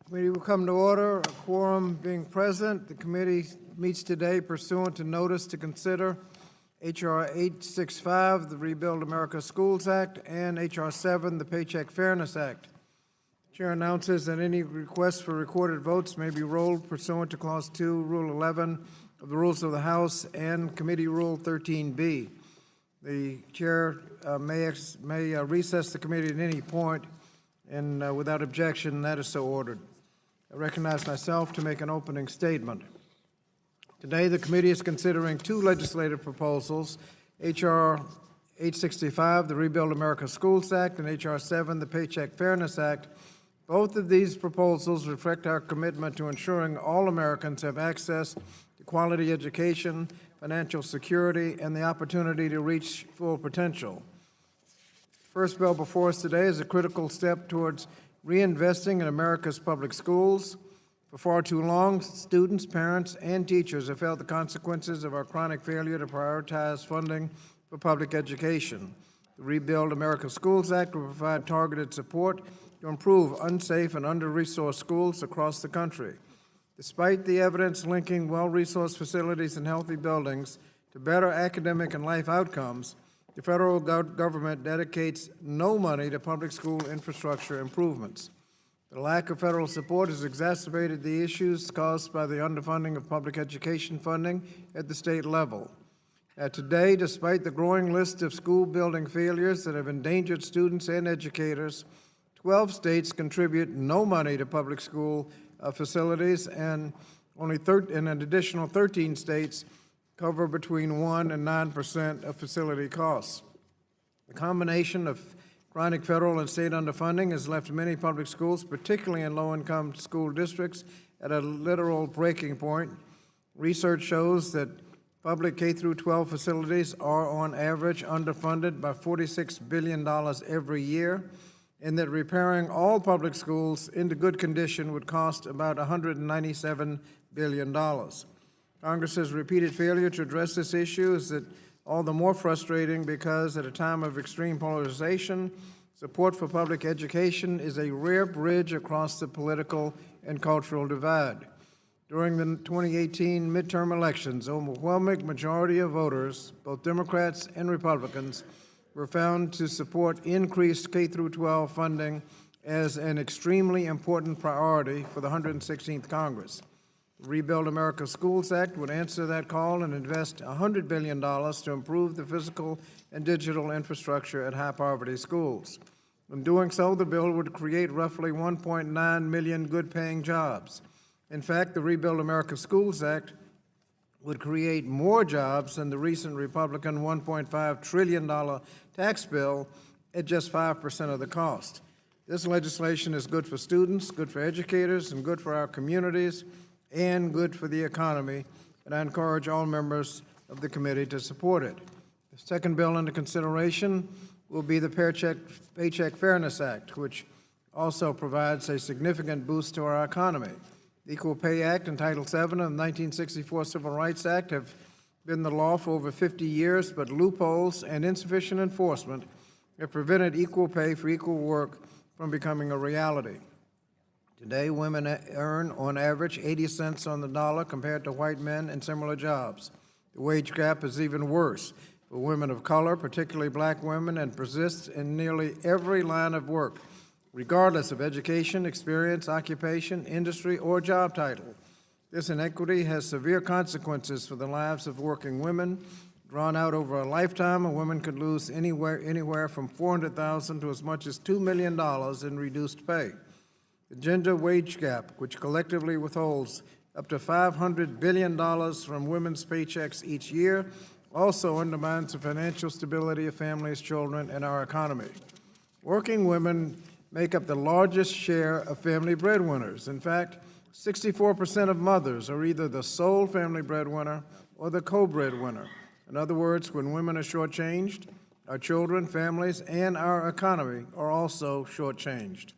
Committee will come to order. A quorum being present, the committee meets today pursuant to notice to consider H.R. 865, the Rebuild America Schools Act, and H.R. 7, the Paycheck Fairness Act. Chair announces that any requests for recorded votes may be rolled pursuant to Clause 2, Rule 11 of the Rules of the House and Committee Rule 13B. The chair may recess the committee at any point, and without objection, that is so ordered. I recognize myself to make an opening statement. Today, the committee is considering two legislative proposals, H.R. 865, the Rebuild America Schools Act, and H.R. 7, the Paycheck Fairness Act. Both of these proposals reflect our commitment to ensuring all Americans have access to quality education, financial security, and the opportunity to reach full potential. The first bill before us today is a critical step towards reinvesting in America's public schools. For far too long, students, parents, and teachers have felt the consequences of our chronic failure to prioritize funding for public education. The Rebuild America Schools Act will provide targeted support to improve unsafe and under-resourced schools across the country. Despite the evidence linking well-resourced facilities and healthy buildings to better academic and life outcomes, the federal government dedicates no money to public school infrastructure improvements. The lack of federal support has exacerbated the issues caused by the underfunding of public education funding at the state level. Today, despite the growing list of school building failures that have endangered students and educators, 12 states contribute no money to public school facilities, and an additional 13 states cover between 1 and 9% of facility costs. The combination of chronic federal and state underfunding has left many public schools, particularly in low-income school districts, at a literal breaking point. Research shows that public K-12 facilities are, on average, underfunded by $46 billion every year, and that repairing all public schools into good condition would cost about $197 billion. Congress's repeated failure to address this issue is all the more frustrating because at a time of extreme polarization, support for public education is a rare bridge across the political and cultural divide. During the 2018 midterm elections, an overwhelming majority of voters, both Democrats and Republicans, were found to support increased K-12 funding as an extremely important priority for the 116th Congress. The Rebuild America Schools Act would answer that call and invest $100 billion to improve the physical and digital infrastructure at high-poverty schools. In doing so, the bill would create roughly 1.9 million good-paying jobs. In fact, the Rebuild America Schools Act would create more jobs than the recent Republican $1.5 trillion tax bill at just 5% of the cost. This legislation is good for students, good for educators, and good for our communities, and good for the economy, and I encourage all members of the committee to support it. The second bill under consideration will be the Paycheck Fairness Act, which also provides a significant boost to our economy. The Equal Pay Act and Title VII of the 1964 Civil Rights Act have been the law for over 50 years, but loopholes and insufficient enforcement have prevented equal pay for equal work from becoming a reality. Today, women earn, on average, 80 cents on the dollar compared to white men in similar jobs. The wage gap is even worse for women of color, particularly black women, and persists in nearly every line of work, regardless of education, experience, occupation, industry, or job title. This inequity has severe consequences for the lives of working women. Drawn out over a lifetime, a woman could lose anywhere from $400,000 to as much as $2 million in reduced pay. The gender wage gap, which collectively withholds up to $500 billion from women's paychecks each year, also undermines the financial stability of families, children, and our economy. Working women make up the largest share of family breadwinners. In fact, 64% of mothers are either the sole family breadwinner or the co-breadwinner. In other words, when women are shortchanged, our children, families, and our economy are also shortchanged.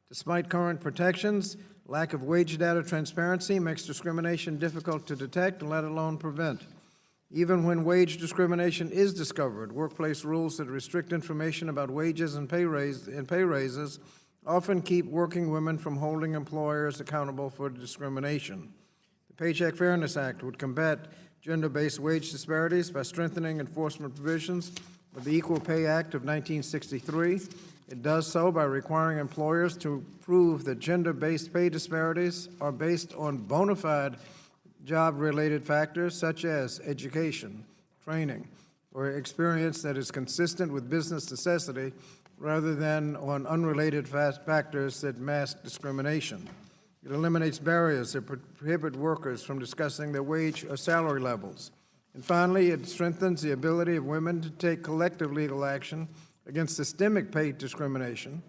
Despite current protections, lack of wage data transparency makes discrimination difficult to detect, let alone prevent. Even when wage discrimination is discovered, workplace rules that restrict information about wages and pay raises often keep working women from holding employers accountable for discrimination. The Paycheck Fairness Act would combat gender-based wage disparities by strengthening enforcement provisions of the Equal Pay Act of 1963. It does so by requiring employers to prove that gender-based pay disparities are based on bona fide job-related factors such as education, training, or experience that is consistent with business necessity rather than on unrelated factors that mask discrimination. It eliminates barriers that prohibit workers from discussing their wage or salary levels. And finally, it strengthens the ability of women to take collective legal action against systemic pay discrimination,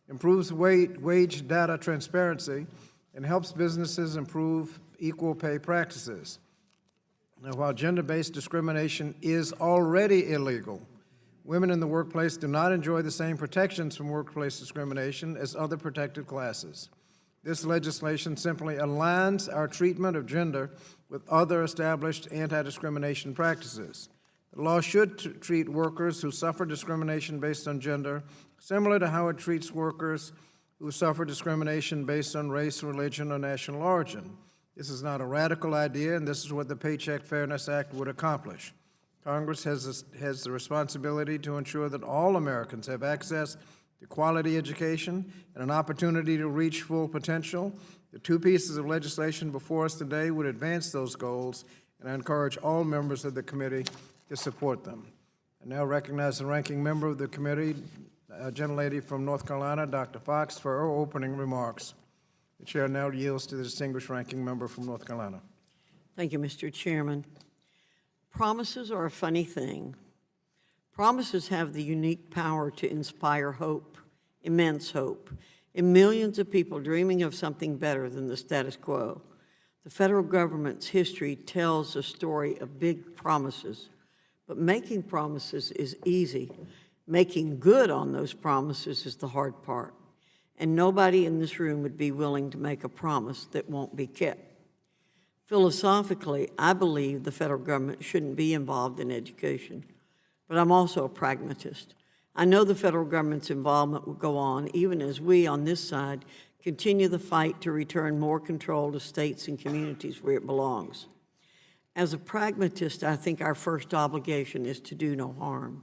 improves wage data transparency, and helps businesses improve equal pay practices. Now, while gender-based discrimination is already illegal, women in the workplace do not enjoy the same protections from workplace discrimination as other protected classes. This legislation simply aligns our treatment of gender with other established anti-discrimination practices. The law should treat workers who suffer discrimination based on gender similar to how it treats workers who suffer discrimination based on race, religion, or national origin. This is not a radical idea, and this is what the Paycheck Fairness Act would accomplish. Congress has the responsibility to ensure that all Americans have access to quality education and an opportunity to reach full potential. The two pieces of legislation before us today would advance those goals, and I encourage all members of the committee to support them. I now recognize the ranking member of the committee, a gentlelady from North Carolina, Dr. Fox, for her opening remarks. The chair now yields to the distinguished ranking member from North Carolina. Thank you, Mr. Chairman. Promises are a funny thing. Promises have the unique power to inspire hope, immense hope, in millions of people dreaming of something better than the status quo. The federal government's history tells a story of big promises, but making promises is easy. Making good on those promises is the hard part, and nobody in this room would be willing to make a promise that won't be kept. Philosophically, I believe the federal government shouldn't be involved in education, but I'm also a pragmatist. I know the federal government's involvement will go on even as we on this side continue the fight to return more control to states and communities where it belongs. As a pragmatist, I think our first obligation is to do no harm.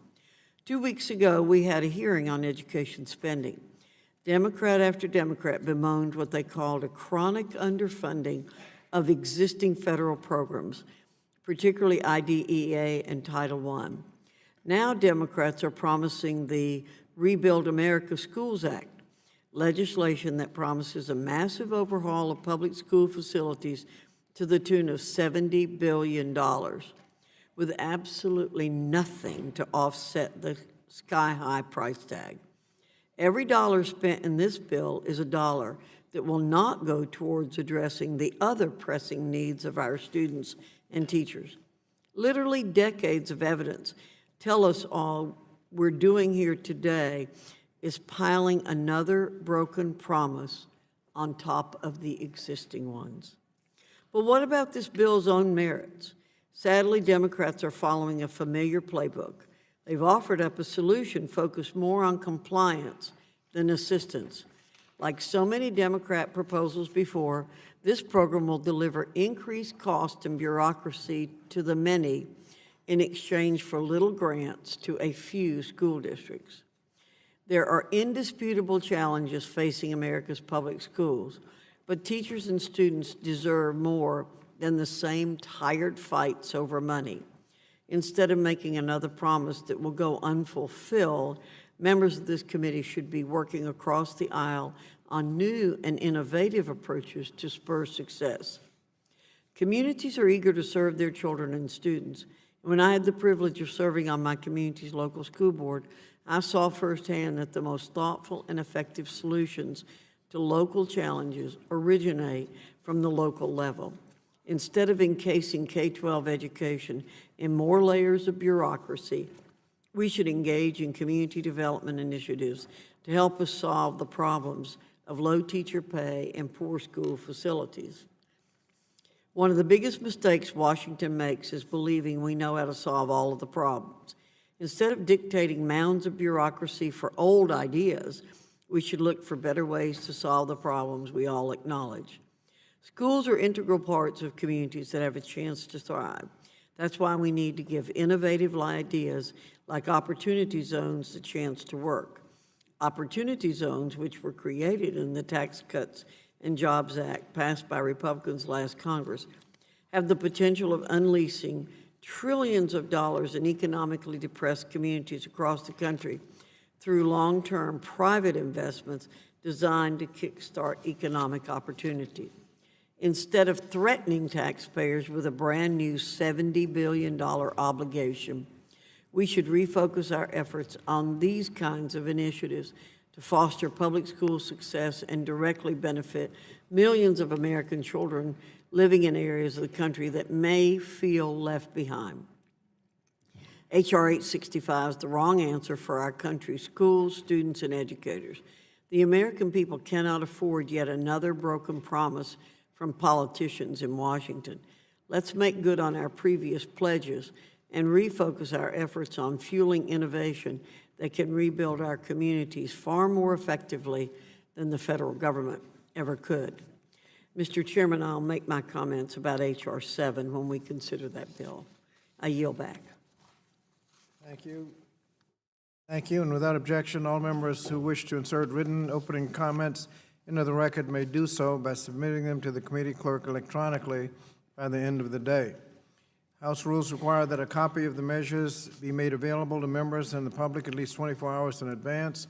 2 weeks ago, we had a hearing on education spending. Democrat after Democrat bemoaned what they called a chronic underfunding of existing federal programs, particularly IDEA and Title I. Now Democrats are promising the Rebuild America Schools Act, legislation that promises a massive overhaul of public school facilities to the tune of $70 billion, with absolutely nothing to offset the sky-high price tag. Every dollar spent in this bill is a dollar that will not go towards addressing the other pressing needs of our students and teachers. Literally decades of evidence tell us all we're doing here today is piling another broken promise on top of the existing ones. But what about this bill's own merits? Sadly, Democrats are following a familiar playbook. They've offered up a solution focused more on compliance than assistance. Like so many Democrat proposals before, this program will deliver increased cost and bureaucracy to the many in exchange for little grants to a few school districts. There are indisputable challenges facing America's public schools, but teachers and students deserve more than the same tired fights over money. Instead of making another promise that will go unfulfilled, members of this committee should be working across the aisle on new and innovative approaches to spur success. Communities are eager to serve their children and students. When I had the privilege of serving on my community's local school board, I saw firsthand that the most thoughtful and effective solutions to local challenges originate from the local level. Instead of encasing K-12 education in more layers of bureaucracy, we should engage in community development initiatives to help us solve the problems of low teacher pay and poor school facilities. One of the biggest mistakes Washington makes is believing we know how to solve all of the problems. Instead of dictating mounds of bureaucracy for old ideas, We should look for better ways to solve the problems we all acknowledge. Schools are integral parts of communities that have a chance to thrive. That's why we need to give innovative ideas like opportunity zones the chance to work. Opportunity zones, which were created in the Tax Cuts and Jobs Act passed by Republicans last Congress, have the potential of unleashing trillions of dollars in economically depressed communities across the country through long-term private investments designed to kickstart economic opportunity. Instead of threatening taxpayers with a brand new $70 billion obligation, we should refocus our efforts on these kinds of initiatives to foster public school success and directly benefit millions of American children living in areas of the country that may feel left behind. H.R. 865 is the wrong answer for our country's schools, students, and educators. The American people cannot afford yet another broken promise from politicians in Washington. Let's make good on our previous pledges and refocus our efforts on fueling innovation that can rebuild our communities far more effectively than the federal government ever could. Mr. Chairman, I'll make my comments about H.R. 7 when we consider that bill. I yield back. Thank you. Thank you, and without objection, all members who wish to insert written opening comments into the record may do so by submitting them to the committee clerk electronically by the end of the day. House rules require that a copy of the measures be made available to members and the public at least 24 hours in advance.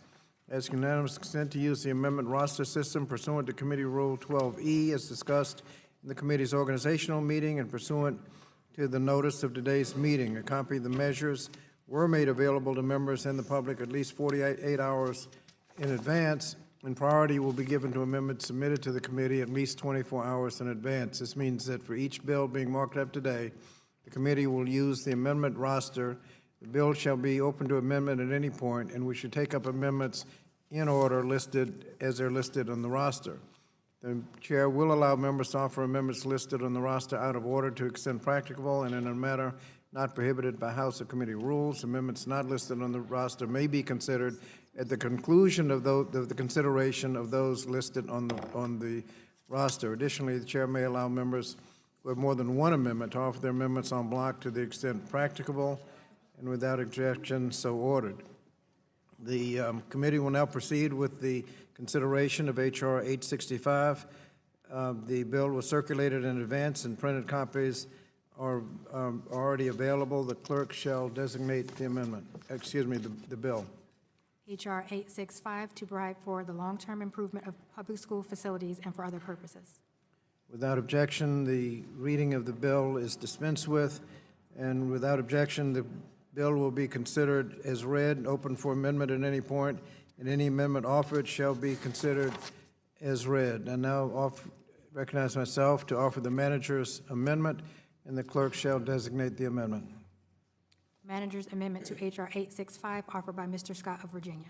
As unanimous consent to use the amendment roster system pursuant to Committee Rule 12E as discussed in the committee's organizational meeting and pursuant to the notice of today's meeting. A copy of the measures were made available to members and the public at least 48 hours in advance, and priority will be given to amendments submitted to the committee at least 24 hours in advance. This means that for each bill being marked up today, the committee will use the amendment roster. The bill shall be open to amendment at any point, and we should take up amendments in order listed as they're listed on the roster. The chair will allow members to offer amendments listed on the roster out of order to extent practicable and in a manner not prohibited by House or committee rules. Amendments not listed on the roster may be considered at the conclusion of the consideration of those listed on the roster. Additionally, the chair may allow members who have more than one amendment to offer their amendments en bloc to the extent practicable and without objection so ordered. The committee will now proceed with the consideration of H.R. 865. The bill was circulated in advance and printed copies are already available. The clerk shall designate the amendment, the bill. H.R. 865 to provide for the long-term improvement of public school facilities and for other purposes. Without objection, the reading of the bill is dispensed with, and without objection, the bill will be considered as read, open for amendment at any point, and any amendment offered shall be considered as read. I now recognize myself to offer the manager's amendment, and the clerk shall designate the amendment. Manager's amendment to H.R. 865 offered by Mr. Scott of Virginia.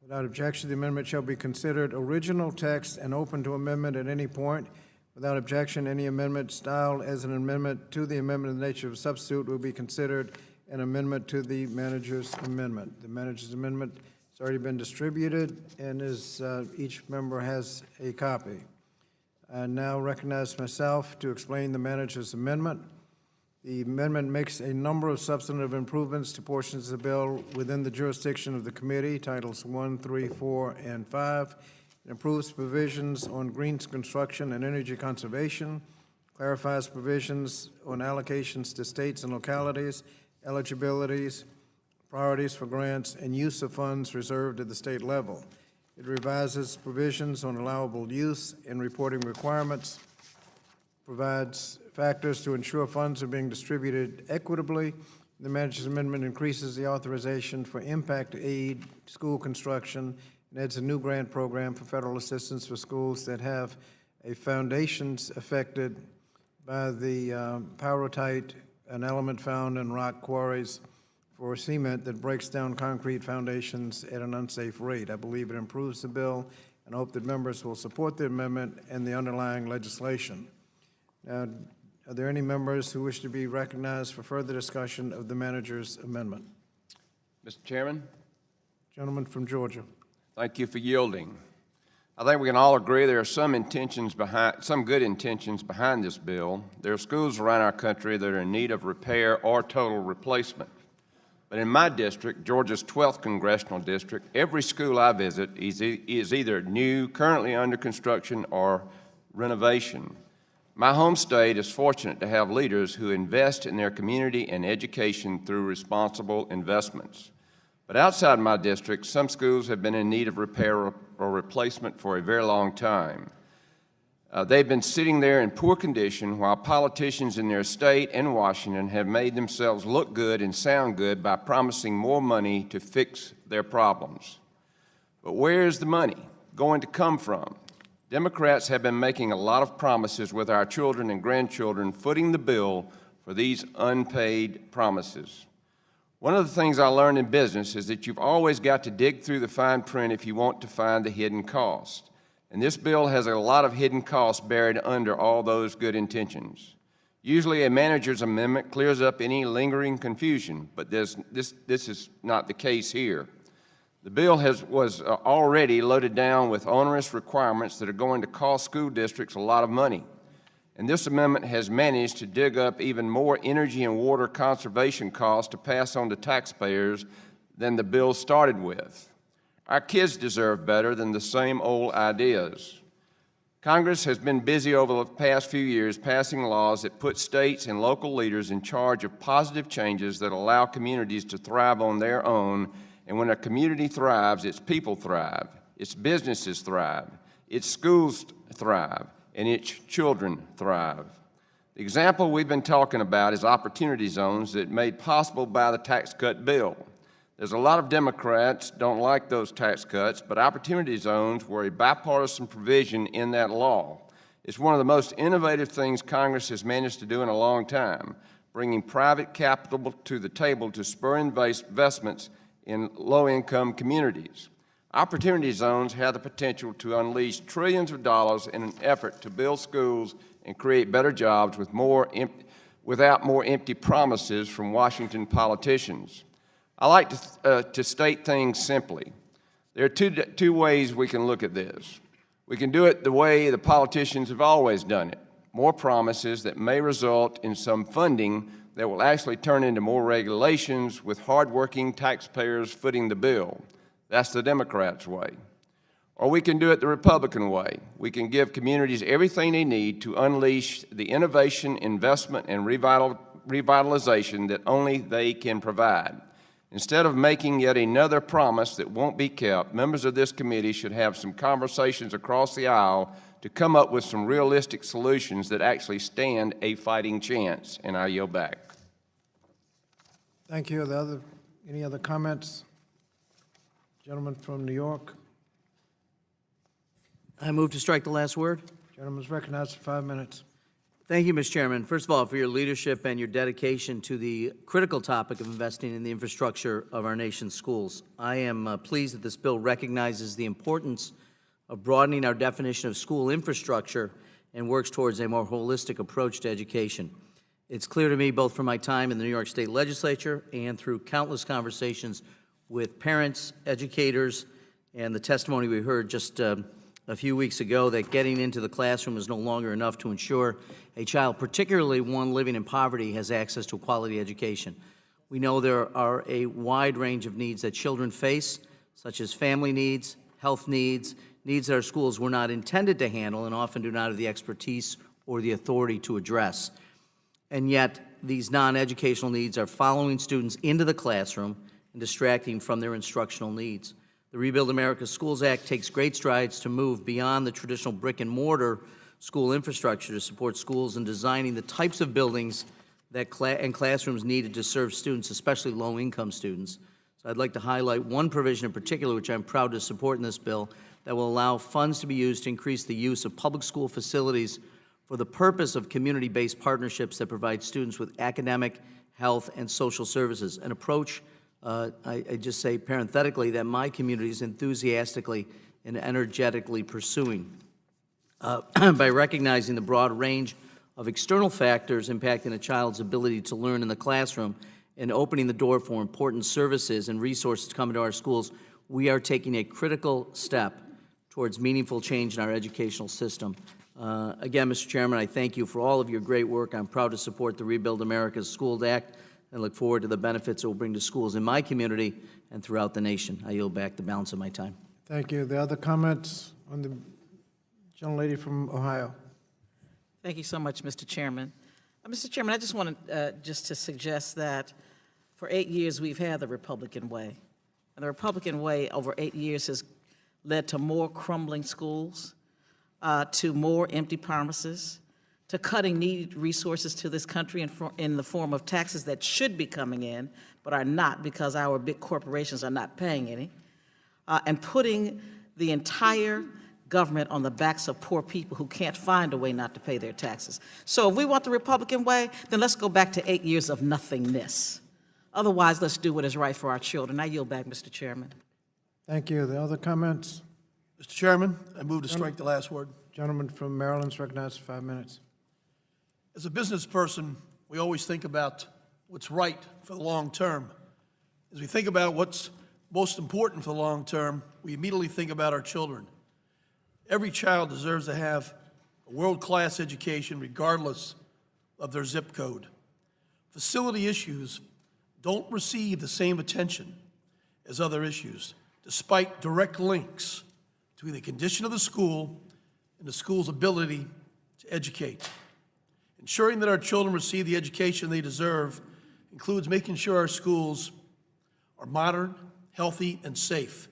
Without objection, the amendment shall be considered original text and open to amendment at any point. Without objection, any amendment styled as an amendment to the amendment of the nature of a substitute will be considered an amendment to the manager's amendment. The manager's amendment has already been distributed and is each member has a copy. I now recognize myself to explain the manager's amendment. The amendment makes a number of substantive improvements to portions of the bill within the jurisdiction of the committee, Titles 1, 3, 4, and 5. It improves provisions on green construction and energy conservation, clarifies provisions on allocations to states and localities, eligibilities, priorities for grants, and use of funds reserved at the state level. It revises provisions on allowable use and reporting requirements, provides factors to ensure funds are being distributed equitably. The manager's amendment increases the authorization for impact aid, school construction, and adds a new grant program for federal assistance for schools that have a foundations affected by the pyrrhotite, an element found in rock quarries, for cement that breaks down concrete foundations at an unsafe rate. I believe it improves the bill, and I hope that members will support the amendment and the underlying legislation. Now, are there any members who wish to be recognized for further discussion of the manager's amendment? Mr. Chairman, Gentleman from Georgia. Thank you for yielding. I think we can all agree there are some good intentions behind this bill. There are schools around our country that are in need of repair or total replacement. But in my district, Georgia's 12th congressional district, every school I visit is either new, currently under construction, or renovation. My home state is fortunate to have leaders who invest in their community and education through responsible investments. But outside my district, some schools have been in need of repair or replacement for a very long time. They've been sitting there in poor condition while politicians in their state and Washington have made themselves look good and sound good by promising more money to fix their problems. But where is the money going to come from? Democrats have been making a lot of promises with our children and grandchildren, footing the bill for these unpaid promises. One of the things I learned in business is that you've always got to dig through the fine print if you want to find the hidden cost. And this bill has a lot of hidden costs buried under all those good intentions. Usually a manager's amendment clears up any lingering confusion, but this is not the case here. The bill was already loaded down with onerous requirements that are going to cost school districts a lot of money. And this amendment has managed to dig up even more energy and water conservation costs to pass on to taxpayers than the bill started with. Our kids deserve better than the same old ideas. Congress has been busy over the past few years passing laws that put states and local leaders in charge of positive changes that allow communities to thrive on their own. And when a community thrives, its people thrive, its businesses thrive, its schools thrive, and its children thrive. The example we've been talking about is opportunity zones that made possible by the tax cut bill. There's a lot of Democrats don't like those tax cuts, but opportunity zones were a bipartisan provision in that law. It's one of the most innovative things Congress has managed to do in a long time, bringing private capital to the table to spur investments in low-income communities. Opportunity zones have the potential to unleash trillions of dollars in an effort to build schools and create better jobs without more empty promises from Washington politicians. I like to state things simply. There are two ways we can look at this. We can do it the way the politicians have always done it, more promises that may result in some funding that will actually turn into more regulations with hardworking taxpayers footing the bill. That's the Democrats' way. Or we can do it the Republican way. We can give communities everything they need to unleash the innovation, investment, and revitalization that only they can provide. Instead of making yet another promise that won't be kept, members of this committee should have some conversations across the aisle to come up with some realistic solutions that actually stand a fighting chance. And I yield back. Thank you. Any other comments? Gentleman from New York. I move to strike the last word. Gentleman's recognized for 5 minutes. Thank you, Mr. Chairman. First of all, for your leadership and your dedication to the critical topic of investing in the infrastructure of our nation's schools. I am pleased that this bill recognizes the importance of broadening our definition of school infrastructure and works towards a more holistic approach to education. It's clear to me, both from my time in the New York State Legislature and through countless conversations with parents, educators, and the testimony we heard just a few weeks ago, that getting into the classroom is no longer enough to ensure a child, particularly one living in poverty, has access to a quality education. We know there are a wide range of needs that children face, such as family needs, health needs, needs that our schools were not intended to handle and often do not have the expertise or the authority to address. And yet, these non-educational needs are following students into the classroom and distracting from their instructional needs. The Rebuild America Schools Act takes great strides to move beyond the traditional brick-and-mortar school infrastructure to support schools in designing the types of buildings that and classrooms needed to serve students, especially low-income students. So I'd like to highlight one provision in particular, which I'm proud to support in this bill, that will allow funds to be used to increase the use of public school facilities for the purpose of community-based partnerships that provide students with academic, health, and social services, an approach I just say parenthetically that my community is enthusiastically and energetically pursuing. By recognizing the broad range of external factors impacting a child's ability to learn in the classroom and opening the door for important services and resources to come into our schools, we are taking a critical step towards meaningful change in our educational system. Again, Mr. Chairman, I thank you for all of your great work. I'm proud to support the Rebuild America's Schools Act and look forward to the benefits it will bring to schools in my community and throughout the nation. I yield back the balance of my time. Thank you. The other comments on the gentlelady from Ohio? Thank you so much, Mr. Chairman. Mr. Chairman, I just wanted just to suggest that for 8 years, we've had the Republican way. And the Republican way over 8 years has led to more crumbling schools, to more empty promises, to cutting needed resources to this country in the form of taxes that should be coming in, but are not because our big corporations are not paying any, and putting the entire government on the backs of poor people who can't find a way not to pay their taxes. So if we want the Republican way, then let's go back to 8 years of nothingness. Otherwise, let's do what is right for our children. I yield back, Mr. Chairman. Thank you. The other comments? Mr. Chairman, I move to strike the last word. Gentleman from Maryland is recognized for 5 minutes. As a business person, we always think about what's right for the long term. As we think about what's most important for the long term, we immediately think about our children. Every child deserves to have a world-class education regardless of their zip code. Facility issues don't receive the same attention as other issues, despite direct links between the condition of the school and the school's ability to educate. Ensuring that our children receive the education they deserve includes making sure our schools are modern, healthy, and safe.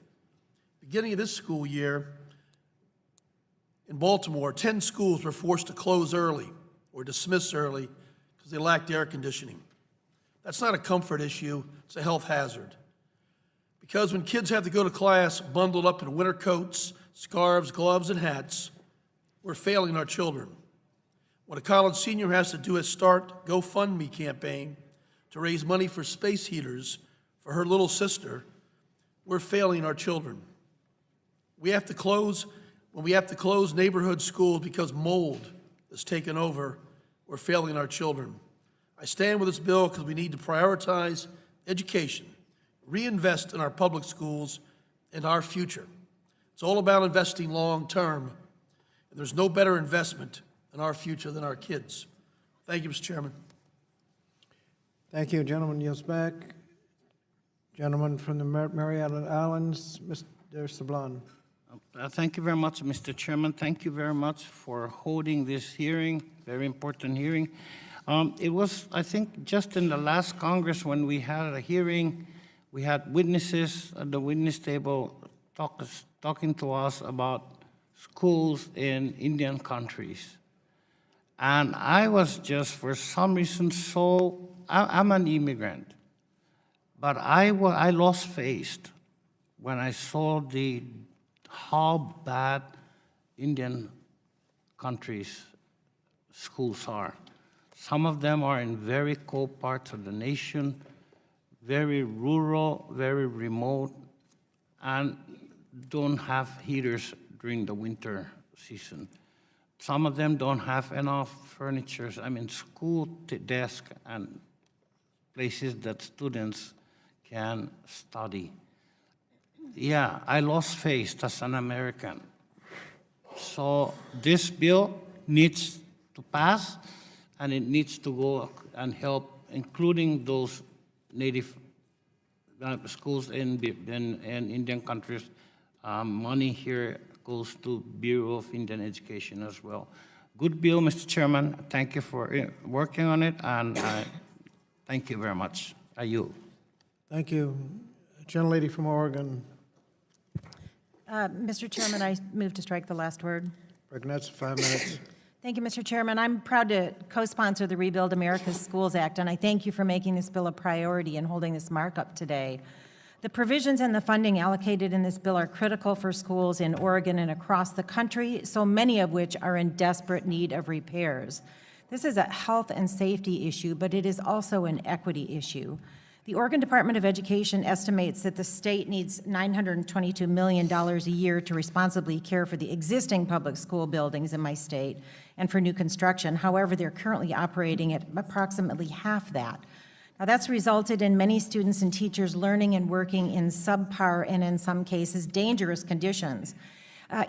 Beginning of this school year, in Baltimore, 10 schools were forced to close early or dismiss early because they lacked air conditioning. That's not a comfort issue, it's a health hazard. Because when kids have to go to class bundled up in winter coats, scarves, gloves, and hats, we're failing our children. When a college senior has to do a Start GoFundMe campaign to raise money for space heaters for her little sister, we're failing our children. When we have to close neighborhood schools because mold has taken over, we're failing our children. I stand with this bill because we need to prioritize education, reinvest in our public schools and our future. It's all about investing long-term, and there's no better investment in our future than our kids. Thank you, Mr. Chairman. Thank you. Gentleman yields back. Gentleman from the Mariana Islands, Mr. Sablon. Thank you very much, Mr. Chairman. Thank you very much for holding this hearing, very important hearing. It was, I think, just in the last Congress when we had a hearing, we had witnesses at the witness table talking to us about schools in Indian countries. And I was just, for some reason, I'm an immigrant, but I lost faith when I saw how bad Indian countries' schools are. Some of them are in very cold parts of the nation, very rural, very remote, and don't have heaters during the winter season. Some of them don't have enough furniture, school desks and places that students can study. Yeah, I lost faith as an American. So this bill needs to pass, and it needs to go and help, including those native schools in Indian countries. Money here goes to Bureau of Indian Education as well. Good bill, Mr. Chairman. Thank you for working on it, and thank you very much. I yield. Thank you. Gentlelady from Oregon, Mr. Chairman, I move to strike the last word. recognized for 5 minutes. Thank you, Mr. Chairman. I'm proud to co-sponsor the Rebuild America's Schools Act, and I thank you for making this bill a priority and holding this markup today. The provisions and the funding allocated in this bill are critical for schools in Oregon and across the country, so many of which are in desperate need of repairs. This is a health and safety issue, but it is also an equity issue. The Oregon Department of Education estimates that the state needs $922 million a year to responsibly care for the existing public school buildings in my state and for new construction. However, they're currently operating at approximately half that. Now, that's resulted in many students and teachers learning and working in subpar and, in some cases, dangerous conditions.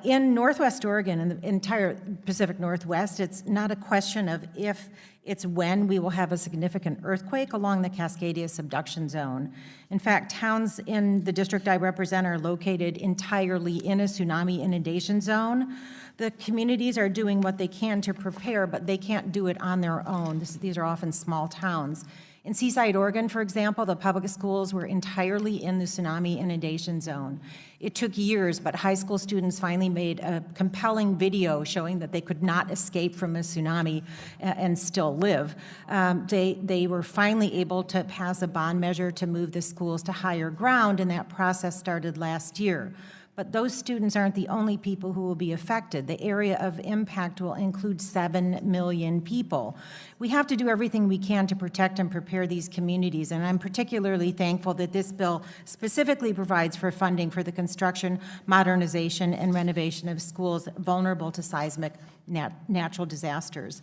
In Northwest Oregon and the entire Pacific Northwest, it's not a question of if, it's when we will have a significant earthquake along the Cascadia subduction zone. In fact, towns in the district I represent are located entirely in a tsunami inundation zone. The communities are doing what they can to prepare, but they can't do it on their own. These are often small towns. In Seaside, Oregon, for example, the public schools were entirely in the tsunami inundation zone. It took years, but high school students finally made a compelling video showing that they could not escape from a tsunami and still live. They were finally able to pass a bond measure to move the schools to higher ground, and that process started last year. But those students aren't the only people who will be affected. The area of impact will include 7 million people. We have to do everything we can to protect and prepare these communities, and I'm particularly thankful that this bill specifically provides for funding for the construction, modernization, and renovation of schools vulnerable to seismic natural disasters.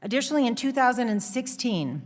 Additionally, in 2016,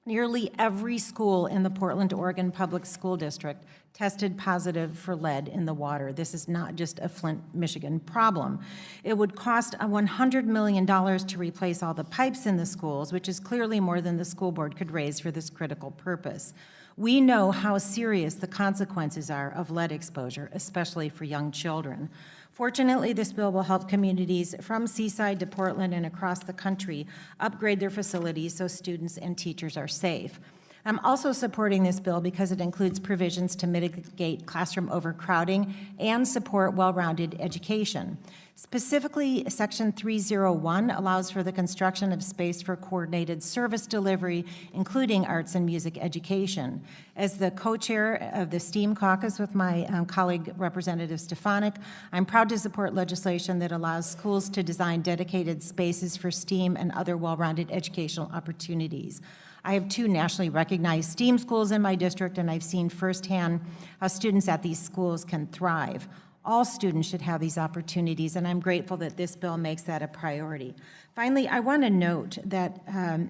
nearly every school in the Portland, Oregon Public School District tested positive for lead in the water. This is not just a Flint, Michigan problem. It would cost $100 million to replace all the pipes in the schools, which is clearly more than the school board could raise for this critical purpose. We know how serious the consequences are of lead exposure, especially for young children. Fortunately, this bill will help communities from Seaside to Portland and across the country upgrade their facilities so students and teachers are safe. I'm also supporting this bill because it includes provisions to mitigate classroom overcrowding and support well-rounded education. Specifically, Section 301 allows for the construction of space for coordinated service delivery, including arts and music education. As the co-chair of the STEAM caucus with my colleague Representative Stefanik, I'm proud to support legislation that allows schools to design dedicated spaces for STEAM and other well-rounded educational opportunities. I have 2 nationally recognized STEAM schools in my district, and I've seen firsthand how students at these schools can thrive. All students should have these opportunities, and I'm grateful that this bill makes that a priority. Finally, I want to note that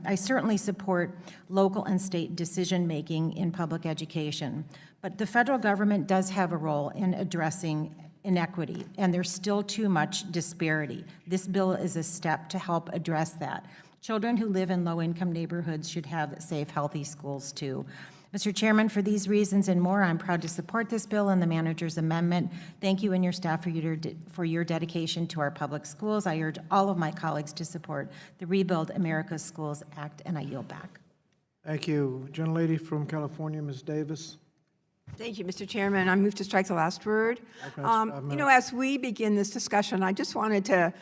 I certainly support local and state decision-making in public education, but the federal government does have a role in addressing inequity, and there's still too much disparity. This bill is a step to help address that. Children who live in low-income neighborhoods should have safe, healthy schools, too. Mr. Chairman, for these reasons and more, I'm proud to support this bill and the manager's amendment. Thank you and your staff for your dedication to our public schools. I urge all of my colleagues to support the Rebuild America's Schools Act, and I yield back. Thank you. Gentlelady from California, Ms. Davis. Thank you, Mr. Chairman. I move to strike the last word. Okay, that's 5 minutes. As we begin this discussion, I just wanted to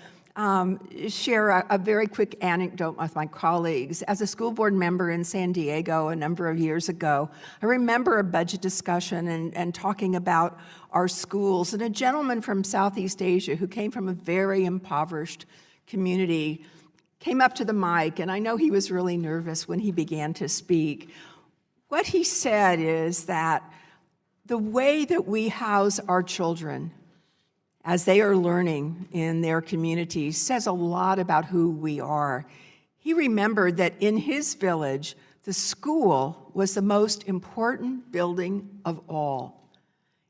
share a very quick anecdote with my colleagues. As a school board member in San Diego a number of years ago, I remember a budget discussion and talking about our schools, and a gentleman from Southeast Asia who came from a very impoverished community came up to the mic, and I know he was really nervous when he began to speak. What he said is that the way that we house our children as they are learning in their communities says a lot about who we are. He remembered that in his village, the school was the most important building of all.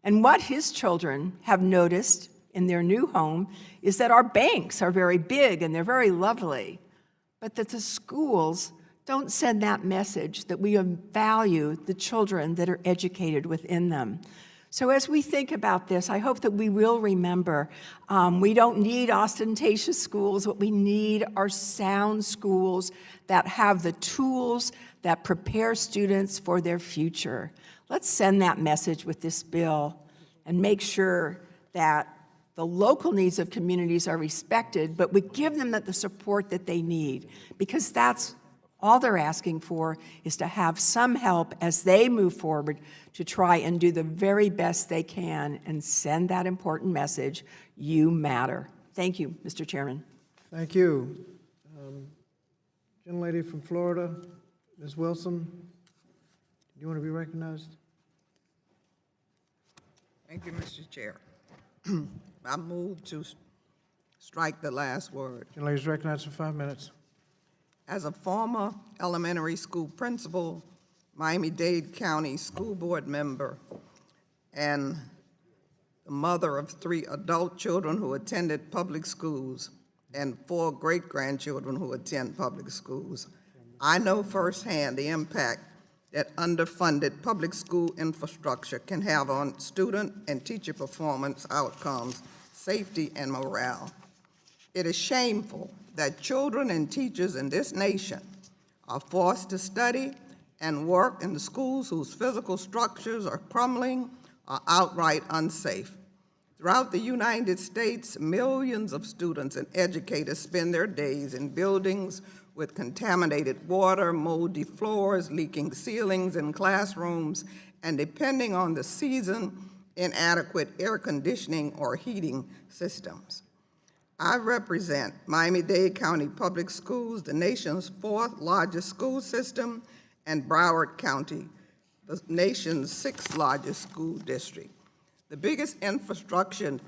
And what his children have noticed in their new home is that our banks are very big and they're very lovely, but that the schools don't send that message that we value the children that are educated within them. So as we think about this, I hope that we will remember we don't need ostentatious schools. What we need are sound schools that have the tools that prepare students for their future. Let's send that message with this bill and make sure that the local needs of communities are respected, but we give them the support that they need, because that's all they're asking for, is to have some help as they move forward to try and do the very best they can and send that important message, you matter. Thank you, Mr. Chairman. Thank you. Gentlelady from Florida, Ms. Wilson, do you want to be recognized? Thank you, Mr. Chair. I move to strike the last word. Gentlelady's recognized for 5 minutes. As a former elementary school principal, Miami-Dade County School Board member, and the mother of 3 adult children who attended public schools and 4 great-grandchildren who attend public schools. I know firsthand the impact that underfunded public school infrastructure can have on student and teacher performance outcomes, safety, and morale. It is shameful that children and teachers in this nation are forced to study and work in the schools whose physical structures are crumbling or outright unsafe. Throughout the United States, millions of students and educators spend their days in buildings with contaminated water, moldy floors, leaking ceilings in classrooms, and depending on the season, inadequate air conditioning or heating systems. I represent Miami-Dade County Public Schools, the nation's 4th largest school system, and Broward County, the nation's 6th largest school district. The biggest infrastructure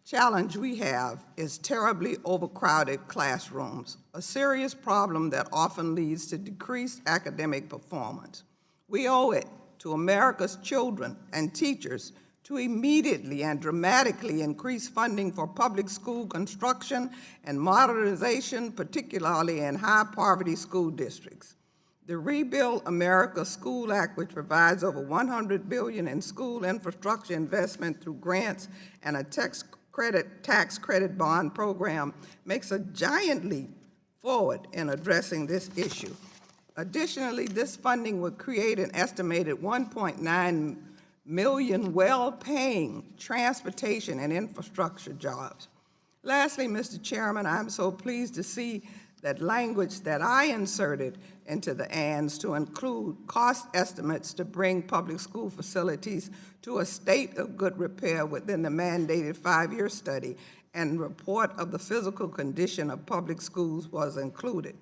challenge we have is terribly overcrowded classrooms, a serious problem that often leads to decreased academic performance. We owe it to America's children and teachers to immediately and dramatically increase funding for public school construction and modernization, particularly in high-poverty school districts. The Rebuild America School Act, which provides over $100 billion in school infrastructure investment through grants and a tax credit bond program, makes a giant leap forward in addressing this issue. Additionally, this funding would create an estimated 1.9 million well-paying transportation and infrastructure jobs. Lastly, Mr. Chairman, I'm so pleased to see that language that I inserted into the ANS to include cost estimates to bring public school facilities to a state of good repair within the mandated 5-year study and report of the physical condition of public schools was included.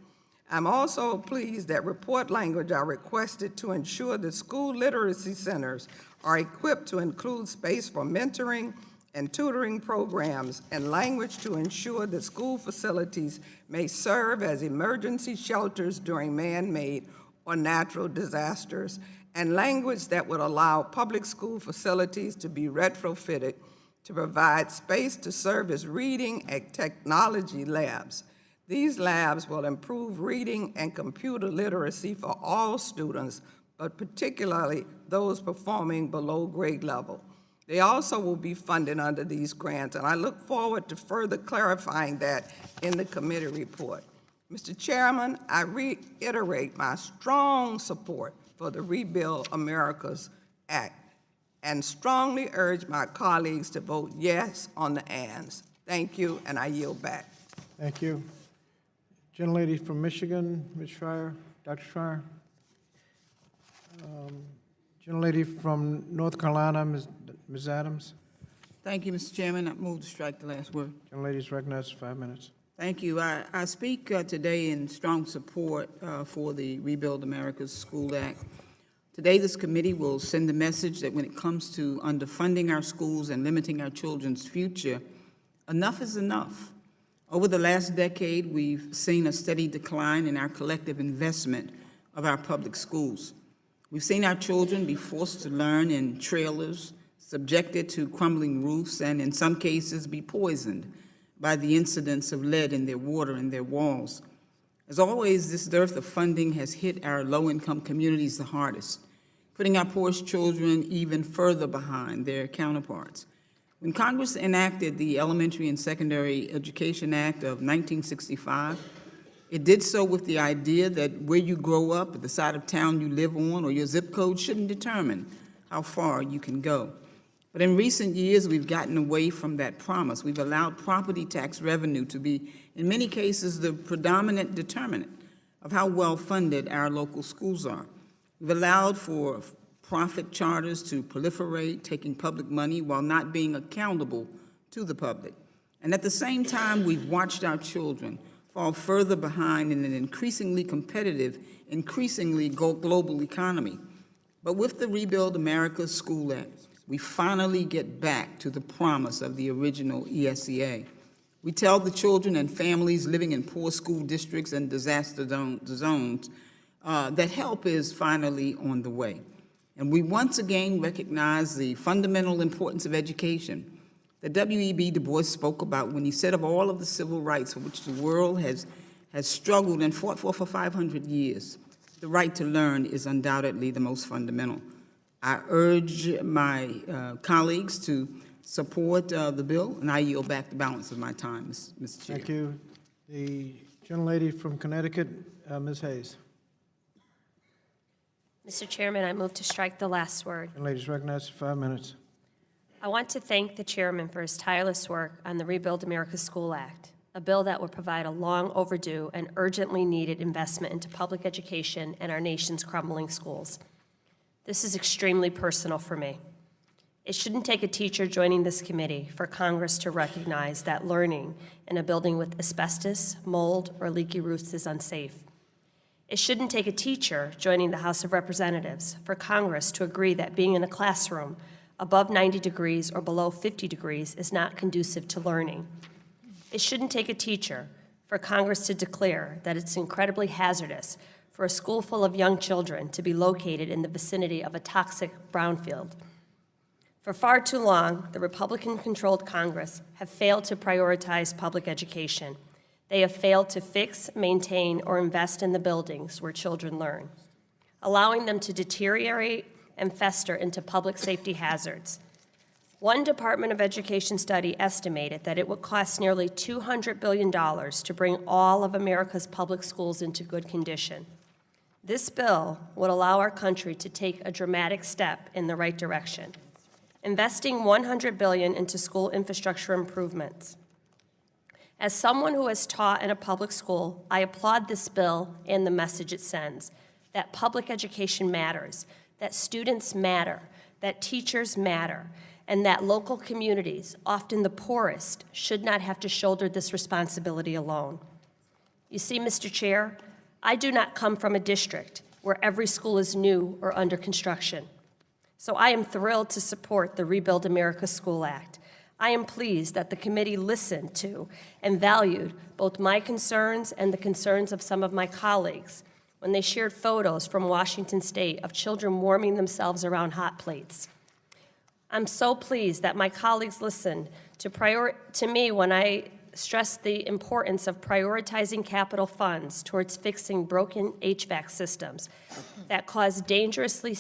I'm also pleased that report language are requested to ensure that school literacy centers are equipped to include space for mentoring and tutoring programs and language to ensure that school facilities may serve as emergency shelters during man-made or natural disasters, and language that would allow public school facilities to be retrofitted to provide space to serve as reading and technology labs. These labs will improve reading and computer literacy for all students, but particularly those performing below grade level. They also will be funded under these grants, and I look forward to further clarifying that in the committee report. Mr. Chairman, I reiterate my strong support for the Rebuild America's Act and strongly urge my colleagues to vote yes on the ANS. Thank you, and I yield back. Thank you. Gentlelady from Michigan, Ms. Schreier, Dr. Schreier. Gentlelady from North Carolina, Ms. Adams. Thank you, Mr. Chairman. I move to strike the last word. Gentlelady's recognized for 5 minutes. Thank you. I speak today in strong support for the Rebuild America's School Act. Today, this committee will send the message that when it comes to underfunding our schools and limiting our children's future, enough is enough. Over the last decade, we've seen a steady decline in our collective investment of our public schools. We've seen our children be forced to learn in trailers, subjected to crumbling roofs, and in some cases be poisoned by the incidence of lead in their water and their walls. As always, this dearth of funding has hit our low-income communities the hardest, putting our poorest children even further behind their counterparts. When Congress enacted the Elementary and Secondary Education Act of 1965, it did so with the idea that where you grow up, the side of town you live on, or your zip code shouldn't determine how far you can go. But in recent years, we've gotten away from that promise. We've allowed property tax revenue to be, in many cases, the predominant determinant of how well-funded our local schools are. We've allowed for profit charters to proliferate, taking public money while not being accountable to the public. And at the same time, we've watched our children fall further behind in an increasingly competitive, increasingly global economy. But with the Rebuild America School Act, we finally get back to the promise of the original ESEA. We tell the children and families living in poor school districts and disaster zones that help is finally on the way. And we once again recognize the fundamental importance of education that W.E.B. Du Bois spoke about when he said of all of the civil rights for which the world has struggled and fought for 500 years, the right to learn is undoubtedly the most fundamental. I urge my colleagues to support the bill, and I yield back the balance of my time, Mr. Chair. Thank you. The gentlelady from Connecticut, Ms. Hayes. Mr. Chairman, I move to strike the last word. Gentlelady's recognized for 5 minutes. I want to thank the chairman for his tireless work on the Rebuild America School Act, a bill that would provide a long overdue and urgently needed investment into public education and our nation's crumbling schools. This is extremely personal for me. It shouldn't take a teacher joining this committee for Congress to recognize that learning in a building with asbestos, mold, or leaky roofs is unsafe. It shouldn't take a teacher joining the House of Representatives for Congress to agree that being in a classroom above 90 degrees or below 50 degrees is not conducive to learning. It shouldn't take a teacher for Congress to declare that it's incredibly hazardous for a school full of young children to be located in the vicinity of a toxic brownfield. For far too long, the Republican-controlled Congress have failed to prioritize public education. They have failed to fix, maintain, or invest in the buildings where children learn, allowing them to deteriorate and fester into public safety hazards. One Department of Education study estimated that it would cost nearly $200 billion to bring all of America's public schools into good condition. This bill would allow our country to take a dramatic step in the right direction, investing $100 billion into school infrastructure improvements. As someone who has taught in a public school, I applaud this bill and the message it sends, that public education matters, that students matter, that teachers matter, and that local communities, often the poorest, should not have to shoulder this responsibility alone. You see, Mr. Chair, I do not come from a district where every school is new or under construction. So I am thrilled to support the Rebuild America School Act. I am pleased that the committee listened to and valued both my concerns and the concerns of some of my colleagues when they shared photos from Washington State of children warming themselves around hot plates. I'm so pleased that my colleagues listened to me when I stressed the importance of prioritizing capital funds towards fixing broken HVAC systems that cause dangerously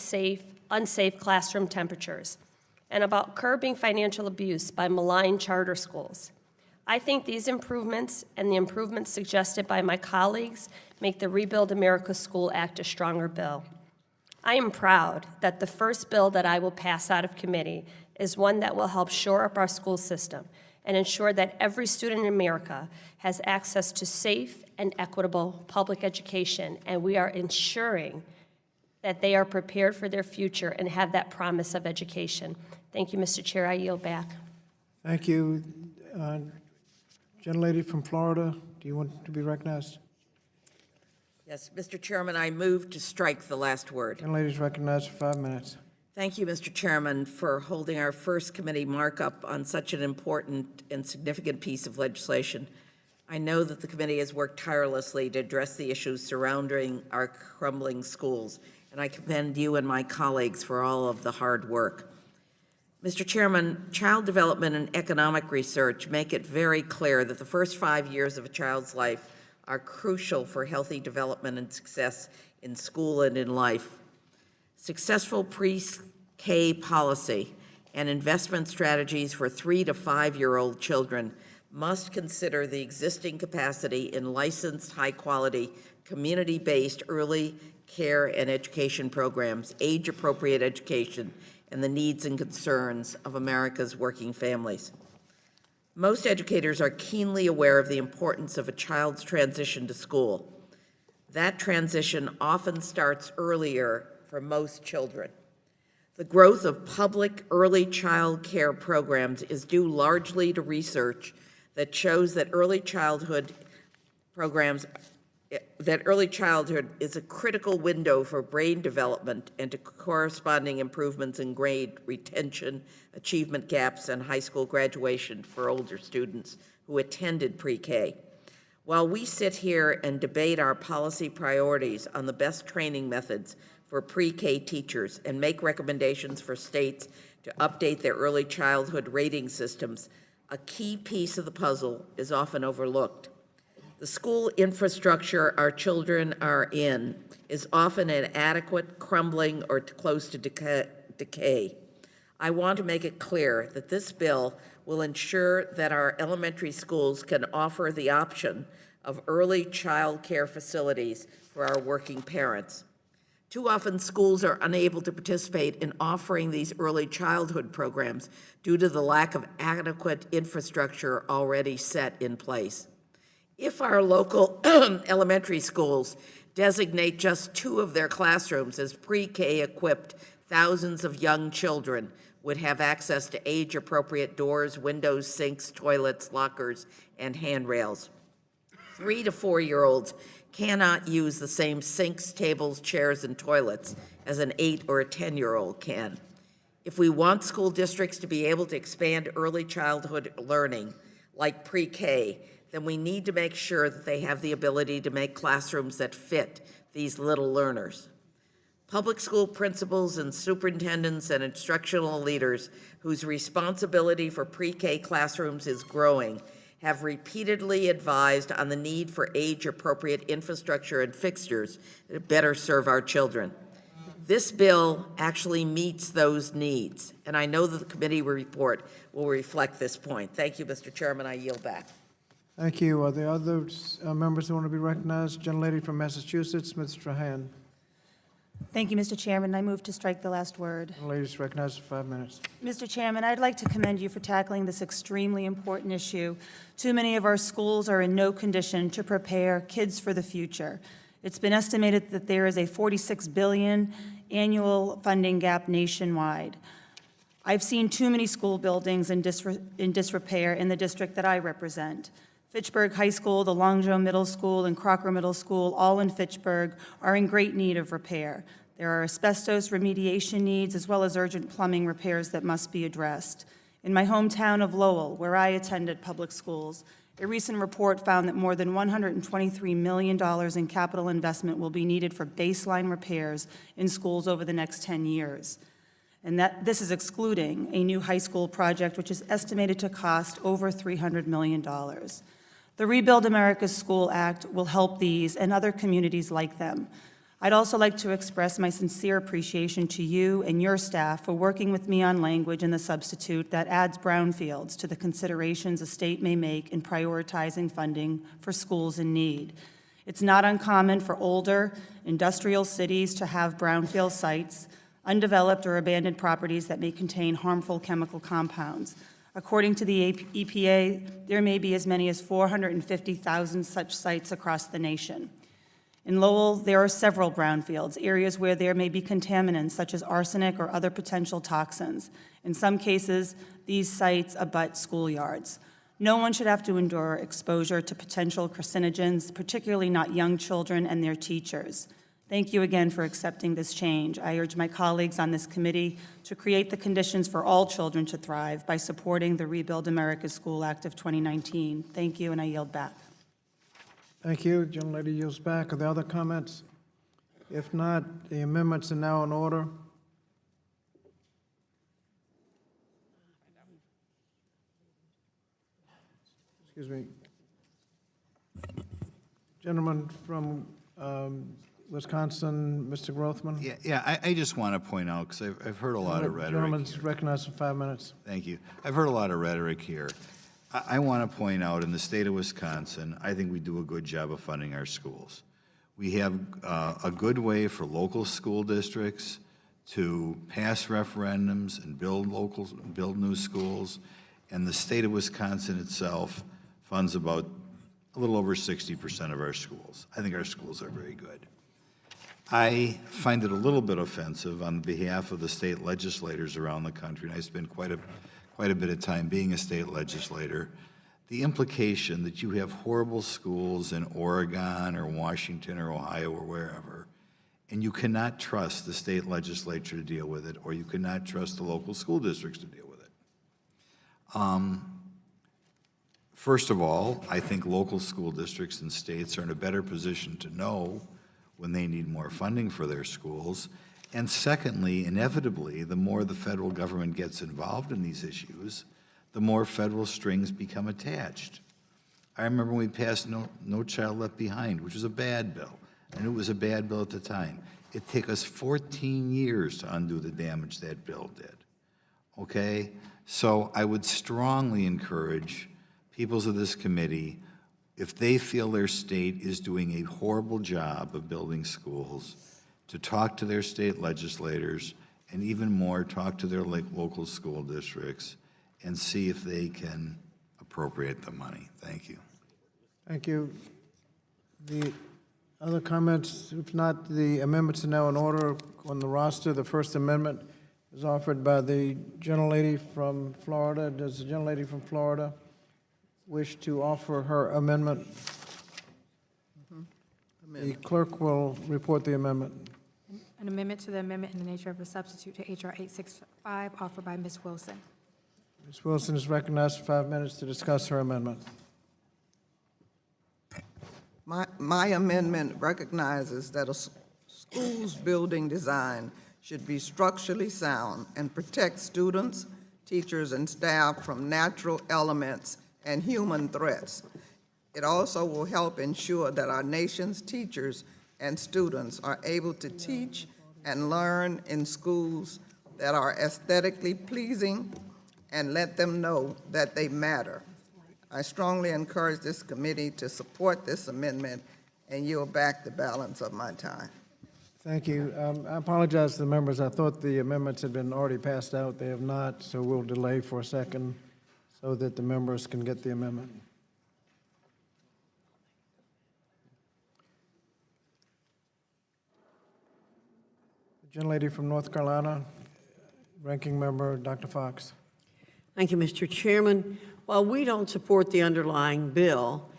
unsafe classroom temperatures, and about curbing financial abuse by malign charter schools. I think these improvements and the improvements suggested by my colleagues make the Rebuild America School Act a stronger bill. I am proud that the first bill that I will pass out of committee is one that will help shore up our school system and ensure that every student in America has access to safe and equitable public education, and we are ensuring that they are prepared for their future and have that promise of education. Thank you, Mr. Chair. I yield back. Thank you. Gentlelady from Florida, do you want to be recognized? Yes, Mr. Chairman, I move to strike the last word. Gentlelady's recognized for 5 minutes. Thank you, Mr. Chairman, for holding our first committee markup on such an important and significant piece of legislation. I know that the committee has worked tirelessly to address the issues surrounding our crumbling schools, and I commend you and my colleagues for all of the hard work. Mr. Chairman, child development and economic research make it very clear that the first 5 years of a child's life are crucial for healthy development and success in school and in life. Successful pre-K policy and investment strategies for 3 to 5-year-old children must consider the existing capacity in licensed, high-quality, community-based early care and education programs, age-appropriate education, and the needs and concerns of America's working families. Most educators are keenly aware of the importance of a child's transition to school. That transition often starts earlier for most children. The growth of public early child care programs is due largely to research that shows that early childhood is a critical window for brain development and to corresponding improvements in grade retention, achievement gaps, and high school graduation for older students who attended pre-K. While we sit here and debate our policy priorities on the best training methods for pre-K teachers and make recommendations for states to update their early childhood rating systems, a key piece of the puzzle is often overlooked. The school infrastructure our children are in is often inadequate, crumbling, or close to decay. I want to make it clear that this bill will ensure that our elementary schools can offer the option of early child care facilities for our working parents. Too often, schools are unable to participate in offering these early childhood programs due to the lack of adequate infrastructure already set in place. If our local elementary schools designate just 2 of their classrooms as pre-K equipped, thousands of young children would have access to age-appropriate doors, windows, sinks, toilets, lockers, and handrails. 3 to 4-year-olds cannot use the same sinks, tables, chairs, and toilets as an 8 or a 10-year-old can. If we want school districts to be able to expand early childhood learning, like pre-K, then we need to make sure that they have the ability to make classrooms that fit these little learners. Public school principals and superintendents and instructional leaders whose responsibility for pre-K classrooms is growing have repeatedly advised on the need for age-appropriate infrastructure and fixtures that better serve our children. This bill actually meets those needs, and I know that the committee report will reflect this point. Thank you, Mr. Chairman. I yield back. Thank you. Are there other members who want to be recognized? Gentlelady from Massachusetts, Ms. Strahan. Thank you, Mr. Chairman. I move to strike the last word. Gentlelady is recognized for 5 minutes. Mr. Chairman, I'd like to commend you for tackling this extremely important issue. Too many of our schools are in no condition to prepare kids for the future. It's been estimated that there is a $46 billion annual funding gap nationwide. I've seen too many school buildings in disrepair in the district that I represent. Fitchburg High School, the Longjo Middle School, and Crocker Middle School, all in Fitchburg, are in great need of repair. There are asbestos remediation needs as well as urgent plumbing repairs that must be addressed. In my hometown of Lowell, where I attended public schools, a recent report found that more than $123 million in capital investment will be needed for baseline repairs in schools over the next 10 years. And that this is excluding a new high school project, which is estimated to cost over $300 million. The Rebuild America's School Act will help these and other communities like them. I'd also like to express my sincere appreciation to you and your staff for working with me on language in the substitute that adds brownfields to the considerations a state may make in prioritizing funding for schools in need. It's not uncommon for older industrial cities to have brownfield sites, undeveloped or abandoned properties that may contain harmful chemical compounds. According to the EPA, there may be as many as 450,000 such sites across the nation. In Lowell, there are several brownfields, areas where there may be contaminants such as arsenic or other potential toxins. In some cases, these sites abut schoolyards. No one should have to endure exposure to potential carcinogens, particularly not young children and their teachers. Thank you again for accepting this change. I urge my colleagues on this committee to create the conditions for all children to thrive by supporting the Rebuild America's School Act of 2019. Thank you, and I yield back. Thank you. Gentlelady yields back. Are there other comments? If not, the amendments are now in order. Excuse me. Gentleman from Wisconsin, Mr. Grothman. Yeah, I just want to point out, because I've heard a lot of rhetoric. Gentleman's recognized for 5 minutes. Thank you. I've heard a lot of rhetoric here. I want to point out, in the state of Wisconsin, I think we do a good job of funding our schools. We have a good way for local school districts to pass referendums and build new schools, and the state of Wisconsin itself funds about a little over 60% of our schools. I think our schools are very good. I find it a little bit offensive on behalf of the state legislators around the country, and I spend quite a bit of time being a state legislator, the implication that you have horrible schools in Oregon or Washington or Ohio or wherever, and you cannot trust the state legislature to deal with it, or you cannot trust the local school districts to deal with it. First of all, I think local school districts and states are in a better position to know when they need more funding for their schools. And secondly, inevitably, the more the federal government gets involved in these issues, the more federal strings become attached. I remember when we passed No Child Left Behind, which was a bad bill, and it was a bad bill at the time. It took us 14 years to undo the damage that bill did, okay? So I would strongly encourage peoples of this committee, if they feel their state is doing a horrible job of building schools, to talk to their state legislators, and even more, talk to their local school districts, and see if they can appropriate the money. Thank you. Thank you. The other comments, if not, the amendments are now in order on the roster. The First Amendment is offered by the gentlelady from Florida. Does the gentlelady from Florida wish to offer her amendment? The clerk will report the amendment. An amendment to the amendment in the nature of a substitute to H.R. 865, offered by Ms. Wilson. Ms. Wilson is recognized for 5 minutes to discuss her amendment. My amendment recognizes that a school's building design should be structurally sound and protect students, teachers, and staff from natural elements and human threats. It also will help ensure that our nation's teachers and students are able to teach and learn in schools that are aesthetically pleasing and let them know that they matter. I strongly encourage this committee to support this amendment and yield back the balance of my time. Thank you. I apologize to the members. I thought the amendments had been already passed out. They have not, so we'll delay for a second so that the members can get the amendment. The gentlelady from North Carolina, Ranking Member Dr. Fox. Thank you, Mr. Chairman. While we don't support the underlying bill,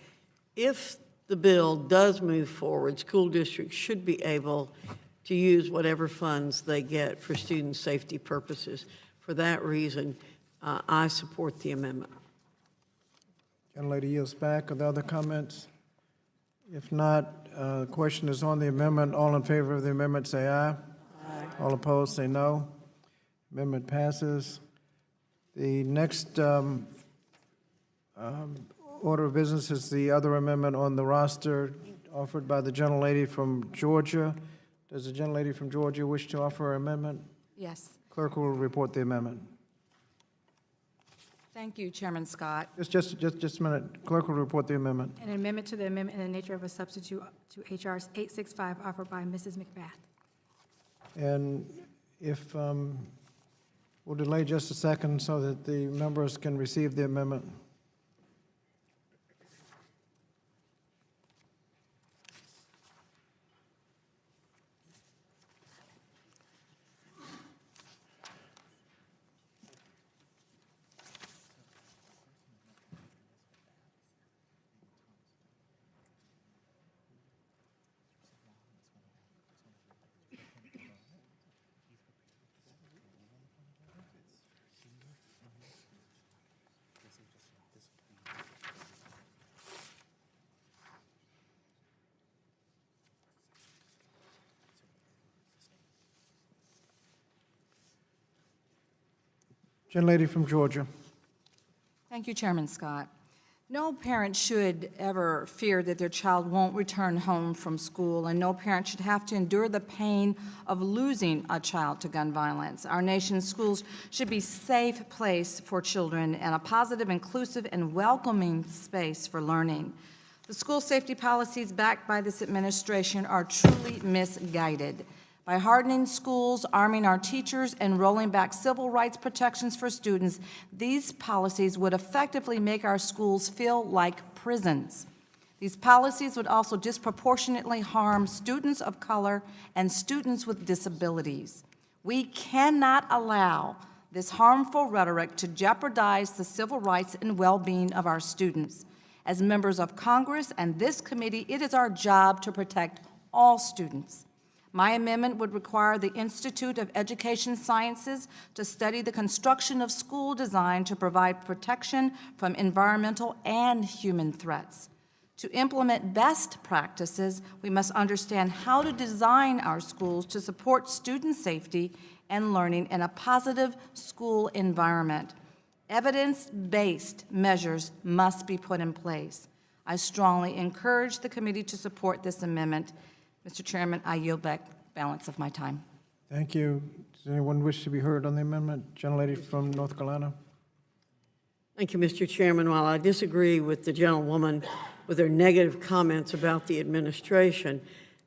if the bill does move forward, school districts should be able to use whatever funds they get for student safety purposes. For that reason, I support the amendment. Gentlelady yields back. Are there other comments? If not, the question is on the amendment. All in favor of the amendment, say aye. Aye. All opposed, say no. Amendment passes. The next order of business is the other amendment on the roster offered by the gentlelady from Georgia. Does the gentlelady from Georgia wish to offer an amendment? Yes. Clerk will report the amendment. Thank you, Chairman Scott. Just a minute. Clerk will report the amendment. An amendment to the amendment in the nature of a substitute to H.R. 865, offered by Mrs. McBath. And if, we'll delay just a second so that the members can receive the amendment. Gentlelady from Georgia. Thank you, Chairman Scott. No parent should ever fear that their child won't return home from school, and no parent should have to endure the pain of losing a child to gun violence. Our nation's schools should be a safe place for children and a positive, inclusive, and welcoming space for learning. The school safety policies backed by this administration are truly misguided. By hardening schools, arming our teachers, and rolling back civil rights protections for students, these policies would effectively make our schools feel like prisons. These policies would also disproportionately harm students of color and students with disabilities. We cannot allow this harmful rhetoric to jeopardize the civil rights and well-being of our students. As members of Congress and this committee, it is our job to protect all students. My amendment would require the Institute of Education Sciences to study the construction of school design to provide protection from environmental and human threats. To implement best practices, we must understand how to design our schools to support student safety and learning in a positive school environment. Evidence-based measures must be put in place. I strongly encourage the committee to support this amendment. Mr. Chairman, I yield back balance of my time. Thank you. Does anyone wish to be heard on the amendment? Gentlelady from North Carolina. Thank you, Mr. Chairman. While I disagree with the gentlewoman with her negative comments about the administration,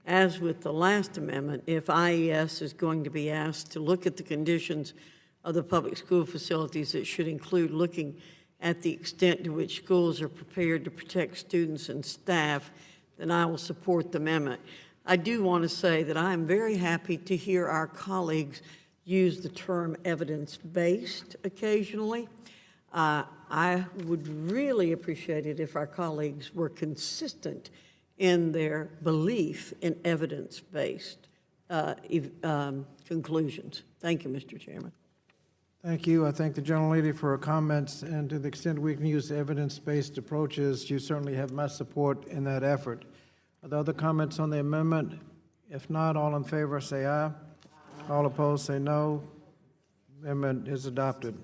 as with the last amendment, if IES is going to be asked to look at the conditions of the public school facilities, it should include looking at the extent to which schools are prepared to protect students and staff, then I will support the amendment. I do want to say that I am very happy to hear our colleagues use the term evidence-based occasionally. I would really appreciate it if our colleagues were consistent in their belief in evidence-based conclusions. Thank you, Mr. Chairman. Thank you. I thank the gentlelady for her comments, and to the extent we can use evidence-based approaches, you certainly have my support in that effort. Are there other comments on the amendment? If not, all in favor say aye. All opposed say no. Amendment is adopted.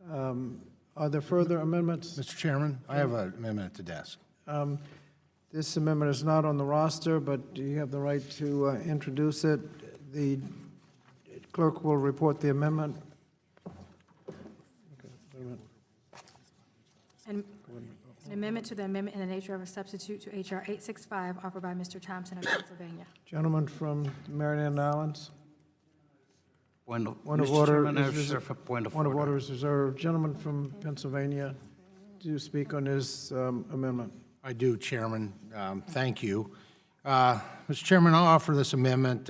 Are there further amendments? Mr. Chairman, I have an amendment at the desk. This amendment is not on the roster, but you have the right to introduce it. The clerk will report the amendment. An amendment to the amendment in the nature of a substitute to H.R. 865 offered by Mr. Thompson of Pennsylvania. Gentleman from Mariana Islands. Point of Mr. order Chairman, is reserved for point of order. Point of order is reserved. Gentleman from Pennsylvania, do you speak on this amendment? I do, Chairman. Thank you. Mr. Chairman, I'll offer this amendment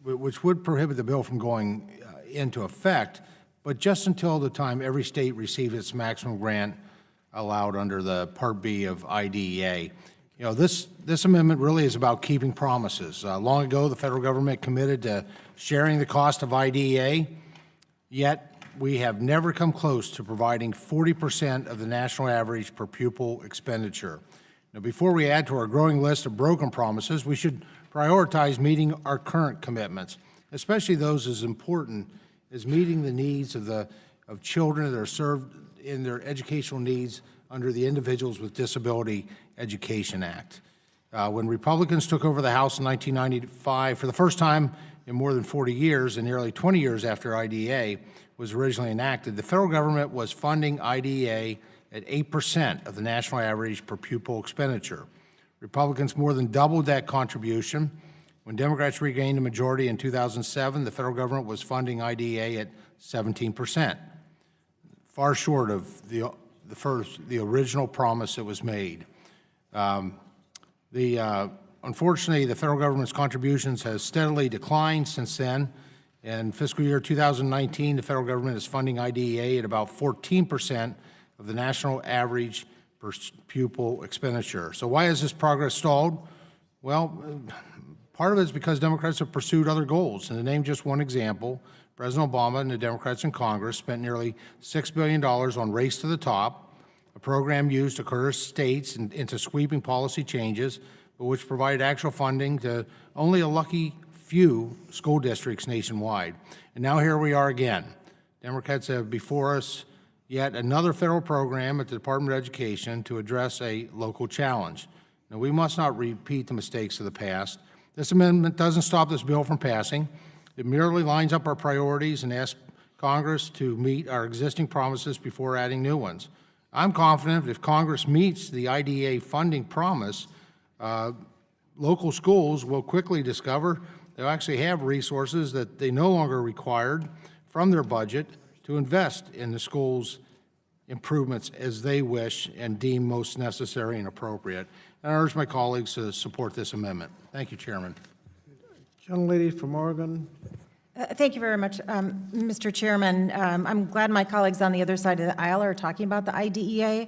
which would prohibit the bill from going into effect, but just until the time every state receives its maximum grant allowed under the Part B of IDEA. You know, this amendment really is about keeping promises. Long ago, the federal government committed to sharing the cost of IDEA, yet we have never come close to providing 40% of the national average per pupil expenditure. Now, before we add to our growing list of broken promises, we should prioritize meeting our current commitments, especially those as important as meeting the needs of children that are served in their educational needs under the Individuals with Disability Education Act. When Republicans took over the House in 1995, for the first time in more than 40 years and nearly 20 years after IDEA was originally enacted, the federal government was funding IDEA at 8% of the national average per pupil expenditure. Republicans more than doubled that contribution. When Democrats regained a majority in 2007, the federal government was funding IDEA at 17%, far short of the original promise that was made. Unfortunately, the federal government's contributions has steadily declined since then. In fiscal year 2019, the federal government is funding IDEA at about 14% of the national average per pupil expenditure. So why has this progress stalled? Well, part of it is because Democrats have pursued other goals. And to name just one example, President Obama and the Democrats in Congress spent nearly $6 billion on Race to the Top, a program used to coerce states into sweeping policy changes, but which provided actual funding to only a lucky few school districts nationwide. And now here we are again. Democrats have before us yet another federal program at the Department of Education to address a local challenge. Now, we must not repeat the mistakes of the past. This amendment doesn't stop this bill from passing. It merely lines up our priorities and asks Congress to meet our existing promises before adding new ones. I'm confident that if Congress meets the IDEA funding promise, local schools will quickly discover they'll actually have resources that they no longer required from their budget to invest in the schools' improvements as they wish and deem most necessary and appropriate. And I urge my colleagues to support this amendment. Thank you, Chairman. Gentlelady from Oregon. Thank you very much, Mr. Chairman. I'm glad my colleagues on the other side of the aisle are talking about the IDEA.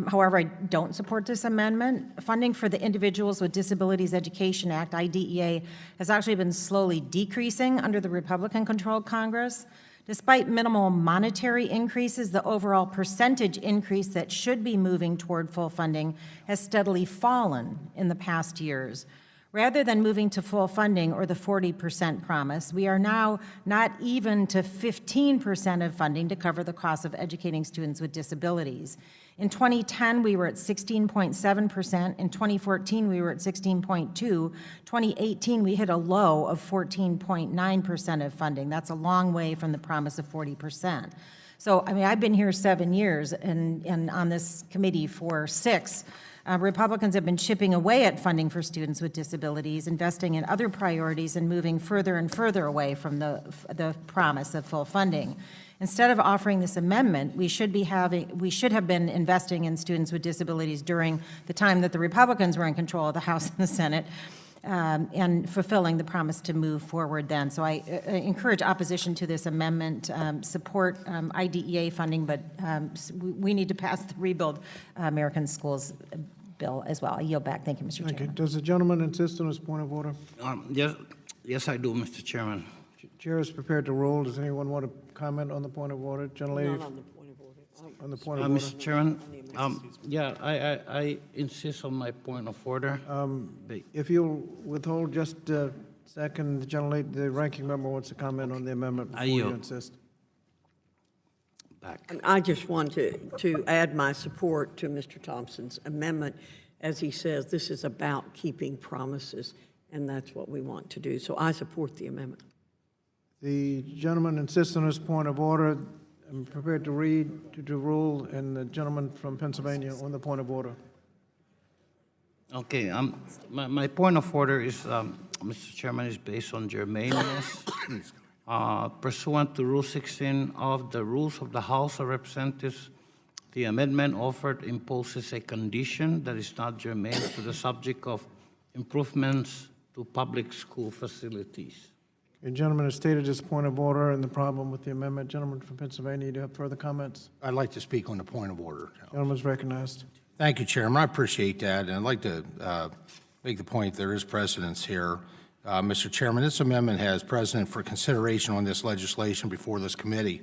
However, I don't support this amendment. Funding for the Individuals with Disabilities Education Act, IDEA, has actually been slowly decreasing under the Republican-controlled Congress. Despite minimal monetary increases, the overall percentage increase that should be moving toward full funding has steadily fallen in the past years. Rather than moving to full funding or the 40% promise, we are now not even to 15% of funding to cover the cost of educating students with disabilities. In 2010, we were at 16.7%. In 2014, we were at 16.2%. 2018, we hit a low of 14.9% of funding. That's a long way from the promise of 40%. So, I mean, I've been here 7 years and on this committee for 6. Republicans have been chipping away at funding for students with disabilities, investing in other priorities, and moving further and further away from the promise of full funding. Instead of offering this amendment, we should have been investing in students with disabilities during the time that the Republicans were in control of the House and the Senate, and fulfilling the promise to move forward then. So I encourage opposition to this amendment, support IDEA funding, but we need to pass the Rebuild American Schools bill as well. I yield back. Thank you, Mr. Chairman. Thank you. Does the gentleman insist on his point of order? Yes, I do, Mr. Chairman. Chair is prepared to rule. Does anyone want to comment on the point of order? Gentlelady? Not on the point of order. On the point of order? Mr. Chairman, I insist on my point of order. If you'll withhold just a second, the gentlelady, the ranking member wants to comment on the amendment before you insist. And I just want to add my support to Mr. Thompson's amendment. As he says, this is about keeping promises, and that's what we want to do. So I support the amendment. The gentleman insists on his point of order. I'm prepared to read, to rule, and the gentleman from Pennsylvania on the point of order. Okay, my point of order is, Mr. Chairman, is based on germaneness. Pursuant to Rule 16 of the Rules of the House of Representatives, the amendment offered imposes a condition that is not germane to the subject of improvements to public school facilities. The gentleman has stated his point of order and the problem with the amendment. Gentleman from Pennsylvania, do you have further comments? I'd like to speak on the point of order. Gentleman's recognized. Thank you, Chairman. I appreciate that, and I'd like to make the point there is precedence here. Mr. Chairman, this amendment has precedent for consideration on this legislation before this committee.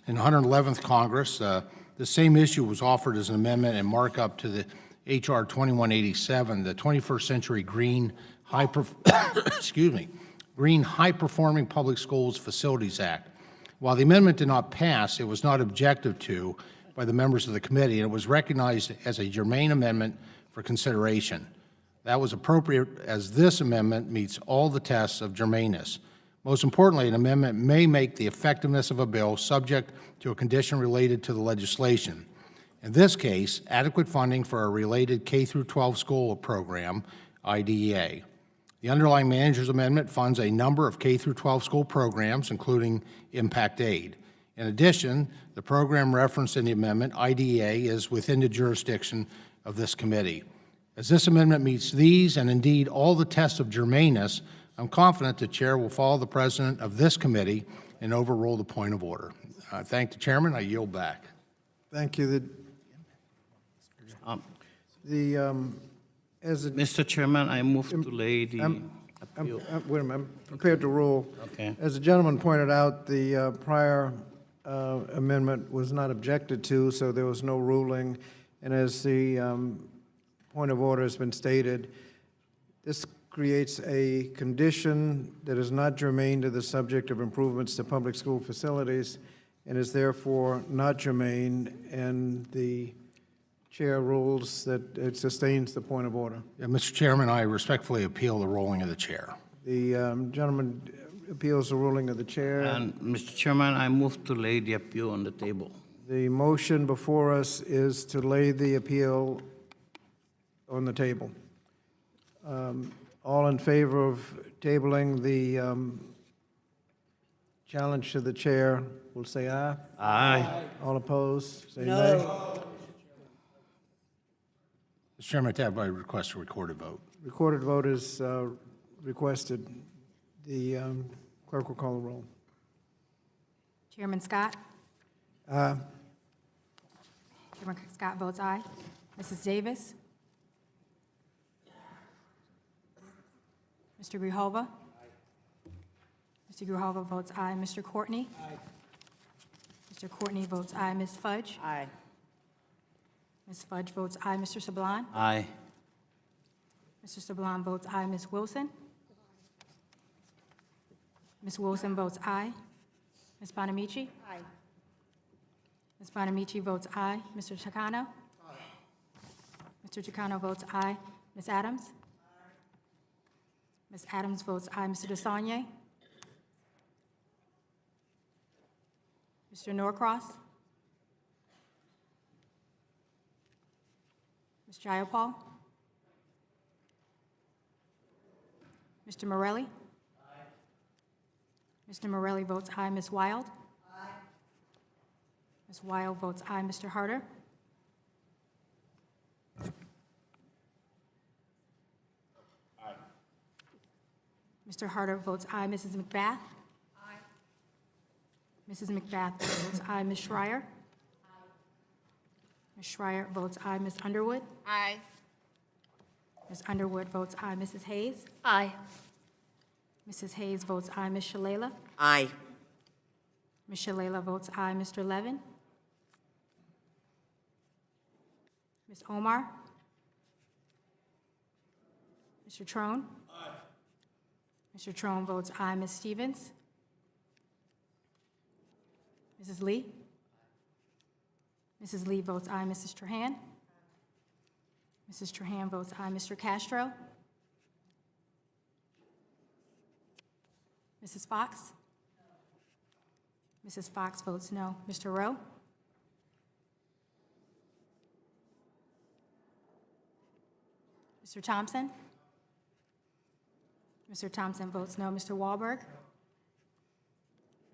In the 111th Congress, the same issue was offered as an amendment and markup to the H.R. 2187, the 21st Century Green Green High-Performing Public Schools Facilities Act. While the amendment did not pass, it was not objected to by the members of the committee, and it was recognized as a germane amendment for consideration. That was appropriate as this amendment meets all the tests of germaneness. Most importantly, an amendment may make the effectiveness of a bill subject to a condition related to the legislation. In this case, adequate funding for a related K-12 school program, IDEA. The underlying manager's amendment funds a number of K-12 school programs, including Impact Aid. In addition, the program referenced in the amendment, IDEA, is within the jurisdiction of this committee. As this amendment meets these and indeed all the tests of germaneness, I'm confident the Chair will follow the President of this committee and overrule the point of order. I thank the Chairman. I yield back. Thank you. Mr. Chairman, I move to lay the appeal. Wait a minute. I'm prepared to rule. Okay. As the gentleman pointed out, the prior amendment was not objected to, so there was no ruling. And as the point of order has been stated, this creates a condition that is not germane to the subject of improvements to public school facilities and is therefore not germane, and the Chair rules that it sustains the point of order. Yeah, Mr. Chairman, I respectfully appeal the ruling of the Chair. The gentleman appeals the ruling of the Chair. And, Mr. Chairman, I move to lay the appeal on the table. The motion before us is to lay the appeal on the table. All in favor of tabling the challenge to the Chair will say aye. Aye. All opposed, say No. nay. Mr. Chairman, I request a recorded vote. Recorded vote is requested. The clerk will call the roll. Chairman Scott? Aye. Chairman Scott votes aye. Mrs. Davis? Mr. Grijalva? Mr. Grijalva votes aye. Mr. Courtney? Mr. Courtney votes aye. Ms. Fudge? Aye. Ms. Fudge votes aye. Mr. Sablon? Aye. Mr. Sablon votes aye. Ms. Wilson? Ms. Wilson votes aye. Ms. Bonamici? Aye. Ms. Bonamici votes aye. Mr. Chicano? Mr. Chicano votes aye. Ms. Adams? Ms. Adams votes aye. Mr. DeSaulnier? Mr. Norcross? Ms. Jayapal? Mr. Morelli? Mr. Morelli votes aye. Ms. Wild? Ms. Wild votes aye. Mr. Harder? Mr. Harder votes aye. Mrs. McBath? Mrs. McBath votes aye. Ms. Schreier? Ms. Schreier votes aye. Ms. Underwood? Aye. Ms. Underwood votes aye. Mrs. Hayes? Aye. Mrs. Hayes votes aye. Ms. Shalala? Aye. Ms. Shalala votes aye. Mr. Levin? Ms. Omar? Mr. Trone? Mr. Trone votes aye. Ms. Stevens? Mrs. Lee? Mrs. Lee votes aye. Mrs. Trahan? Mrs. Trahan votes aye. Mr. Castro? Mrs. Fox? Mrs. Fox votes no. Mr. Rowe? Mr. Thompson? Mr. Thompson votes no. Mr. Wahlberg?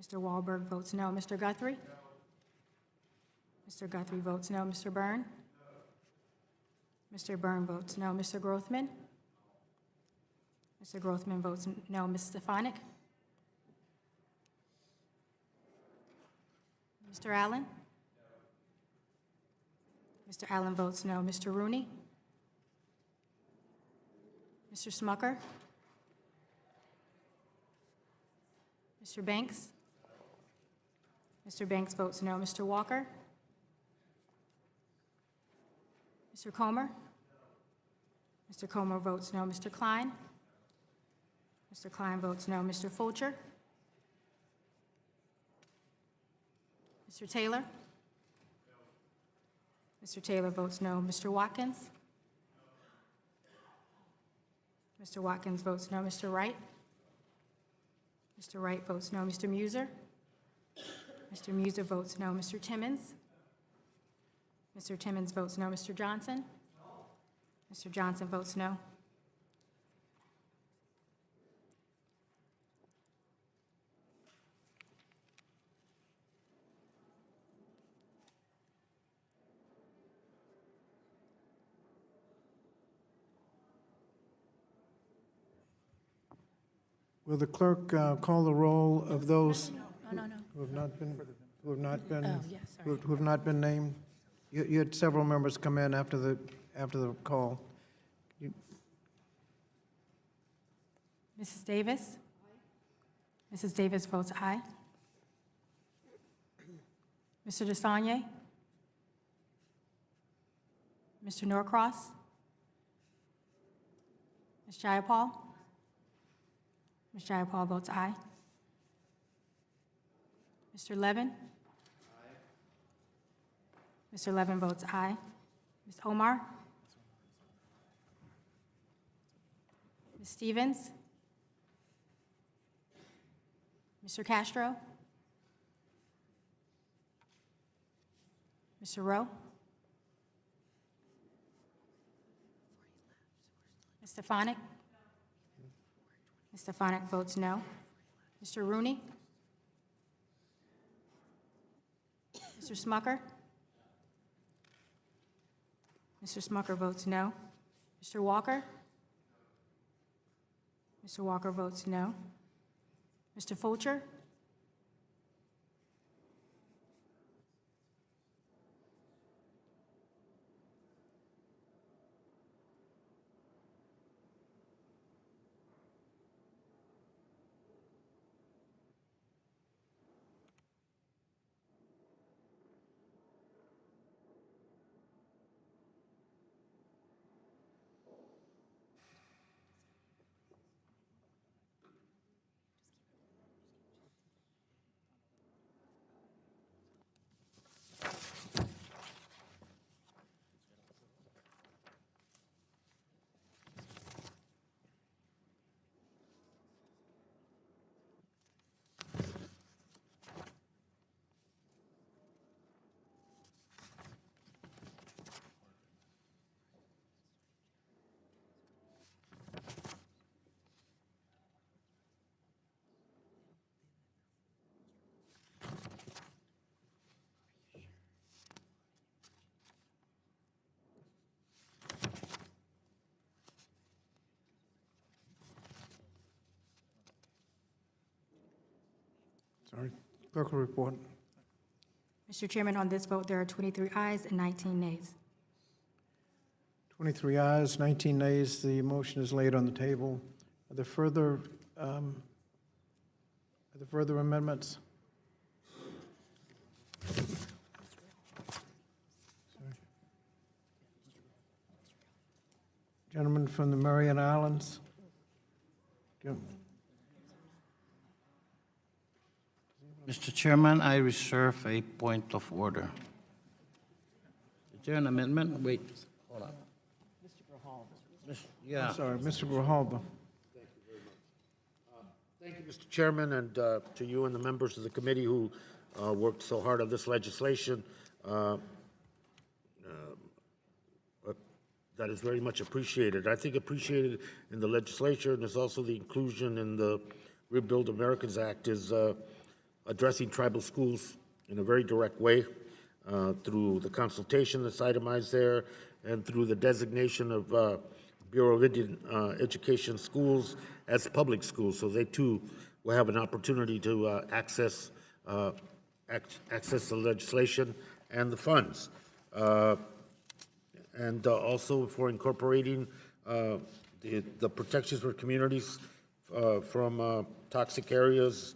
Mr. Wahlberg votes no. Mr. Guthrie? Mr. Guthrie votes no. Mr. Byrne? Mr. Byrne votes no. Mr. Grothman? Mr. Grothman votes no. Ms. Stefanik? Mr. Allen? Mr. Allen votes no. Mr. Rooney? Mr. Smucker? Mr. Banks? Mr. Banks votes no. Mr. Walker? Mr. Comer? Mr. Comer votes no. Mr. Klein? Mr. Klein votes no. Mr. Fulcher? Mr. Taylor? Mr. Taylor votes no. Mr. Watkins? Mr. Watkins votes no. Mr. Wright? Mr. Wright votes no. Mr. Muser? Mr. Muser votes no. Mr. Timmons? Mr. Timmons votes no. Mr. Johnson? Mr. Johnson votes no. Will the clerk call the roll of those No. who have not been, who have not been, Oh, yes, sorry. who have not been named? You had several members come in after the call. Mrs. Davis? Mrs. Davis votes aye. Mr. DeSaulnier? Mr. Norcross? Ms. Jayapal? Ms. Jayapal votes aye. Mr. Levin? Mr. Levin votes aye. Ms. Omar? Ms. Stevens? Mr. Castro? Mr. Rowe? Ms. Stefanik? Ms. Stefanik votes no. Mr. Rooney? Mr. Smucker? Mr. Smucker votes no. Mr. Walker? Mr. Walker votes no. Mr. Fulcher? Sorry. Clerk will report. Mr. Chairman, on this vote, there are 23 ayes and 19 nays. 23 ayes, 19 nays. The motion is laid on the table. Are there further amendments? Sorry. Gentleman from the Mariana Islands. Mr. Chairman, I reserve a point of order. Is there an amendment? Wait, hold on. Yeah. I'm sorry, Mr. Grijalva. Thank you, Mr. Chairman, and to you and the members of the committee who worked so hard on this legislation. That is very much appreciated. I think appreciated in the legislature, and there's also the inclusion in the Rebuild Americans Act is addressing tribal schools in a very direct way through the consultation that's itemized there and through the designation of Bureau of Indian Education schools as public schools, so they too will have an opportunity to access the legislation and the funds. And also for incorporating the protections for communities from toxic areas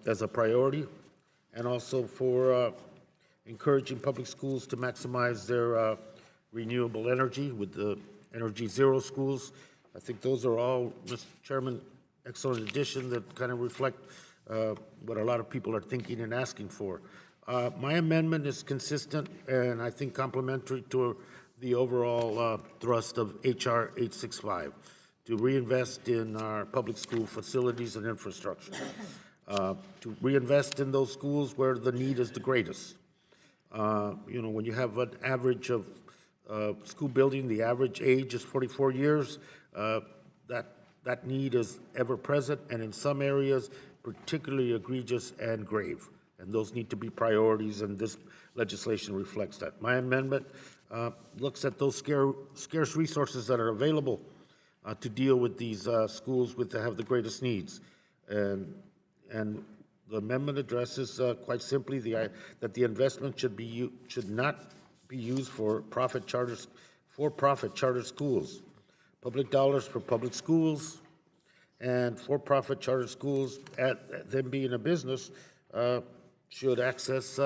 as a priority, and also for encouraging public schools to maximize their renewable energy with the Energy Zero schools. I think those are all, Mr. Chairman, excellent addition that kind of reflect what a lot of people are thinking and asking for. My amendment is consistent and I think complementary to the overall thrust of H.R. 865, to reinvest in our public school facilities and infrastructure, to reinvest in those schools where the need is the greatest. You know, when you have an average of school building, the average age is 44 years, that need is ever present, and in some areas, particularly egregious and grave. And those need to be priorities, and this legislation reflects that. My amendment looks at those scarce resources that are available to deal with these schools that have the greatest needs. And the amendment addresses quite simply that the investment should not be used for for-profit charter schools. Public dollars for public schools and for-profit charter schools, at them being a business, should access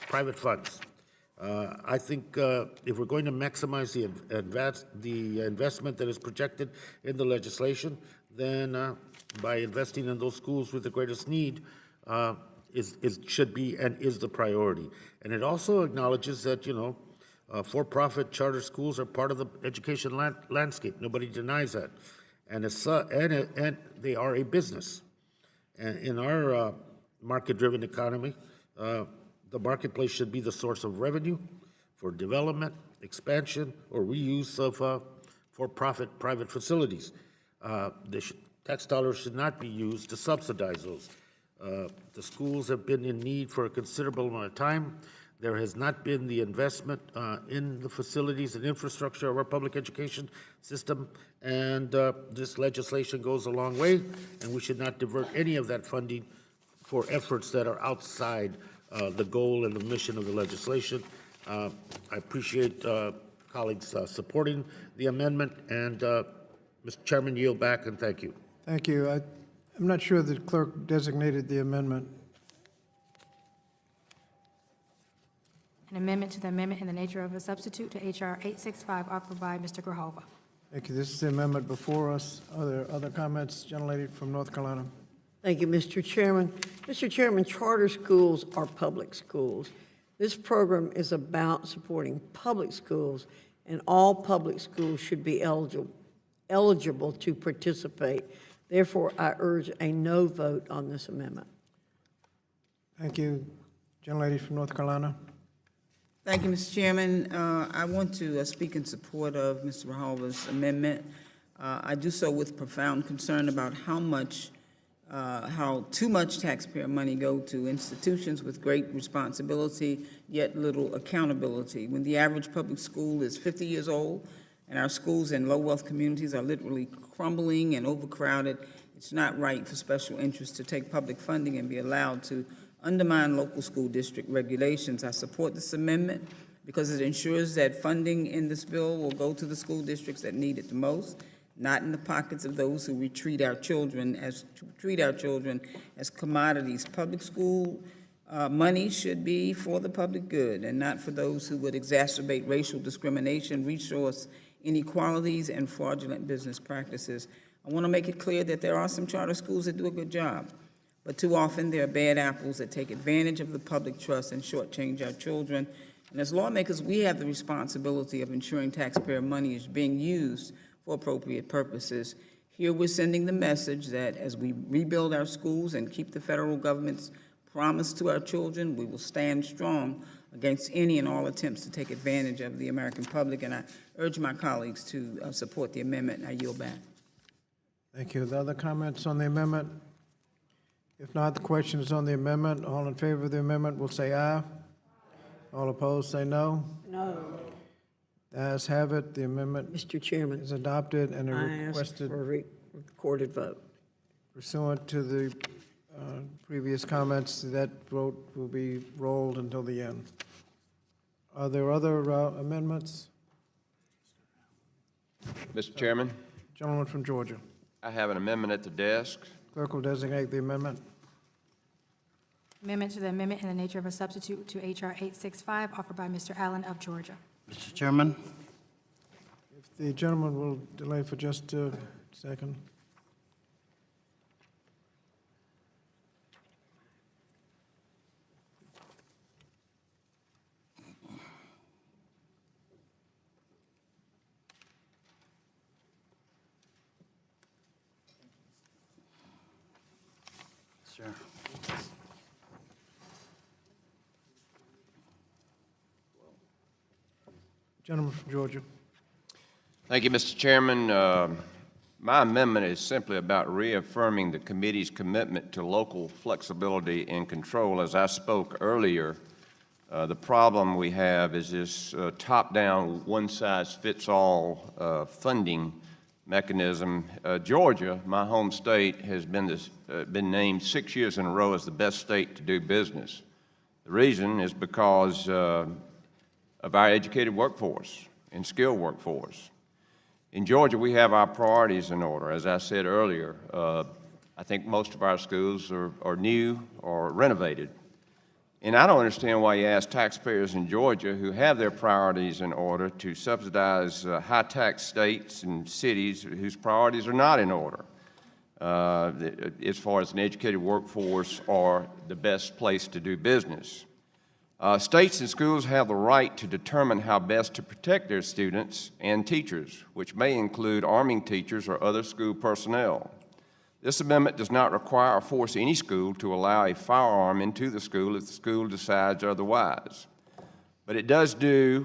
private funds. I think if we're going to maximize the investment that is projected in the legislation, then by investing in those schools with the greatest need, should be and is the priority. And it also acknowledges that, you know, for-profit charter schools are part of the education landscape. Nobody denies that. And they are a business. And in our market-driven economy, the marketplace should be the source of revenue for development, expansion, or reuse of for-profit private facilities. Tax dollars should not be used to subsidize those. The schools have been in need for a considerable amount of time. There has not been the investment in the facilities and infrastructure of our public education system, and this legislation goes a long way, and we should not divert any of that funding for efforts that are outside the goal and the mission of the legislation. I appreciate colleagues supporting the amendment, and Mr. Chairman, yield back, and thank you. Thank you. I'm not sure the clerk designated the amendment. An amendment to the amendment in the nature of a substitute to H.R. 865 offered by Mr. Grijalva. Thank you. This is the amendment before us. Are there other comments? Gentlelady from North Carolina. Thank you, Mr. Chairman. Mr. Chairman, charter schools are public schools. This program is about supporting public schools, and all public schools should be eligible to participate. Therefore, I urge a no vote on this amendment. Thank you. Gentlelady from North Carolina. Thank you, Mr. Chairman. I want to speak in support of Mr. Grijalva's amendment. I do so with profound concern about how too much taxpayer money go to institutions with great responsibility, yet little accountability. When the average public school is 50 years old and our schools in low-wealth communities are literally crumbling and overcrowded, It's not right for special interests to take public funding and be allowed to undermine local school district regulations. I support this amendment because it ensures that funding in this bill will go to the school districts that need it the most, not in the pockets of those who treat our children as commodities. Public school money should be for the public good and not for those who would exacerbate racial discrimination, resource inequalities, and fraudulent business practices. I want to make it clear that there are some charter schools that do a good job, but too often there are bad apples that take advantage of the public trust and shortchange our children. And as lawmakers, we have the responsibility of ensuring taxpayer money is being used for appropriate purposes. Here we're sending the message that as we rebuild our schools and keep the federal government's promise to our children, we will stand strong against any and all attempts to take advantage of the American public. And I urge my colleagues to support the amendment, and I yield back. Thank you. The other comments on the amendment? If not, the question is on the amendment. All in favor of the amendment will say aye. All opposed say no. No. The ayes have it. The amendment Mr. Chairman, is adopted and I ask requested for a recorded vote. pursuant to the previous comments. That vote will be rolled until the end. Are there other amendments? Mr. Chairman, Gentleman from Georgia. I have an amendment at the desk. Clerk will designate the amendment. Amendment to the amendment in the nature of a substitute to H.R. 865, offered by Mr. Allen of Georgia. Mr. Chairman, If the gentleman will delay for just a second. sir. Gentleman from Georgia. Thank you, Mr. Chairman. My amendment is simply about reaffirming the committee's commitment to local flexibility and control. As I spoke earlier, the problem we have is this top-down, one-size-fits-all funding mechanism. Georgia, my home state, has been named 6 years in a row as the best state to do business. The reason is because of our educated workforce and skilled workforce. In Georgia, we have our priorities in order. As I said earlier, I think most of our schools are new or renovated. And I don't understand why you ask taxpayers in Georgia who have their priorities in order to subsidize high-tax states and cities whose priorities are not in order as far as an educated workforce or the best place to do business. States and schools have the right to determine how best to protect their students and teachers, which may include arming teachers or other school personnel. This amendment does not require or force any school to allow a firearm into the school if the school decides otherwise. But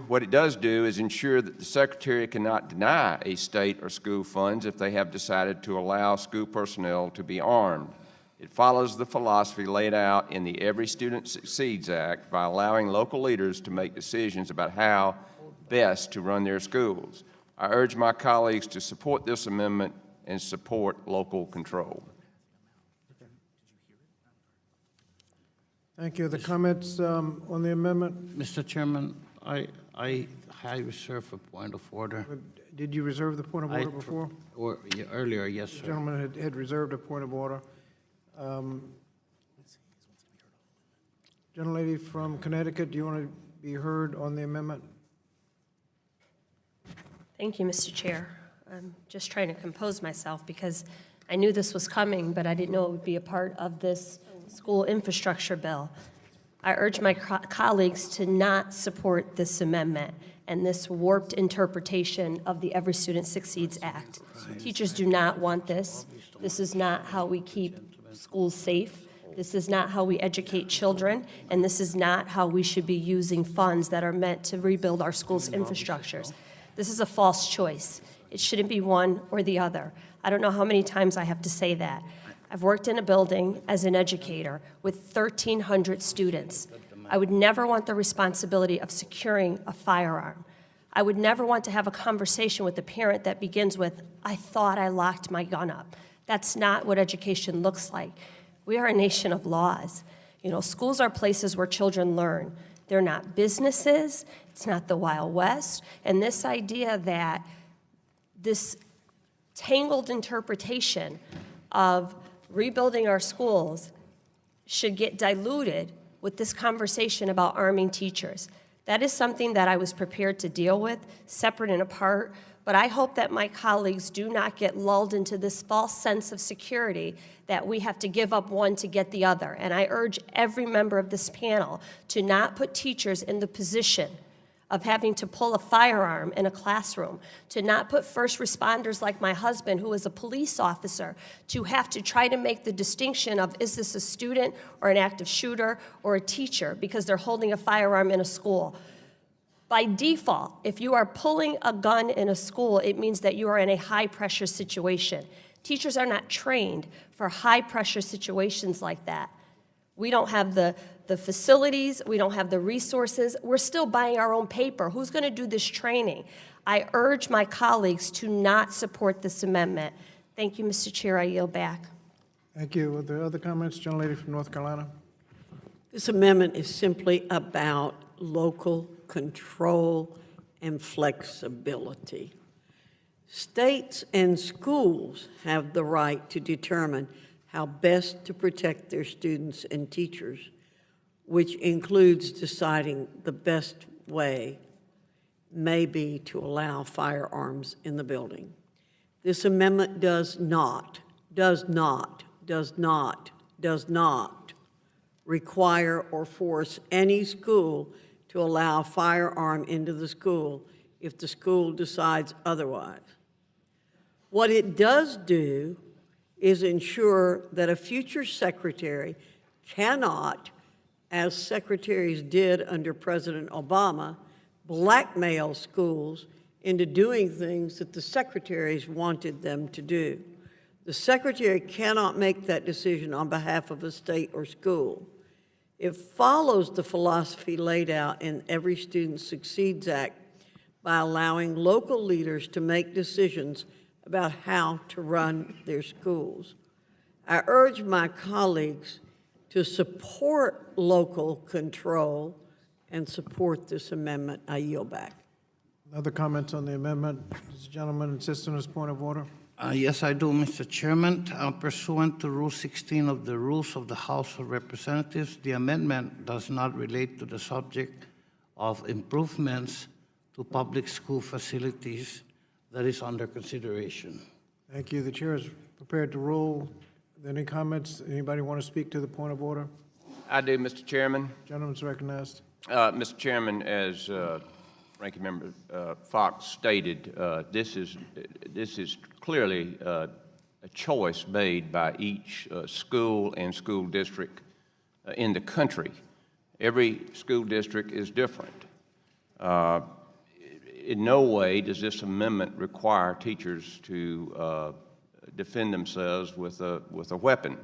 what it does do is ensure that the Secretary cannot deny a state or school funds if they have decided to allow school personnel to be armed. It follows the philosophy laid out in the Every Student Succeeds Act by allowing local leaders to make decisions about how best to run their schools. I urge my colleagues to support this amendment and support local control. Thank you. The comments on the amendment? Mr. Chairman, I reserve a point of order. Did you reserve the point of order before? Earlier, yes, sir. The gentleman had reserved a point of order. Gentlelady from Connecticut, do you want to be heard on the amendment? Thank you, Mr. Chair. I'm just trying to compose myself because I knew this was coming, but I didn't know it would be a part of this school infrastructure bill. I urge my colleagues to not support this amendment and this warped interpretation of the Every Student Succeeds Act. Teachers do not want this. This is not how we keep schools safe. This is not how we educate children, and this is not how we should be using funds that are meant to rebuild our schools' infrastructures. This is a false choice. It shouldn't be one or the other. I don't know how many times I have to say that. I've worked in a building as an educator with 1,300 students. I would never want the responsibility of securing a firearm. I would never want to have a conversation with a parent that begins with, "I thought I locked my gun up." That's not what education looks like. We are a nation of laws. You know, schools are places where children learn. They're not businesses. It's not the Wild West. And this idea that this tangled interpretation of rebuilding our schools should get diluted with this conversation about arming teachers. That is something that I was prepared to deal with, separate and apart, but I hope that my colleagues do not get lulled into this false sense of security that we have to give up one to get the other. And I urge every member of this panel to not put teachers in the position of having to pull a firearm in a classroom, to not put first responders like my husband, who is a police officer, to have to try to make the distinction of, is this a student or an active shooter or a teacher, because they're holding a firearm in a school. By default, if you are pulling a gun in a school, it means that you are in a high-pressure situation. Teachers are not trained for high-pressure situations like that. We don't have the facilities, we don't have the resources. We're still buying our own paper. Who's going to do this training? I urge my colleagues to not support this amendment. Thank you, Mr. Chair. I yield back. Thank you. Are there other comments? Gentlelady from North Carolina. This amendment is simply about local control and flexibility. States and schools have the right to determine how best to protect their students and teachers, which includes deciding the best way may be to allow firearms in the building. This amendment does not require or force any school to allow a firearm into the school if the school decides otherwise. What it does do is ensure that a future secretary cannot, as secretaries did under President Obama, blackmail schools into doing things that the secretaries wanted them to do. The secretary cannot make that decision on behalf of a state or school. It follows the philosophy laid out in Every Student Succeeds Act by allowing local leaders to make decisions about how to run their schools. I urge my colleagues to support local control and support this amendment. I yield back. Other comments on the amendment? Does the gentleman insist on his point of order? Yes, I do, Mr. Chairman. Pursuant to Rule 16 of the Rules of the House of Representatives, the amendment does not relate to the subject of improvements to public school facilities that is under consideration. Thank you. The chair is prepared to rule. Are there any comments? Anybody want to speak to the point of order? I do, Mr. Chairman. Gentleman's recognized. Mr. Chairman, as Ranking Member Fox stated, this is clearly a choice made by each school and school district in the country. Every school district is different. In no way does this amendment require teachers to defend themselves with a weapon.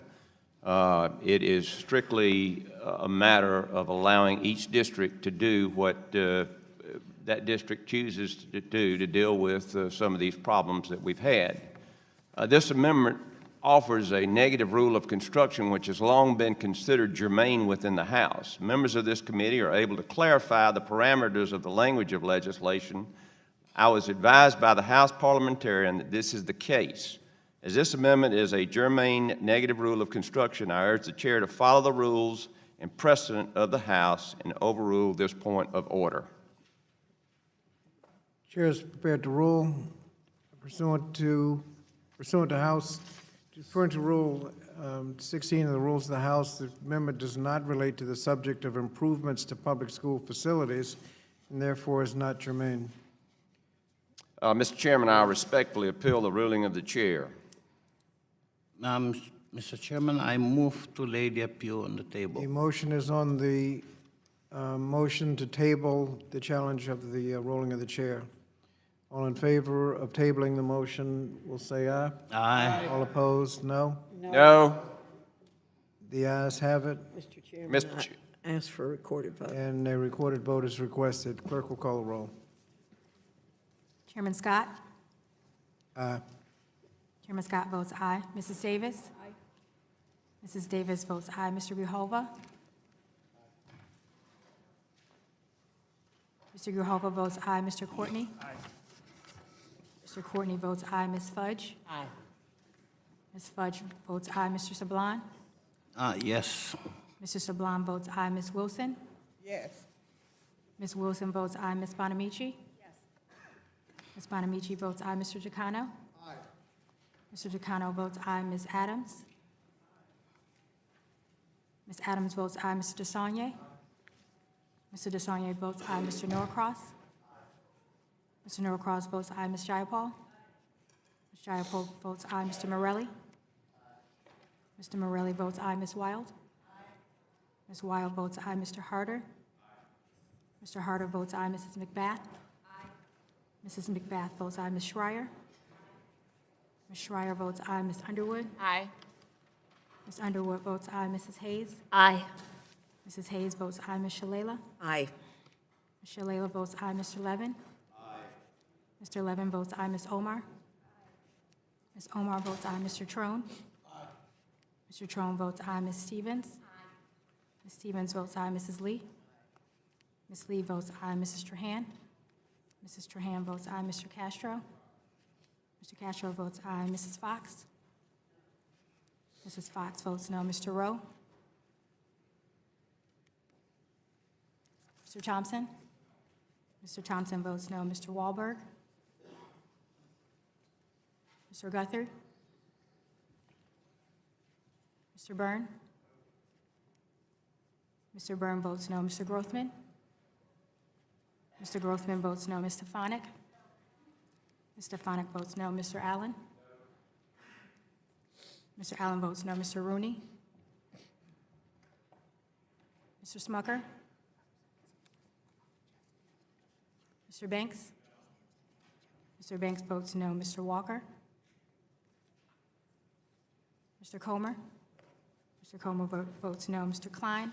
It is strictly a matter of allowing each district to do what that district chooses to do to deal with some of these problems that we've had. This amendment offers a negative rule of construction which has long been considered germane within the House. Members of this committee are able to clarify the parameters of the language of legislation. I was advised by the House parliamentarian that this is the case. As this amendment is a germane negative rule of construction, I urge the chair to follow the rules and precedent of the House and overrule this point of order. Chair is prepared to rule pursuant to Rule 16 of the Rules of the House. The amendment does not relate to the subject of improvements to public school facilities and therefore is not germane. Mr. Chairman, I respectfully appeal the ruling of the chair. Mr. Chairman, I move to lay the appeal on the table. The motion is on the motion to table the challenge of the ruling of the chair. All in favor of tabling the motion will say aye. Aye. All opposed, no? No. The ayes have it. Mr. Chairman, I ask for a recorded vote. And a recorded vote is requested. Clerk will call the roll. Chairman Scott? Aye. Chairman Scott votes aye. Mrs. Davis? Aye. Mrs. Davis votes aye. Mr. Grijalva? Mr. Grijalva votes aye. Mr. Courtney? Aye. Mr. Courtney votes aye. Ms. Fudge? Aye. Ms. Fudge votes aye. Mr. Sablon? Yes. Mr. Sablon votes aye. Ms. Wilson? Yes. Ms. Wilson votes aye. Ms. Bonamici? Yes. Ms. Bonamici votes aye. Mr. Giacano? Aye. Mr. Giacano votes aye. Ms. Adams? Ms. Adams votes aye. Mr. DeSaulnier? Mr. DeSaulnier votes aye. Mr. Norcross? Mr. Norcross votes aye. Ms. Jayapal? Ms. Jayapal votes aye. Mr. Morelli? Mr. Morelli votes aye. Ms. Wild? Ms. Wild votes aye. Mr. Harder? Mr. Harder votes aye. Mrs. McBath? Mrs. McBath votes aye. Ms. Schreier? Ms. Schreier votes aye. Ms. Underwood? Aye. Ms. Underwood votes aye. Mrs. Hayes? Aye. Mrs. Hayes votes aye. Ms. Shalala? Aye. Ms. Shalala votes aye. Mr. Levin? Mr. Levin votes aye. Ms. Omar? Ms. Omar votes aye. Mr. Trone? Mr. Trone votes aye. Ms. Stevens? Ms. Stevens votes aye. Mrs. Lee? Ms. Lee votes aye. Mrs. Trahan? Mrs. Trahan votes aye. Mr. Castro? Mr. Castro votes aye. Mrs. Fox? Mrs. Fox votes no. Mr. Rowe? Mr. Thompson? Mr. Thompson votes no. Mr. Wahlberg? Mr. Guthrie? Mr. Byrne? Mr. Byrne votes no. Mr. Grothman? Mr. Grothman votes no. Ms. Stefanik? Ms. Stefanik votes no. Mr. Allen? Mr. Allen votes no. Mr. Rooney? Mr. Smucker? Mr. Banks? Mr. Banks votes no. Mr. Walker? Mr. Comer? Mr. Comer votes no. Mr. Klein?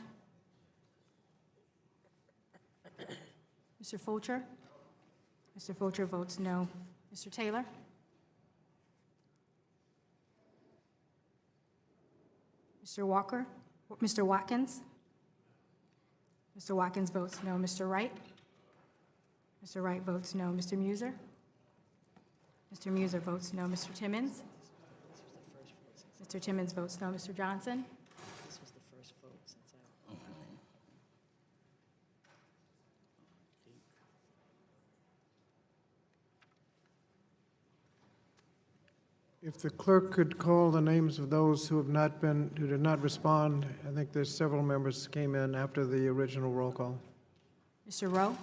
Mr. Fulcher? Mr. Fulcher votes no. Mr. Taylor? Mr. Walker? Mr. Watkins? Mr. Watkins votes no. Mr. Wright? Mr. Wright votes no. Mr. Muser? Mr. Muser votes no. Mr. Timmons? Mr. Timmons votes no. Mr. Johnson? This was the first vote since I... If the clerk could call the names of those who did not respond, I think there's several members came in after the original roll call. Mr. Rowe?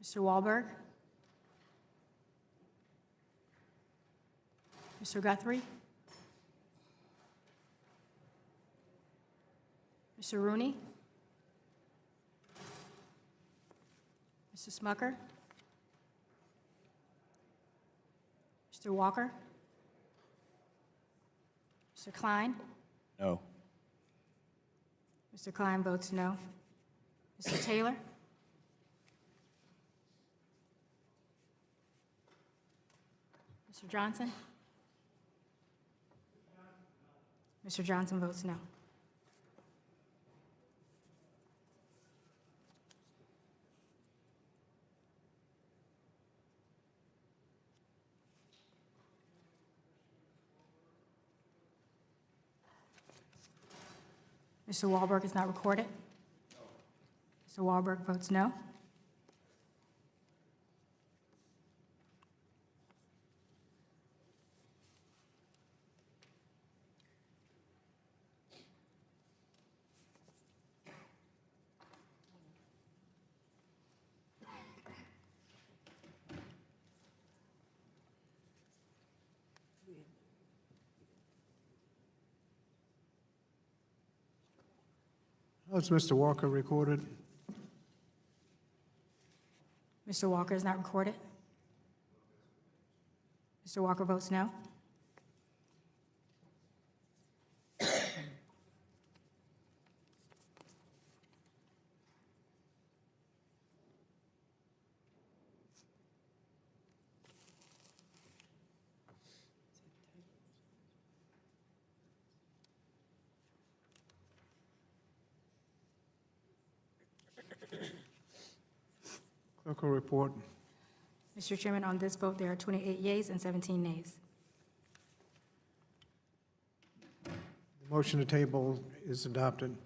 Mr. Wahlberg? Mr. Guthrie? Mr. Rooney? Mr. Smucker? Mr. Walker? Mr. Klein? No. Mr. Klein votes no. Mr. Taylor? Mr. Johnson? Mr. Johnson votes no. Mr. Wahlberg is not recorded. Mr. Wahlberg votes no. How's Mr. Walker recorded? Mr. Walker is not recorded. Mr. Walker votes no. Clerk will report. Mr. Chairman, on this vote, there are 28 yeas and 17 nays. The motion to table is adopted.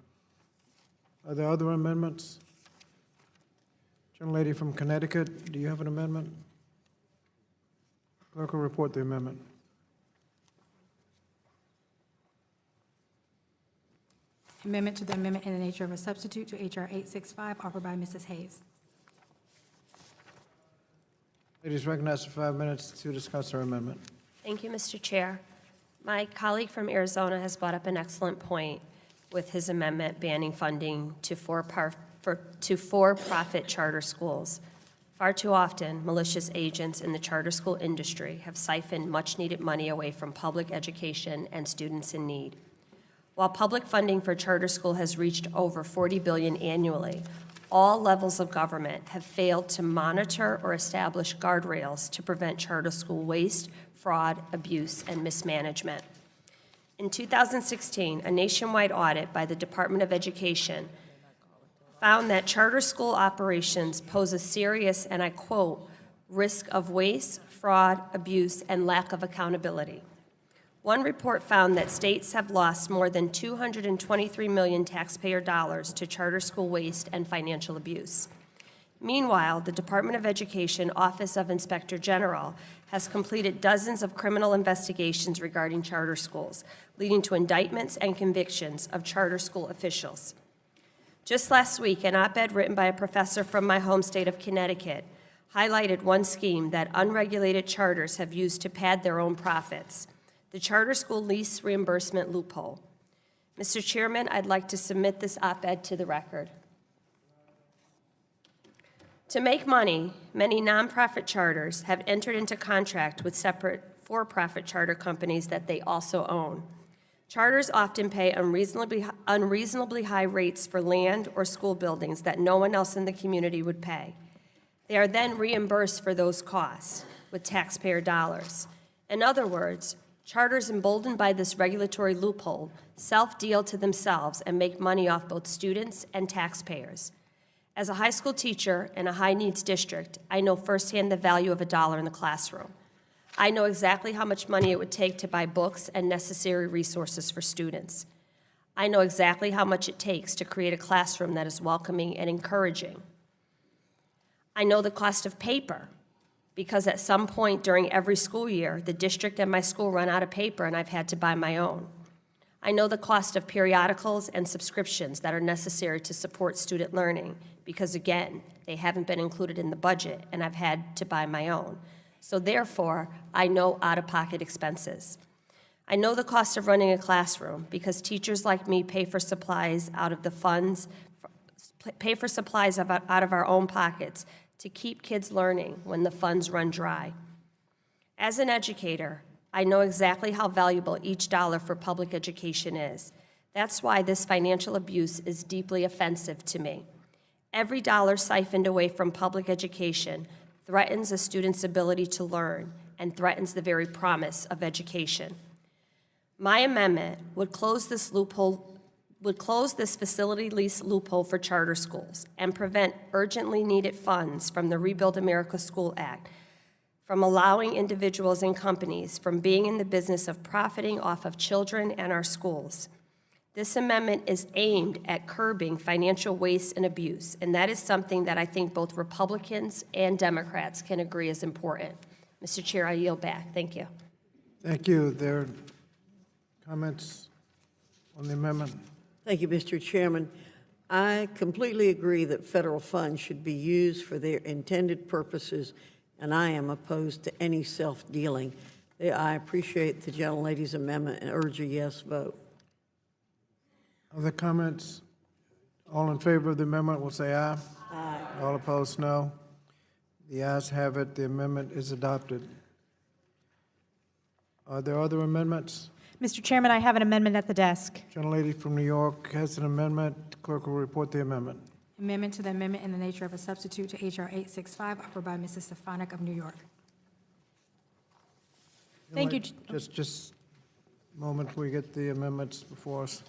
Are there other amendments? Gentlelady from Connecticut, do you have an amendment? Clerk will report the amendment. Amendment to the amendment in the nature of a substitute to H.R. 865, offered by Mrs. Hayes. Ladies recognized for 5 minutes to discuss her amendment. Thank you, Mr. Chair. My colleague from Arizona has brought up an excellent point with his amendment banning funding to for-profit charter schools. Far too often, malicious agents in the charter school industry have siphoned much-needed money away from public education and students in need. While public funding for charter school has reached over $40 billion annually, all levels of government have failed to monitor or establish guardrails to prevent charter school waste, fraud, abuse, and mismanagement. In 2016, a nationwide audit by the Department of Education found that charter school operations pose a serious, and I quote, risk of waste, fraud, abuse, and lack of accountability. One report found that states have lost more than $223 million taxpayer dollars to charter school waste and financial abuse. Meanwhile, the Department of Education Office of Inspector General has completed dozens of criminal investigations regarding charter schools, leading to indictments and convictions of charter school officials. Just last week, an op-ed written by a professor from my home state of Connecticut highlighted one scheme that unregulated charters have used to pad their own profits: the charter school lease reimbursement loophole. Mr. Chairman, I'd like to submit this op-ed to the record. To make money, many nonprofit charters have entered into contract with separate for-profit charter companies that they also own. Charters often pay unreasonably high rates for land or school buildings that no one else in the community would pay. They are then reimbursed for those costs with taxpayer dollars. In other words, charters emboldened by this regulatory loophole self-deal to themselves and make money off both students and taxpayers. As a high school teacher in a high-needs district, I know firsthand the value of $1 in the classroom. I know exactly how much money it would take to buy books and necessary resources for students. I know exactly how much it takes to create a classroom that is welcoming and encouraging. I know the cost of paper, because at some point during every school year, the district and my school run out of paper and I've had to buy my own. I know the cost of periodicals and subscriptions that are necessary to support student learning, because again, they haven't been included in the budget and I've had to buy my own. So therefore, I know out-of-pocket expenses. I know the cost of running a classroom, because teachers like me pay for supplies out of our own pockets to keep kids learning when the funds run dry. As an educator, I know exactly how valuable each dollar for public education is. That's why this financial abuse is deeply offensive to me. Every dollar siphoned away from public education threatens a student's ability to learn and threatens the very promise of education. My amendment would close this facility lease loophole for charter schools and prevent urgently needed funds from the Rebuild America School Act from allowing individuals and companies from being in the business of profiting off of children and our schools. This amendment is aimed at curbing financial waste and abuse, and that is something that I think both Republicans and Democrats can agree is important. Mr. Chair, I yield back. Thank you. Thank you. There are comments on the amendment? Thank you, Mr. Chairman. I completely agree that federal funds should be used for their intended purposes, and I am opposed to any self-dealing. I appreciate the gentlelady's amendment and urge a yes vote. Other comments? All in favor of the amendment will say aye. Aye. All opposed, no. The ayes have it. The amendment is adopted. Are there other amendments? Mr. Chairman, I have an amendment at the desk. Gentlelady from New York has an amendment. Clerk will report the amendment. Amendment to the amendment in the nature of a substitute to H.R. 865, offered by Mrs. Stefanik of New York. Thank you. Just a moment, we get the amendments before us.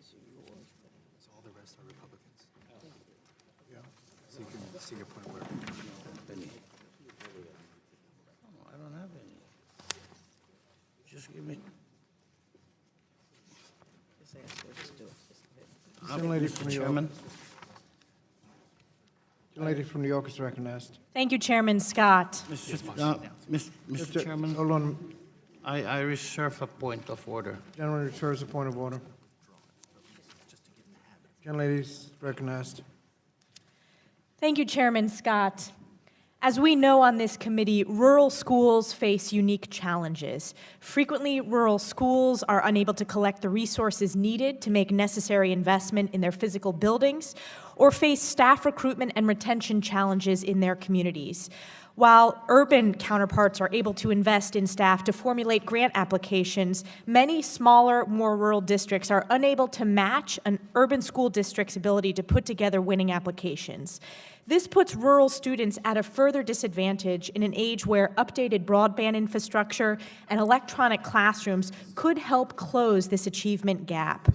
So all the rest are Republicans. Yeah. So you can see your point where. I don't have any. Just give me. Gentlelady from Mr. New York. Chairman. Gentlelady from New York is recognized. Thank you, Chairman Scott. Mr. Chairman. Hold on. I reserve a point of order. Gentleman reserves a point of order. Gentlelady's recognized. Thank you, Chairman Scott. As we know on this committee, rural schools face unique challenges. Frequently, rural schools are unable to collect the resources needed to make necessary investment in their physical buildings or face staff recruitment and retention challenges in their communities. While urban counterparts are able to invest in staff to formulate grant applications, many smaller, more rural districts are unable to match an urban school district's ability to put together winning applications. This puts rural students at a further disadvantage in an age where updated broadband infrastructure and electronic classrooms could help close this achievement gap.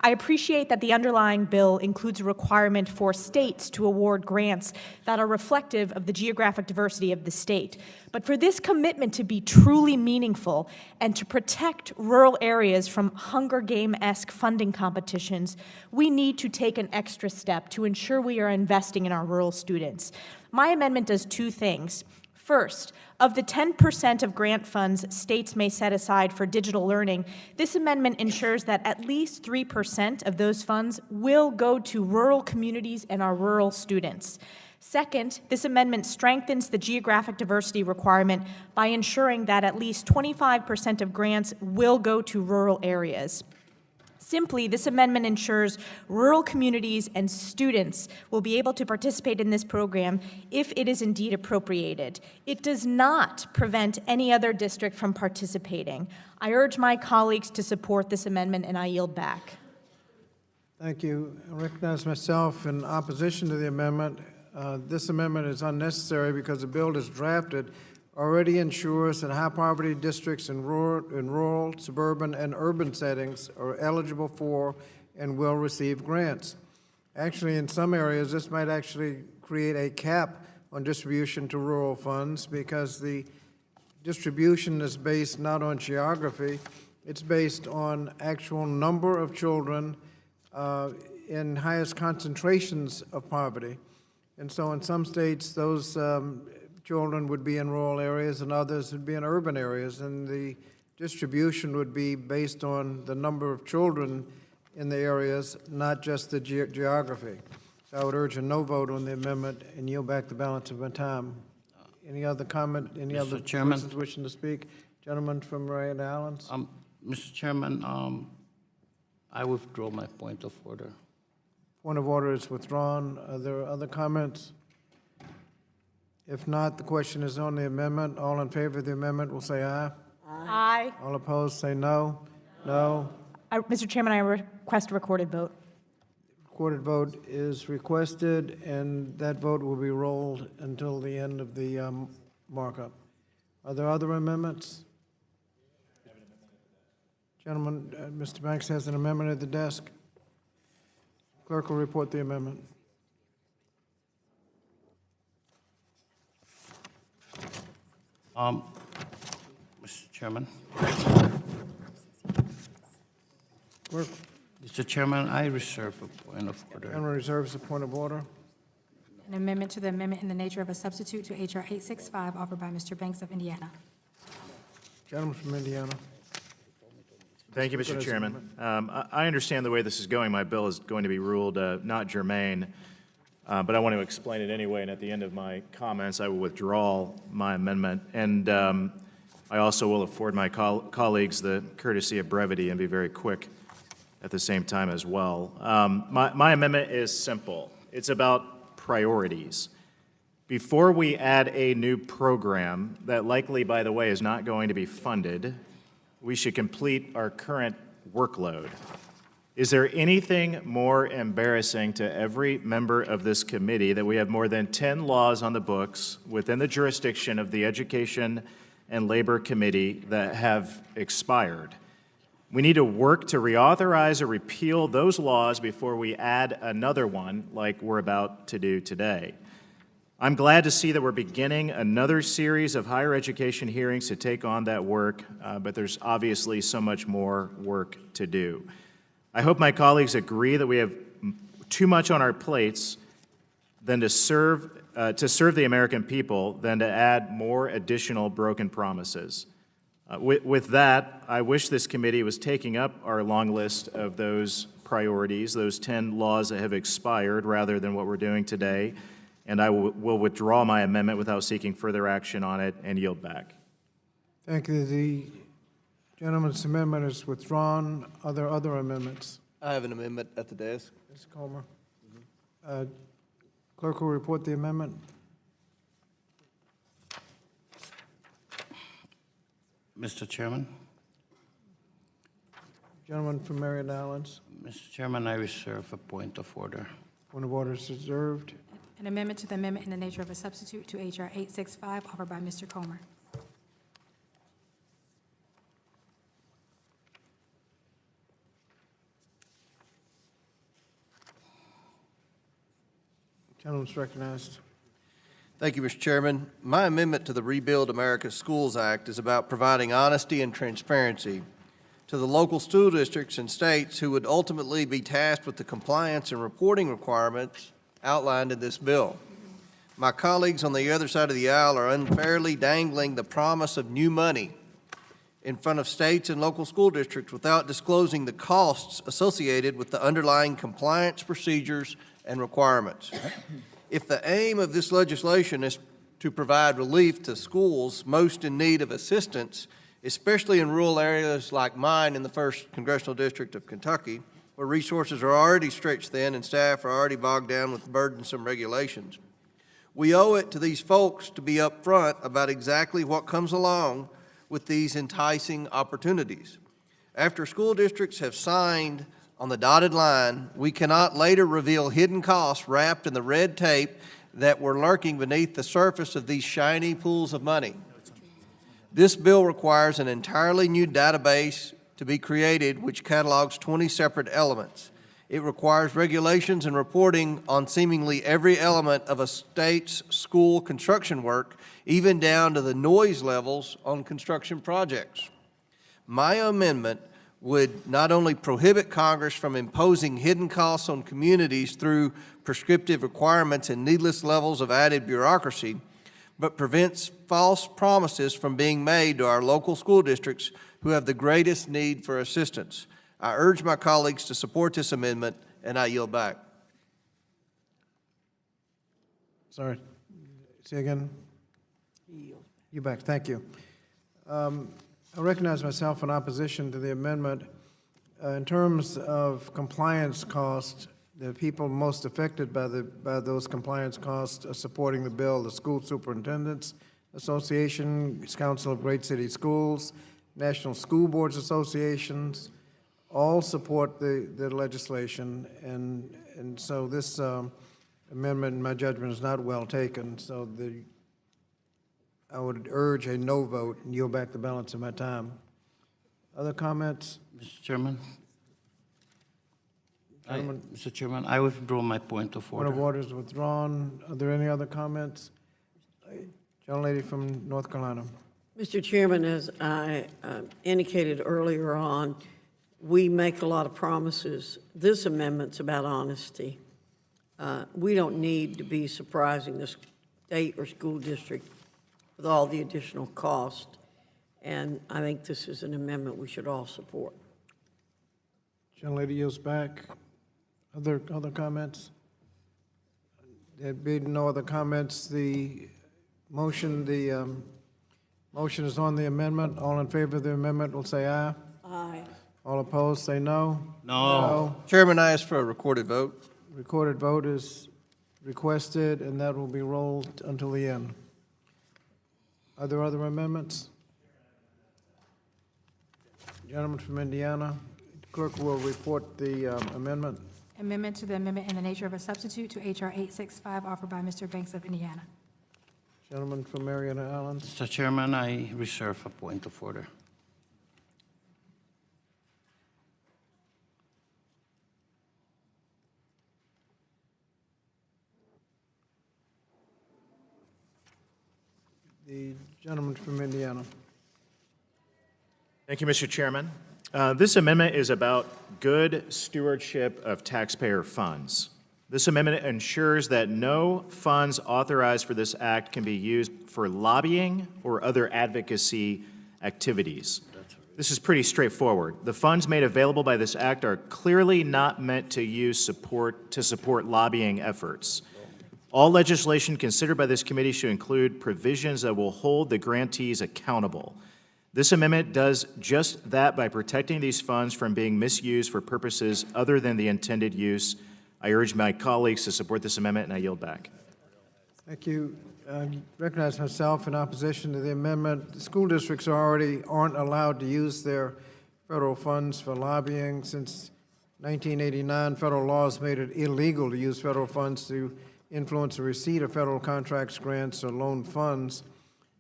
I appreciate that the underlying bill includes a requirement for states to award grants that are reflective of the geographic diversity of the state. But for this commitment to be truly meaningful and to protect rural areas from Hunger Game-esque funding competitions, we need to take an extra step to ensure we are investing in our rural students. My amendment does two things. First, of the 10% of grant funds states may set aside for digital learning, this amendment ensures that at least 3% of those funds will go to rural communities and our rural students. Second, this amendment strengthens the geographic diversity requirement by ensuring that at least 25% of grants will go to rural areas. Simply, this amendment ensures rural communities and students will be able to participate in this program if it is indeed appropriated. It does not prevent any other district from participating. I urge my colleagues to support this amendment, and I yield back. Thank you. I recognize myself in opposition to the amendment. This amendment is unnecessary because the bill is drafted already ensures that high-poverty districts in rural, suburban, and urban settings are eligible for and will receive grants. Actually, in some areas, this might actually create a cap on distribution to rural funds because the distribution is based not on geography, it's based on actual number of children in highest concentrations of poverty. And so in some states, those children would be in rural areas and others would be in urban areas, and the distribution would be based on the number of children in the areas, not just the geography. So I would urge a no vote on the amendment and yield back the balance of my time. Any other comment, any other persons wishing to speak? Gentleman from Rhode Island. Mr. Chairman, I withdraw my point of order. Point of order is withdrawn. Are there other comments? If not, the question is on the amendment. All in favor of the amendment will say aye. Aye. All opposed say no. No. Mr. Chairman, I request a recorded vote. Recorded vote is requested, and that vote will be rolled until the end of the markup. Are there other amendments? Gentlemen, Mr. Banks has an amendment at the desk. Clerk will report the amendment. Mr. Chairman. Clerk. Mr. Chairman, I reserve a point of order. Gentleman reserves a point of order. An amendment to the amendment in the nature of a substitute to H.R. 865 offered by Mr. Banks of Indiana. Gentleman from Indiana. Thank you, Mr. Chairman. I understand the way this is going. My bill is going to be ruled not germane, but I want to explain it anyway, and at the end of my comments, I will withdraw my amendment. And I also will afford my colleagues the courtesy of brevity and be very quick at the same time as well. My amendment is simple. It's about priorities. Before we add a new program that likely, by the way, is not going to be funded, we should complete our current workload. Is there anything more embarrassing to every member of this committee that we have more than 10 laws on the books within the jurisdiction of the Education and Labor Committee that have expired? We need to work to reauthorize or repeal those laws before we add another one like we're about to do today. I'm glad to see that we're beginning another series of higher education hearings to take on that work, but there's obviously so much more work to do. I hope my colleagues agree that we have too much on our plates than to serve the American people than to add more additional broken promises. With that, I wish this committee was taking up our long list of those priorities, those 10 laws that have expired, rather than what we're doing today, and I will withdraw my amendment without seeking further action on it and yield back. Thank you. The gentleman's amendment is withdrawn. Are there other amendments? I have an amendment at the desk. Mr. Comer. Clerk will report the amendment. Mr. Chairman. Gentleman from Marion Islands. Mr. Chairman, I reserve a point of order. Point of order is reserved. An amendment to the amendment in the nature of a substitute to H.R. 865, offered by Mr. Comer. Gentleman's recognized. Thank you, Mr. Chairman. My amendment to the Rebuild America Schools Act is about providing honesty and transparency to the local school districts and states who would ultimately be tasked with the compliance and reporting requirements outlined in this bill. My colleagues on the other side of the aisle are unfairly dangling the promise of new money in front of states and local school districts without disclosing the costs associated with the underlying compliance procedures and requirements. If the aim of this legislation is to provide relief to schools most in need of assistance, especially in rural areas like mine in the 1st Congressional District of Kentucky, where resources are already stretched thin and staff are already bogged down with burdensome regulations, we owe it to these folks to be upfront about exactly what comes along with these enticing opportunities. After school districts have signed on the dotted line, we cannot later reveal hidden costs wrapped in the red tape that were lurking beneath the surface of these shiny pools of money. This bill requires an entirely new database to be created which catalogs 20 separate elements. It requires regulations and reporting on seemingly every element of a state's school construction work, even down to the noise levels on construction projects. My amendment would not only prohibit Congress from imposing hidden costs on communities through prescriptive requirements and needless levels of added bureaucracy, but prevents false promises from being made to our local school districts who have the greatest need for assistance. I urge my colleagues to support this amendment, and I yield back. Sorry. Say again? You back. Thank you. I recognize myself in opposition to the amendment. In terms of compliance costs, the people most affected by those compliance costs are supporting the bill: the School Superintendents Association, Council of Great City Schools, National School Boards Associations, all support the legislation, and so this amendment, in my judgment, is not well taken. So I would urge a no vote and yield back the balance of my time. Other comments? Mr. Chairman? Gentleman? Mr. Chairman, I withdraw my point of order. Point of order is withdrawn. Are there any other comments? Gentlelady from North Carolina. Mr. Chairman, as I indicated earlier on, we make a lot of promises. This amendment's about honesty. We don't need to be surprising the state or school district with all the additional cost, and I think this is an amendment we should all support. Gentlelady yields back. Other comments? There being no other comments, the motion is on the amendment. All in favor of the amendment will say aye. Aye. All opposed, say no. No. Chairman, I ask for a recorded vote. Recorded vote is requested, and that will be rolled until the end. Are there other amendments? Gentleman from Indiana, clerk will report the amendment. Amendment to the amendment in the nature of a substitute to H.R. 865, offered by Mr. Banks of Indiana. Gentleman from Mariana Islands. Mr. Chairman, I reserve a point of order. The gentleman from Indiana. Thank you, Mr. Chairman. This amendment is about good stewardship of taxpayer funds. This amendment ensures that no funds authorized for this act can be used for lobbying or other advocacy activities. This is pretty straightforward. The funds made available by this act are clearly not meant to support lobbying efforts. All legislation considered by this committee should include provisions that will hold the grantees accountable. This amendment does just that by protecting these funds from being misused for purposes other than the intended use. I urge my colleagues to support this amendment, and I yield back. Thank you. I recognize myself in opposition to the amendment. The school districts aren't allowed to use their federal funds for lobbying. Since 1989, federal laws made it illegal to use federal funds to influence the receipt of federal contracts, grants, or loan funds.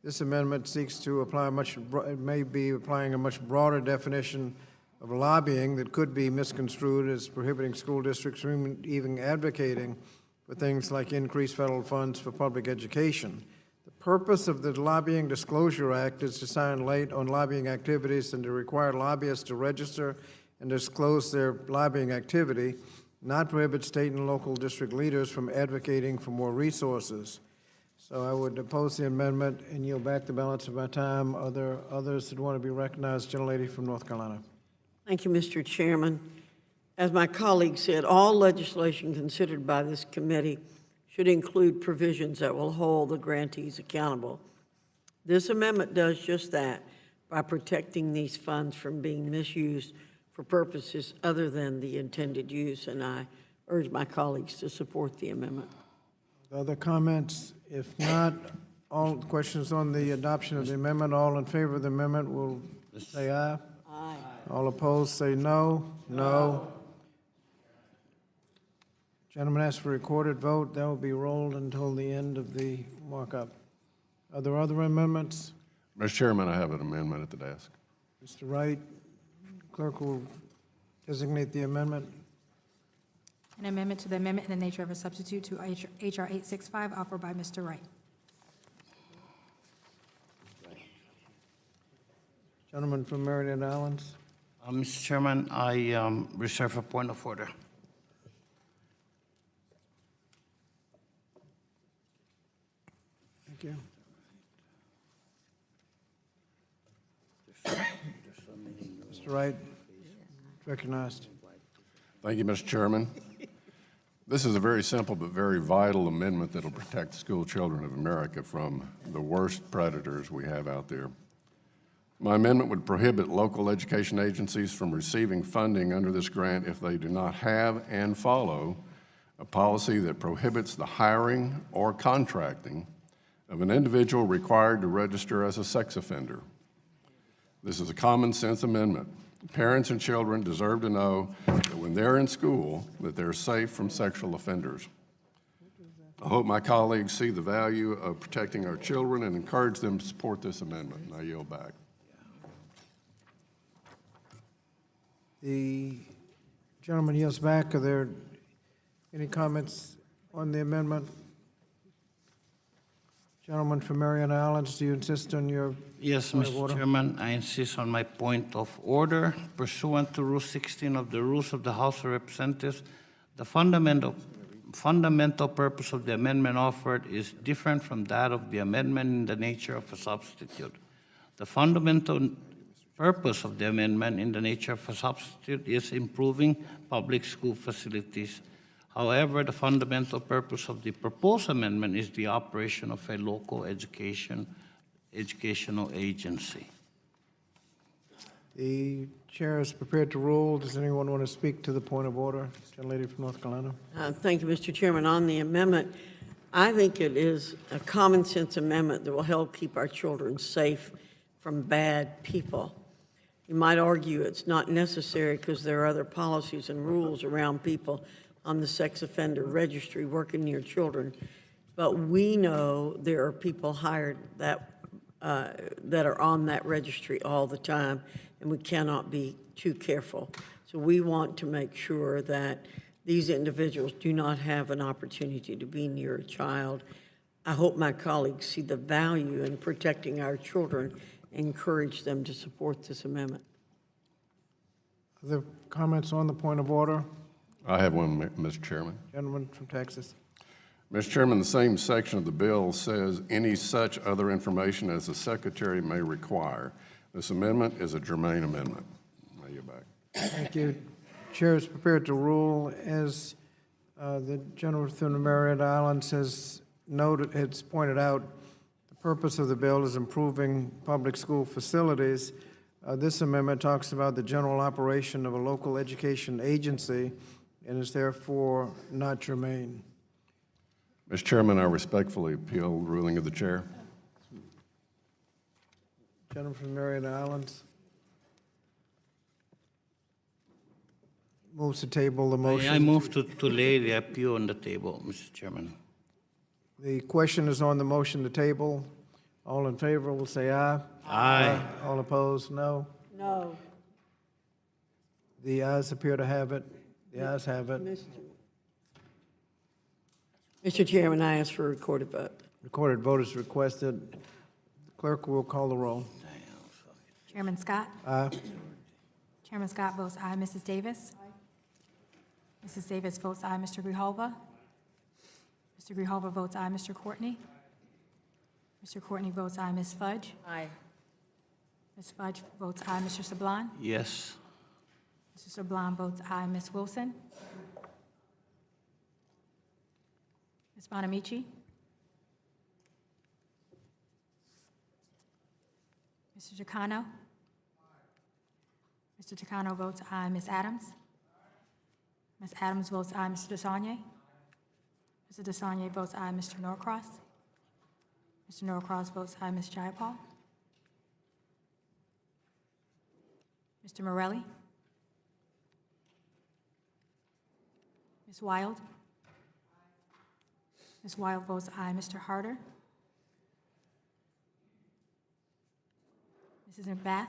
This amendment seeks to apply may be applying a much broader definition of lobbying that could be misconstrued as prohibiting school districts from even advocating for things like increased federal funds for public education. The purpose of the Lobbying Disclosure Act is to shine light on lobbying activities and to require lobbyists to register and disclose their lobbying activity, not prohibit state and local district leaders from advocating for more resources. So I would oppose the amendment and yield back the balance of my time. Are there others that want to be recognized? Gentlelady from North Carolina. Thank you, Mr. Chairman. As my colleague said, all legislation considered by this committee should include provisions that will hold the grantees accountable. This amendment does just that by protecting these funds from being misused for purposes other than the intended use, and I urge my colleagues to support the amendment. Other comments? If not, all questions on the adoption of the amendment, all in favor of the amendment will say aye. Aye. All opposed say no. No. Gentleman asked for a recorded vote. That will be rolled until the end of the markup. Are there other amendments? Mr. Chairman, I have an amendment at the desk. Mr. Wright, clerk will designate the amendment. An amendment to the amendment in the nature of a substitute to H.R. 865 offered by Mr. Wright. Gentleman from Maryland Islands. Mr. Chairman, I reserve a point of order. Thank you. Mr. Wright, recognized. Thank you, Mr. Chairman. This is a very simple but very vital amendment that will protect school children of America from the worst predators we have out there. My amendment would prohibit local education agencies from receiving funding under this grant if they do not have and follow a policy that prohibits the hiring or contracting of an individual required to register as a sex offender. This is a common sense amendment. Parents and children deserve to know that when they're in school, that they're safe from sexual offenders. I hope my colleagues see the value of protecting our children and encourage them to support this amendment, and I yield back. The gentleman yields back. Are there any comments on the amendment? Gentleman from Mariana Islands, do you insist on your Yes, point of Mr. order? Chairman, I insist on my point of order. Pursuant to Rule 16 of the Rules of the House of Representatives, the fundamental purpose of the amendment offered is different from that of the amendment in the nature of a substitute. The fundamental purpose of the amendment in the nature of a substitute is improving public school facilities. However, the fundamental purpose of the proposed amendment is the operation of a local educational agency. The chair is prepared to rule. Does anyone want to speak to the point of order? Gentlelady from North Carolina. Thank you, Mr. Chairman. On the amendment, I think it is a common sense amendment that will help keep our children safe from bad people. You might argue it's not necessary because there are other policies and rules around people on the sex offender registry working near children. But we know there are people hired that are on that registry all the time, and we cannot be too careful. So we want to make sure that these individuals do not have an opportunity to be near a child I hope my colleagues see the value in protecting our children and encourage them to support this amendment. Other comments on the point of order? I have one, Mr. Chairman. Gentleman from Texas. Mr. Chairman, the same section of the bill says any such other information as the secretary may require. This amendment is a germane amendment. I yield back. Thank you. Chair is prepared to rule as the gentleman from the Marietta Islands has pointed out. The purpose of the bill is improving public school facilities. This amendment talks about the general operation of a local education agency and is therefore not germane. Mr. Chairman, I respectfully appeal the ruling of the chair. Gentleman from the Marietta Islands. Moves to table the motion. I move to lay the appeal on the table, Mr. Chairman. The question is on the motion to table. All in favor will say aye. Aye. All opposed, no. No. The ayes appear to have it. The ayes have it. Mr. Chairman, I ask for a recorded vote. Recorded vote is requested. The clerk will call the roll. Chairman Scott? Aye. Chairman Scott votes aye. Mrs. Davis? Mrs. Davis votes aye. Mr. Grijalva? Mr. Grijalva votes aye. Mr. Courtney? Mr. Courtney votes aye. Ms. Fudge? Aye. Ms. Fudge votes aye. Mr. Sablon? Yes. Mr. Sablon votes aye. Ms. Wilson? Ms. Bonamici? Mr. Chicano? Mr. Chicano votes aye. Ms. Adams? Ms. Adams votes aye. Mr. DeSaulnier? Mr. DeSaulnier votes aye. Mr. Norcross? Mr. Norcross votes aye. Ms. Jayapal? Mr. Morelli? Ms. Wild? Ms. Wild votes aye. Mr. Harder? Mrs. McBath?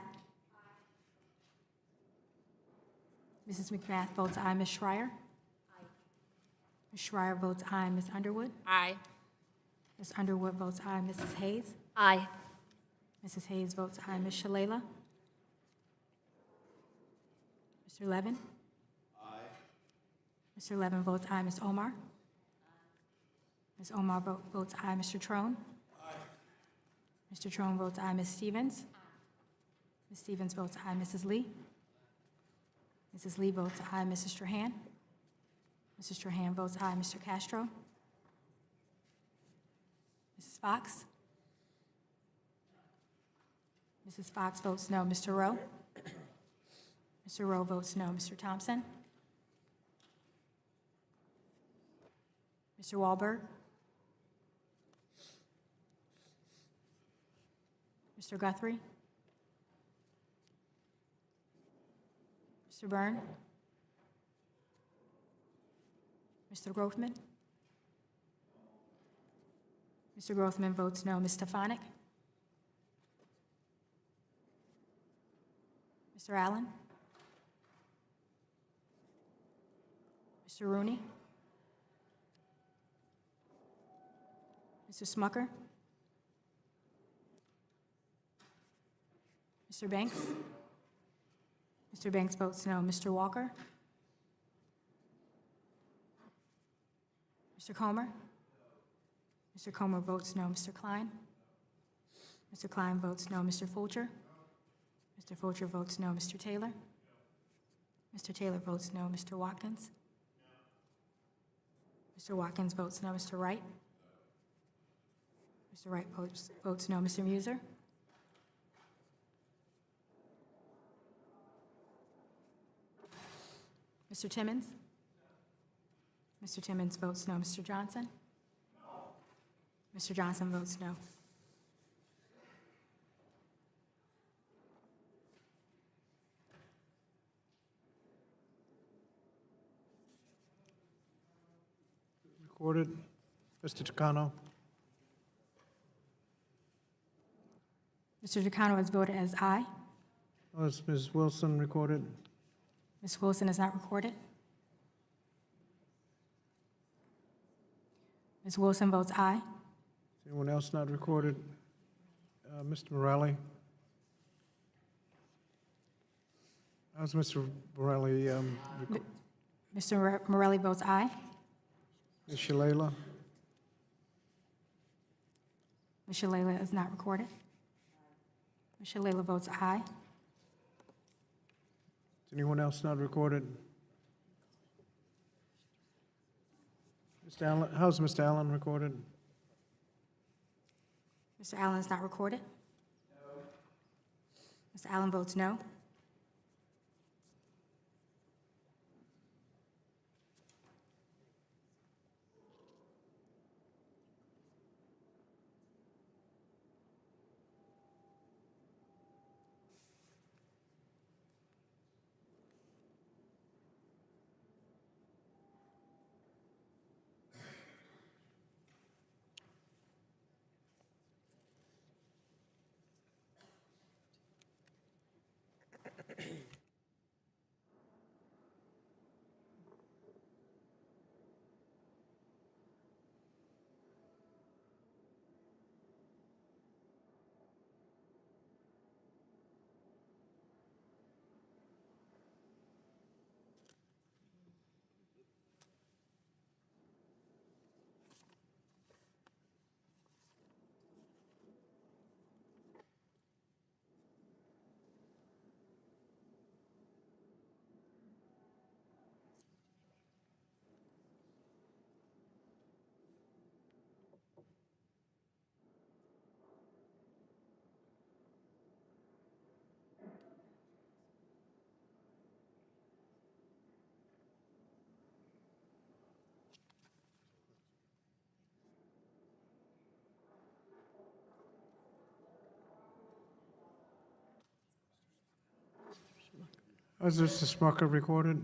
Mrs. McBath votes aye. Ms. Schreier? Ms. Schreier votes aye. Ms. Underwood? Aye. Ms. Underwood votes aye. Mrs. Hayes? Aye. Mrs. Hayes votes aye. Ms. Shalala? Mr. Levin? Aye. Mr. Levin votes aye. Ms. Omar? Ms. Omar votes aye. Mr. Trone? Aye. Mr. Trone votes aye. Ms. Stevens? Ms. Stevens votes aye. Mrs. Lee? Mrs. Lee votes aye. Mrs. Strahan? Mrs. Strahan votes aye. Mr. Castro? Mrs. Fox? Mrs. Fox votes no. Mr. Rowe? Mr. Rowe votes no. Mr. Thompson? Mr. Wahlberg? Mr. Guthrie? Mr. Byrne? Mr. Grothman? Mr. Grothman votes no. Ms. Stefanik? Mr. Allen? Mr. Rooney? Mr. Smucker? Mr. Banks? Mr. Banks votes no. Mr. Walker? Mr. Comer? Mr. Comer votes no. Mr. Klein? Mr. Klein votes no. Mr. Fulcher? Mr. Fulcher votes no. Mr. Taylor? Mr. Taylor votes no. Mr. Watkins? Mr. Watkins votes no. Mr. Wright? Mr. Wright votes no. Mr. Muser? Mr. Timmons? Mr. Timmons votes no. Mr. Johnson? Mr. Johnson votes no. Recorded. Mr. Chicano? Mr. Chicano has voted as aye. Was Ms. Wilson recorded? Ms. Wilson is not recorded. Ms. Wilson votes aye. Anyone else not recorded? Mr. Morelli? How's Mr. Morelli? Mr. Morelli votes aye. Ms. Shalala? Ms. Shalala is not recorded. Ms. Shalala votes aye. Is anyone else not recorded? Mr. Allen, how's Mr. Allen recorded? Mr. Allen is not recorded. Mr. Allen votes no. How's Mr. Smucker recorded?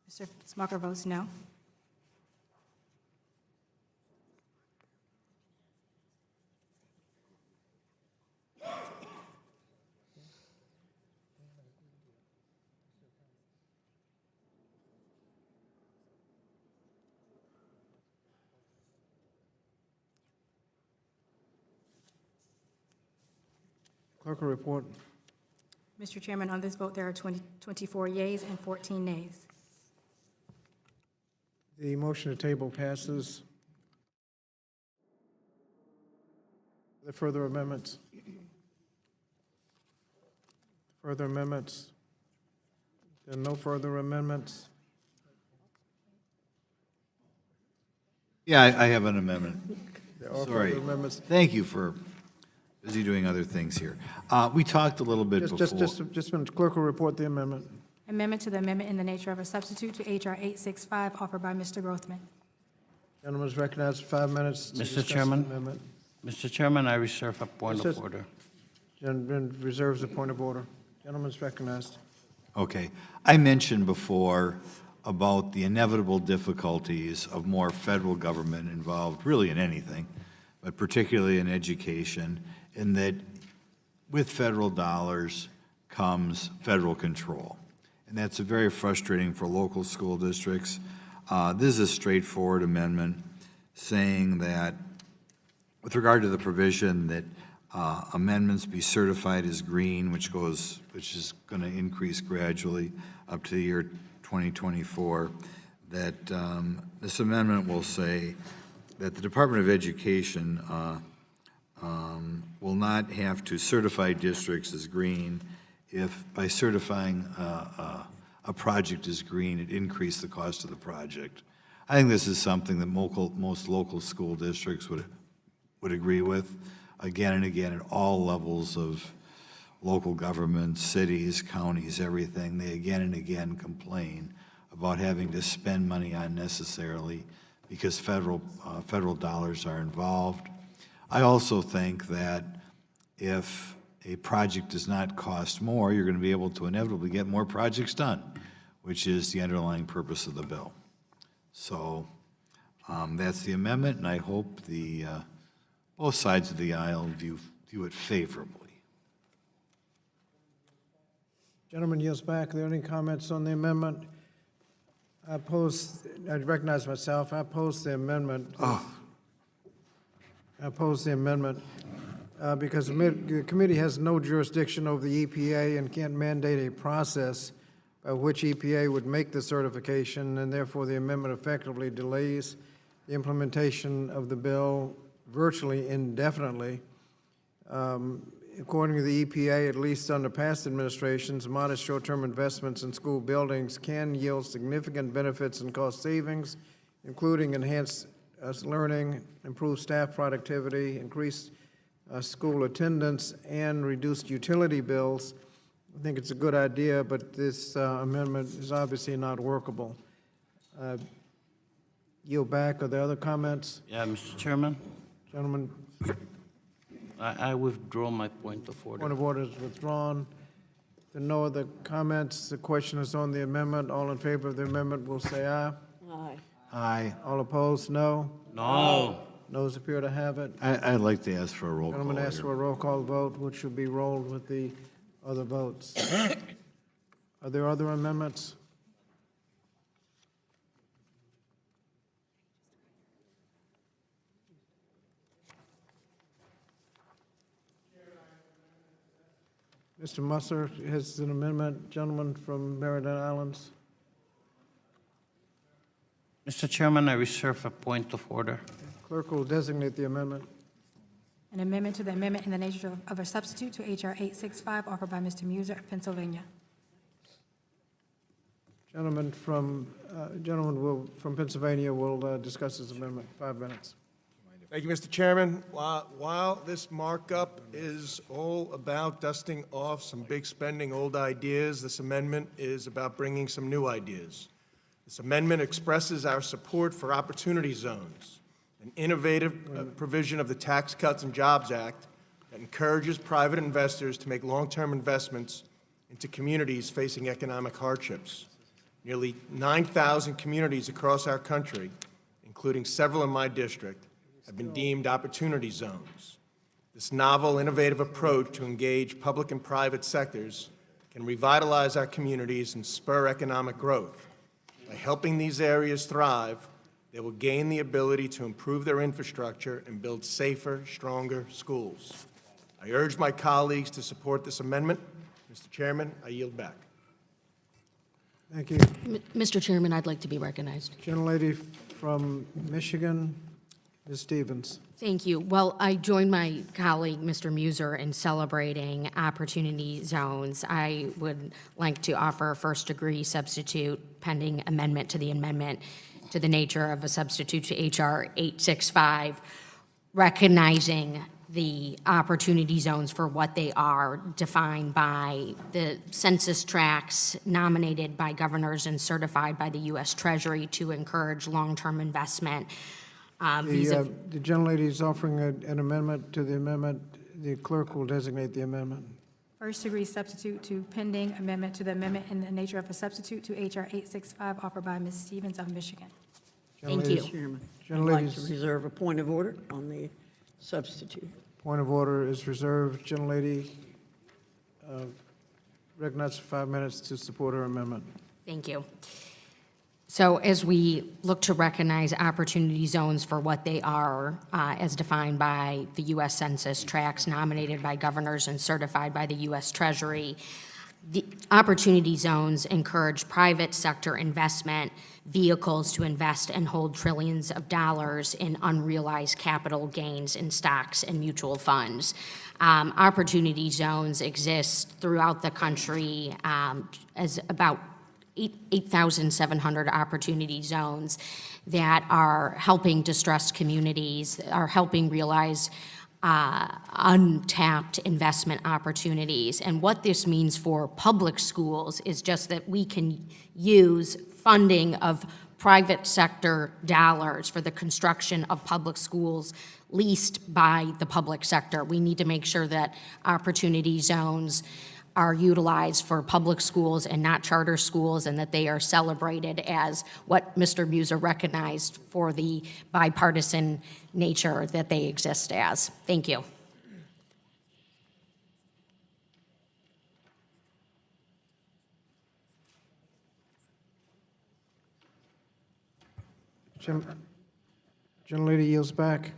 Mr. Smucker votes no. Clerk will report. Mr. Chairman, on this vote, there are 24 yeas and 14 nays. The motion to table passes. Are there further amendments? Further amendments? There are no further amendments. Yeah, I have an amendment. There are Sorry. further amendments. Thank you for busy doing other things here. We talked a little bit before. Just a minute. Clerk will report the amendment. Amendment to the amendment in the nature of a substitute to H.R. 865, offered by Mr. Grothman. Gentleman is recognized for 5 minutes to Mr. discuss the Chairman? amendment. Mr. Chairman, I reserve a point of Mr. order. Gentleman reserves a point of order. Gentleman is recognized. Okay. I mentioned before about the inevitable difficulties of more federal government involved, really in anything, but particularly in education, in that with federal dollars comes federal control. And that's very frustrating for local school districts. This is a straightforward amendment saying that with regard to the provision that amendments be certified as green, which is going to increase gradually up to the year 2024, that this amendment will say that the Department of Education will not have to certify districts as green if by certifying a project as green, it increased the cost of the project. I think this is something that most local school districts would agree with. Again and again, at all levels of local government, cities, counties, everything, they again and again complain about having to spend money unnecessarily because federal dollars are involved. I also think that if a project does not cost more, you're going to be able to inevitably get more projects done, which is the underlying purpose of the bill. So that's the amendment, and I hope both sides of the aisle view it favorably. Gentleman yields back. Are there any comments on the amendment? I recognize myself, I oppose the amendment. I oppose the amendment because the committee has no jurisdiction over the EPA and can't mandate a process by which EPA would make the certification, and therefore the amendment effectively delays the implementation of the bill virtually indefinitely. According to the EPA, at least under past administrations, modest short-term investments in school buildings can yield significant benefits and cost savings, including enhanced learning, improved staff productivity, increased school attendance, and reduced utility bills. I think it's a good idea, but this amendment is obviously not workable. Yield back. Are there other comments? Yeah, Mr. Chairman, Gentlemen, I withdraw my point of order. point of order is withdrawn. There are no other comments. The question is on the amendment. All in favor of the amendment will say aye. Aye. Aye. All opposed, no. No. Noes appear to have it. I'd like to ask for a roll call Gentlemen ask here. for a roll call vote, which will be rolled with the other votes. Are there other amendments? Mr. Musser has an amendment. Gentleman from Meriden Islands. Mr. Chairman, I reserve a point of order. Clerk will designate the amendment. An amendment to the amendment in the nature of a substitute to H.R. 865 offered by Mr. Muser of Pennsylvania. Gentleman from Pennsylvania will discuss his amendment. 5 minutes. Thank you, Mr. Chairman. While this markup is all about dusting off some big spending old ideas, this amendment is about bringing some new ideas. This amendment expresses our support for opportunity zones, an innovative provision of the Tax Cuts and Jobs Act that encourages private investors to make long-term investments into communities facing economic hardships. Nearly 9,000 communities across our country, including several in my district, have been deemed opportunity zones. This novel, innovative approach to engage public and private sectors can revitalize our communities and spur economic growth. By helping these areas thrive, they will gain the ability to improve their infrastructure and build safer, stronger schools. I urge my colleagues to support this amendment. Mr. Chairman, I yield back. Thank you. Mr. Chairman, I'd like to be recognized. Gentlelady from Michigan, Ms. Stevens. Thank you. Well, I join my colleague, Mr. Muser, in celebrating opportunity zones. I would like to offer a first-degree substitute pending amendment to the nature of a substitute to H.R. 865, recognizing the opportunity zones for what they are, defined by the census tracts nominated by governors and certified by the U.S. Treasury to encourage long-term investment. The gentlelady is offering an amendment to the amendment. The clerk will designate the amendment. First-degree substitute to pending amendment to the amendment in the nature of a substitute to H.R. 865 offered by Ms. Stevens of Michigan. Thank you. Chairman, I'd like to reserve a point of order on the substitute. Point of order is reserved. Gentlelady recognized for 5 minutes to support her amendment. Thank you. So as we look to recognize opportunity zones for what they are, as defined by the U.S. Census tracts nominated by governors and certified by the U.S. Treasury, the opportunity zones encourage private sector investment vehicles to invest and hold trillions of dollars in unrealized capital gains in stocks and mutual funds. Opportunity zones exist throughout the country as about 8,700 opportunity zones that are helping distressed communities, are helping realize untapped investment opportunities. And what this means for public schools is just that we can use funding of private sector dollars for the construction of public schools leased by the public sector. We need to make sure that opportunity zones are utilized for public schools and not charter schools, and that they are celebrated as what Mr. Muser recognized for the bipartisan nature that they exist as. Thank you. Gentlelady yields back.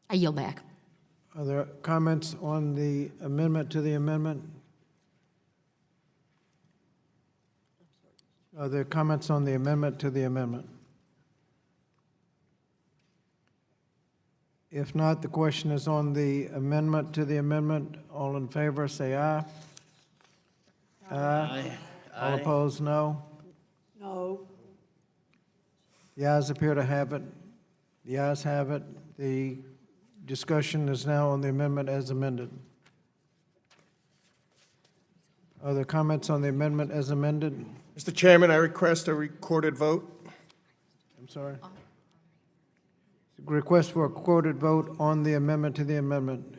I yield back. Are there comments on the amendment to the amendment? Are there comments on the amendment to the amendment? If not, the question is on the amendment to the amendment. All in favor, say aye. Aye. All opposed, no. No. The ayes appear to have it. The ayes have it. The discussion is now on the amendment as amended. Are there comments on the amendment as amended? Mr. Chairman, I request a recorded vote. I'm sorry. Request for a quoted vote on the amendment to the amendment.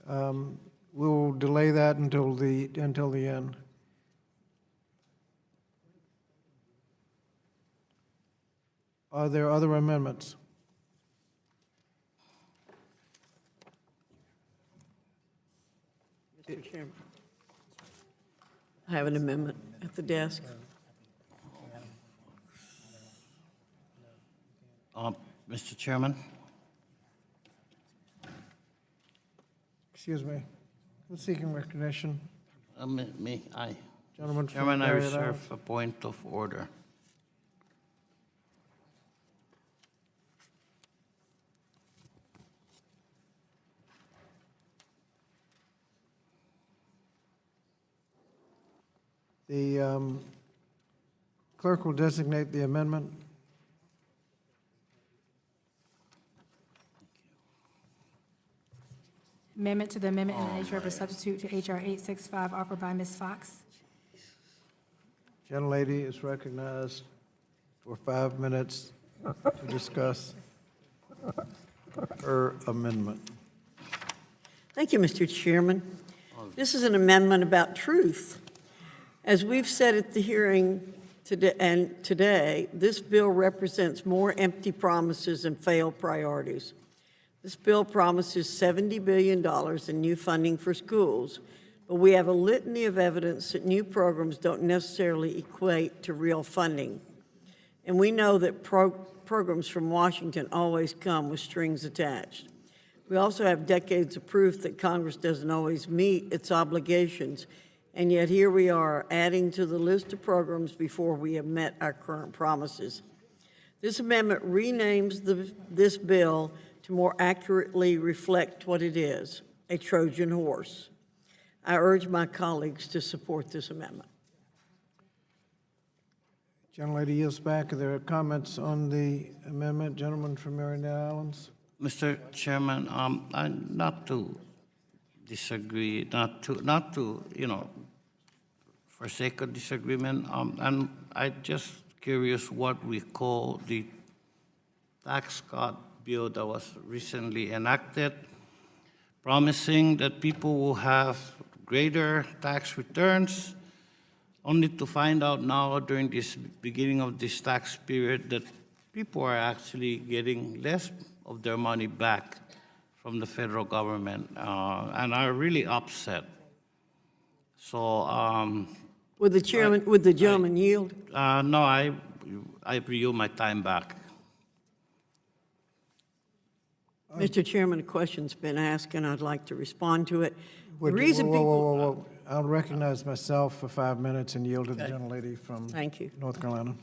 We will delay that until the end. Are there other amendments? Mr. Chairman. I have an amendment at the desk. Mr. Chairman? Excuse me. Who's seeking recognition? Me, aye. Gentleman from Chairman, I Marietta. reserve a point of order. The clerk will designate the amendment. Amendment to the amendment in the nature of a substitute to H.R. 865 offered by Ms. Fox. Gentlelady is recognized for 5 minutes to discuss her amendment. Thank you, Mr. Chairman. This is an amendment about truth. As we've said at the hearing today, this bill represents more empty promises and failed priorities. This bill promises $70 billion in new funding for schools, but we have a litany of evidence that new programs don't necessarily equate to real funding. And we know that programs from Washington always come with strings attached. We also have decades of proof that Congress doesn't always meet its obligations, and yet here we are adding to the list of programs before we have met our current promises. This amendment renames this bill to more accurately reflect what it is, a Trojan horse. I urge my colleagues to support this amendment. Gentlelady yields back. Are there comments on the amendment? Gentleman from Marietta Islands. Mr. Chairman, not to disagree, not to, for sake of disagreement, and I'm just curious what we call the tax cut bill that was recently enacted, promising that people will have greater tax returns, only to find out now during this beginning of this tax period that people are actually getting less of their money back from the federal government, and are really upset. So, Would the gentleman yield? no, I yield my time back. Mr. Chairman, a question's been asked, and I'd like to respond to it. The Would you- reason whoa, people... whoa, whoa, whoa. I'll recognize myself for 5 minutes and yield to the gentlelady from Thank you. North Carolina.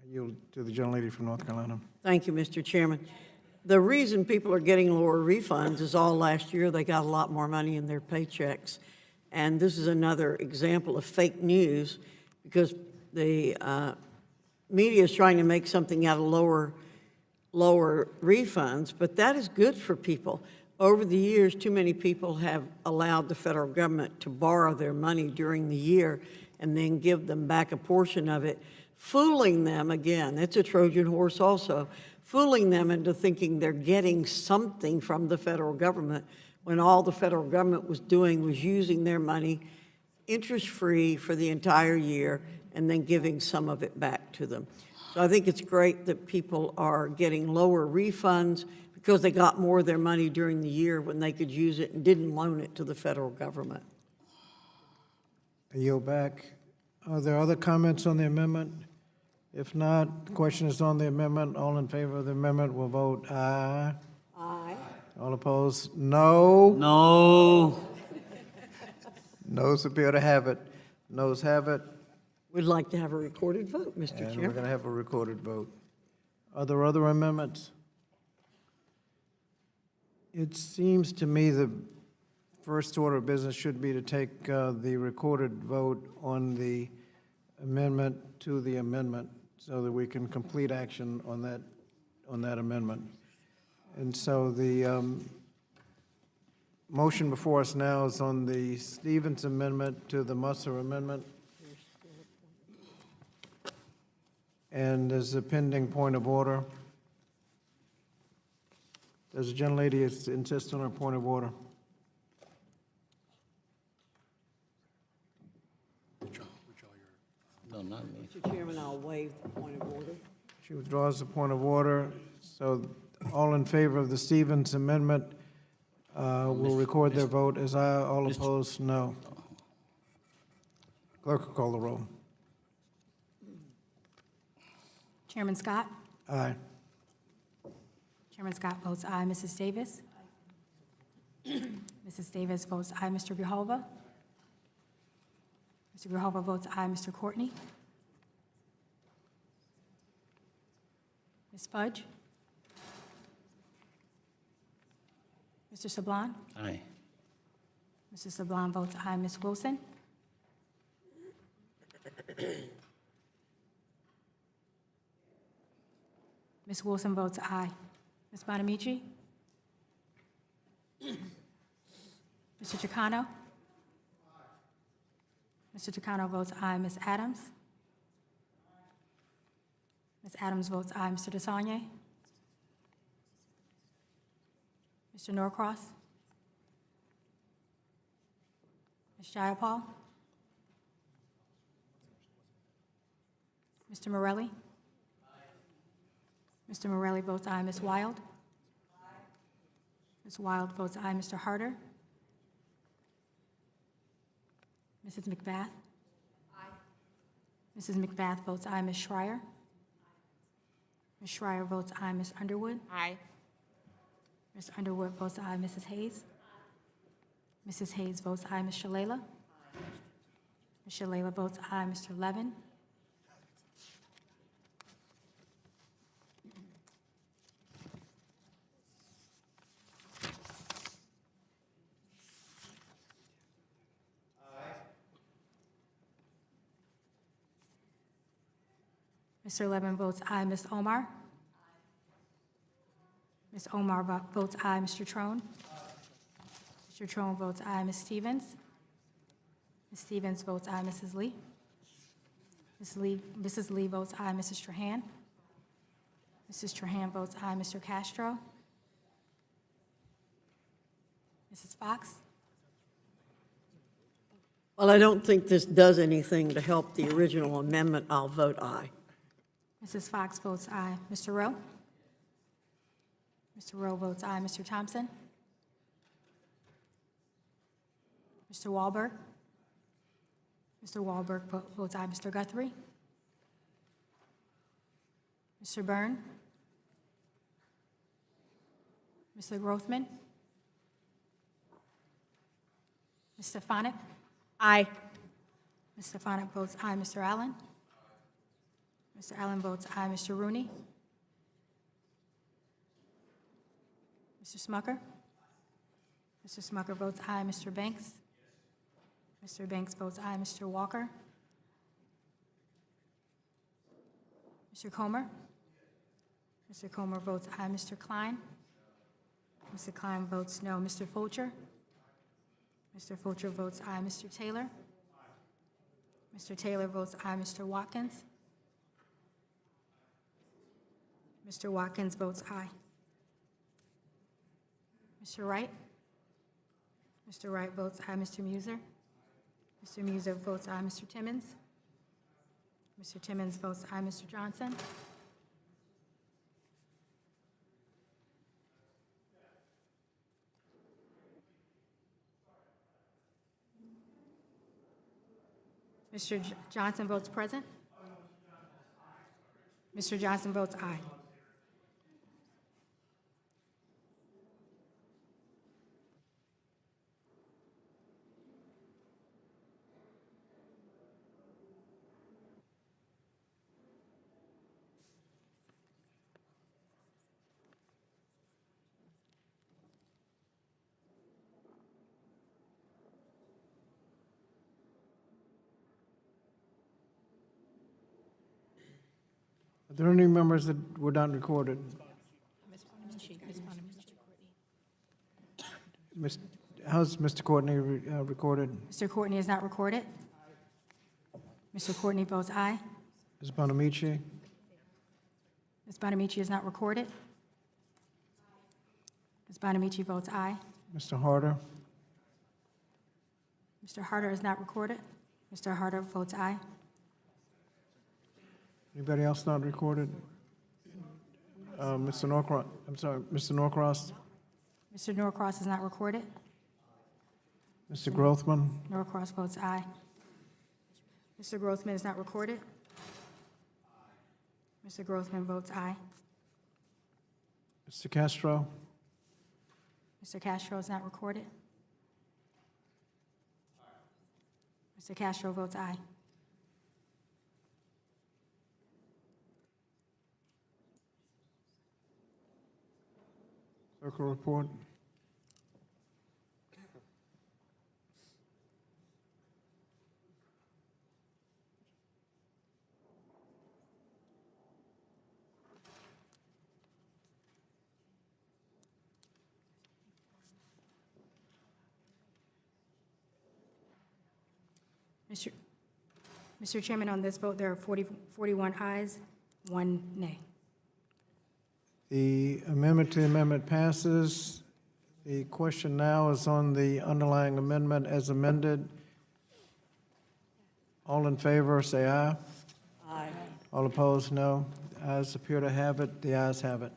I yield to the gentlelady from North Carolina. Thank you, Mr. Chairman. The reason people are getting lower refunds is all last year they got a lot more money in their paychecks. And this is another example of fake news because the media is trying to make something out of lower refunds, but that is good for people. Over the years, too many people have allowed the federal government to borrow their money during the year and then give them back a portion of it, fooling them, again, it's a Trojan horse also, fooling them into thinking they're getting something from the federal government when all the federal government was doing was using their money interest-free for the entire year and then giving some of it back to them. So I think it's great that people are getting lower refunds because they got more of their money during the year when they could use it and didn't loan it to the federal government. I yield back. Are there other comments on the amendment? If not, the question is on the amendment. All in favor of the amendment will vote aye. Aye. All opposed, no. No. Noes appear to have it. Noes have it, We'd like to have a recorded vote, Mr. and we're Chair. going to have a recorded vote. Are there other amendments? It seems to me the first order of business should be to take the recorded vote on the amendment to the amendment so that we can complete action on that amendment. And so the motion before us now is on the Stevens amendment to the Musser amendment. And there's a pending point of order. Does the gentlelady insist on her point of order? No, not me. Mr. Chairman, I'll waive the point of order. She withdraws the point of order. So all in favor of the Stevens amendment will record their vote as aye. All opposed, no. Clerk will call the roll. Chairman Scott? Aye. Chairman Scott votes aye. Mrs. Davis? Mrs. Davis votes aye. Mr. Grijalva? Mr. Grijalva votes aye. Mr. Courtney? Ms. Fudge? Mr. Sablon? Aye. Mrs. Sablon votes aye. Ms. Wilson? Ms. Wilson votes aye. Ms. Bonamici? Mr. Chicano? Mr. Chicano votes aye. Ms. Adams? Ms. Adams votes aye. Mr. DeSagne? Mr. Norcross? Ms. Jayapal? Mr. Morelli? Mr. Morelli votes aye. Ms. Wild? Ms. Wild votes aye. Mr. Harder? Mrs. McBath? Mrs. McBath votes aye. Ms. Schreier? Ms. Schreier votes aye. Ms. Underwood? Aye. Ms. Underwood votes aye. Mrs. Hayes? Mrs. Hayes votes aye. Ms. Shalala? Ms. Shalala votes aye. Mr. Levin? Mr. Levin votes aye. Ms. Omar? Ms. Omar votes aye. Mr. Trone? Mr. Trone votes aye. Ms. Stevens? Ms. Stevens votes aye. Mrs. Lee? Mrs. Lee votes aye. Mrs. Trahan? Mrs. Trahan votes aye. Mr. Castro? Mrs. Fox? Well, I don't think this does anything to help the original amendment. I'll vote aye. Mrs. Fox votes aye. Mr. Rowe? Mr. Rowe votes aye. Mr. Thompson? Mr. Wahlberg? Mr. Wahlberg votes aye. Mr. Guthrie? Mr. Byrne? Mr. Grothman? Ms. Stefanik? Aye. Ms. Stefanik votes aye. Mr. Allen? Mr. Allen votes aye. Mr. Rooney? Mr. Smucker? Mr. Smucker votes aye. Mr. Banks? Mr. Banks votes aye. Mr. Walker? Mr. Comer? Mr. Comer votes aye. Mr. Klein? Mr. Klein votes no. Mr. Fulcher? Mr. Fulcher votes aye. Mr. Taylor? Mr. Taylor votes aye. Mr. Watkins? Mr. Watkins votes aye. Mr. Wright? Mr. Wright votes aye. Mr. Muser? Mr. Muser votes aye. Mr. Timmons? Mr. Timmons votes aye. Mr. Johnson? Mr. Johnson votes present. Mr. Johnson votes aye. Are there any members that were not recorded? How's Mr. Courtney recorded? Mr. Courtney is not recorded. Mr. Courtney votes aye. Ms. Bonamici? Ms. Bonamici is not recorded. Ms. Bonamici votes aye. Mr. Harder? Mr. Harder is not recorded. Mr. Harder votes aye. Anybody else not recorded? Mr. Norcross, I'm sorry, Mr. Norcross? Mr. Norcross is not recorded. Mr. Grothman? Norcross votes aye. Mr. Grothman is not recorded. Mr. Grothman votes aye. Mr. Castro? Mr. Castro is not recorded. Mr. Castro votes aye. Circle report? Mr. Chairman, on this vote, there are 41 ayes, 1 nay. The amendment to the amendment passes. The question now is on the underlying amendment as amended. All in favor, say aye. Aye. All opposed, no. The ayes appear to have it. The ayes have it.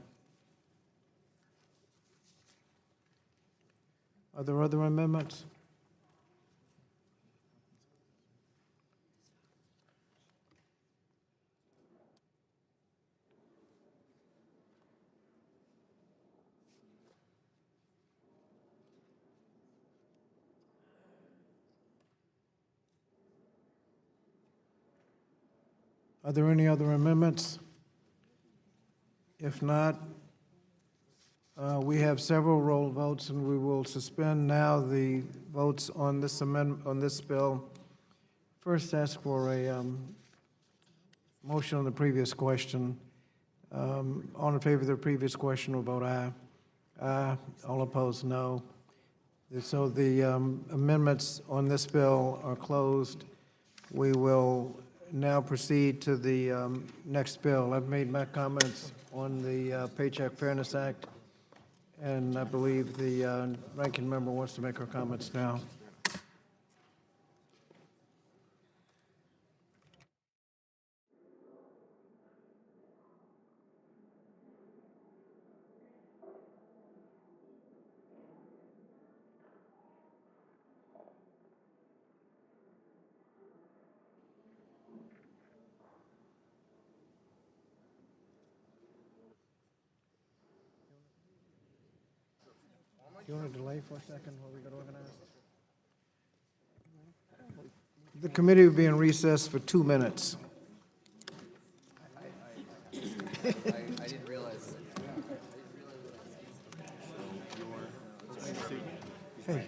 Are there other amendments? Are there any other amendments? If not, we have several roll votes, and we will suspend now the votes on this amendment, on this bill. First, ask for a motion on the previous question. All in favor of the previous question will vote aye. Aye. All opposed, no. So the amendments on this bill are closed. We will now proceed to the next bill. I've made my comments on the Paycheck Fairness Act, and I believe the ranking member wants to make her comments now. Do you want to delay for a second while we get organized? The committee will be in recess for 2 minutes. I didn't realize. Hey.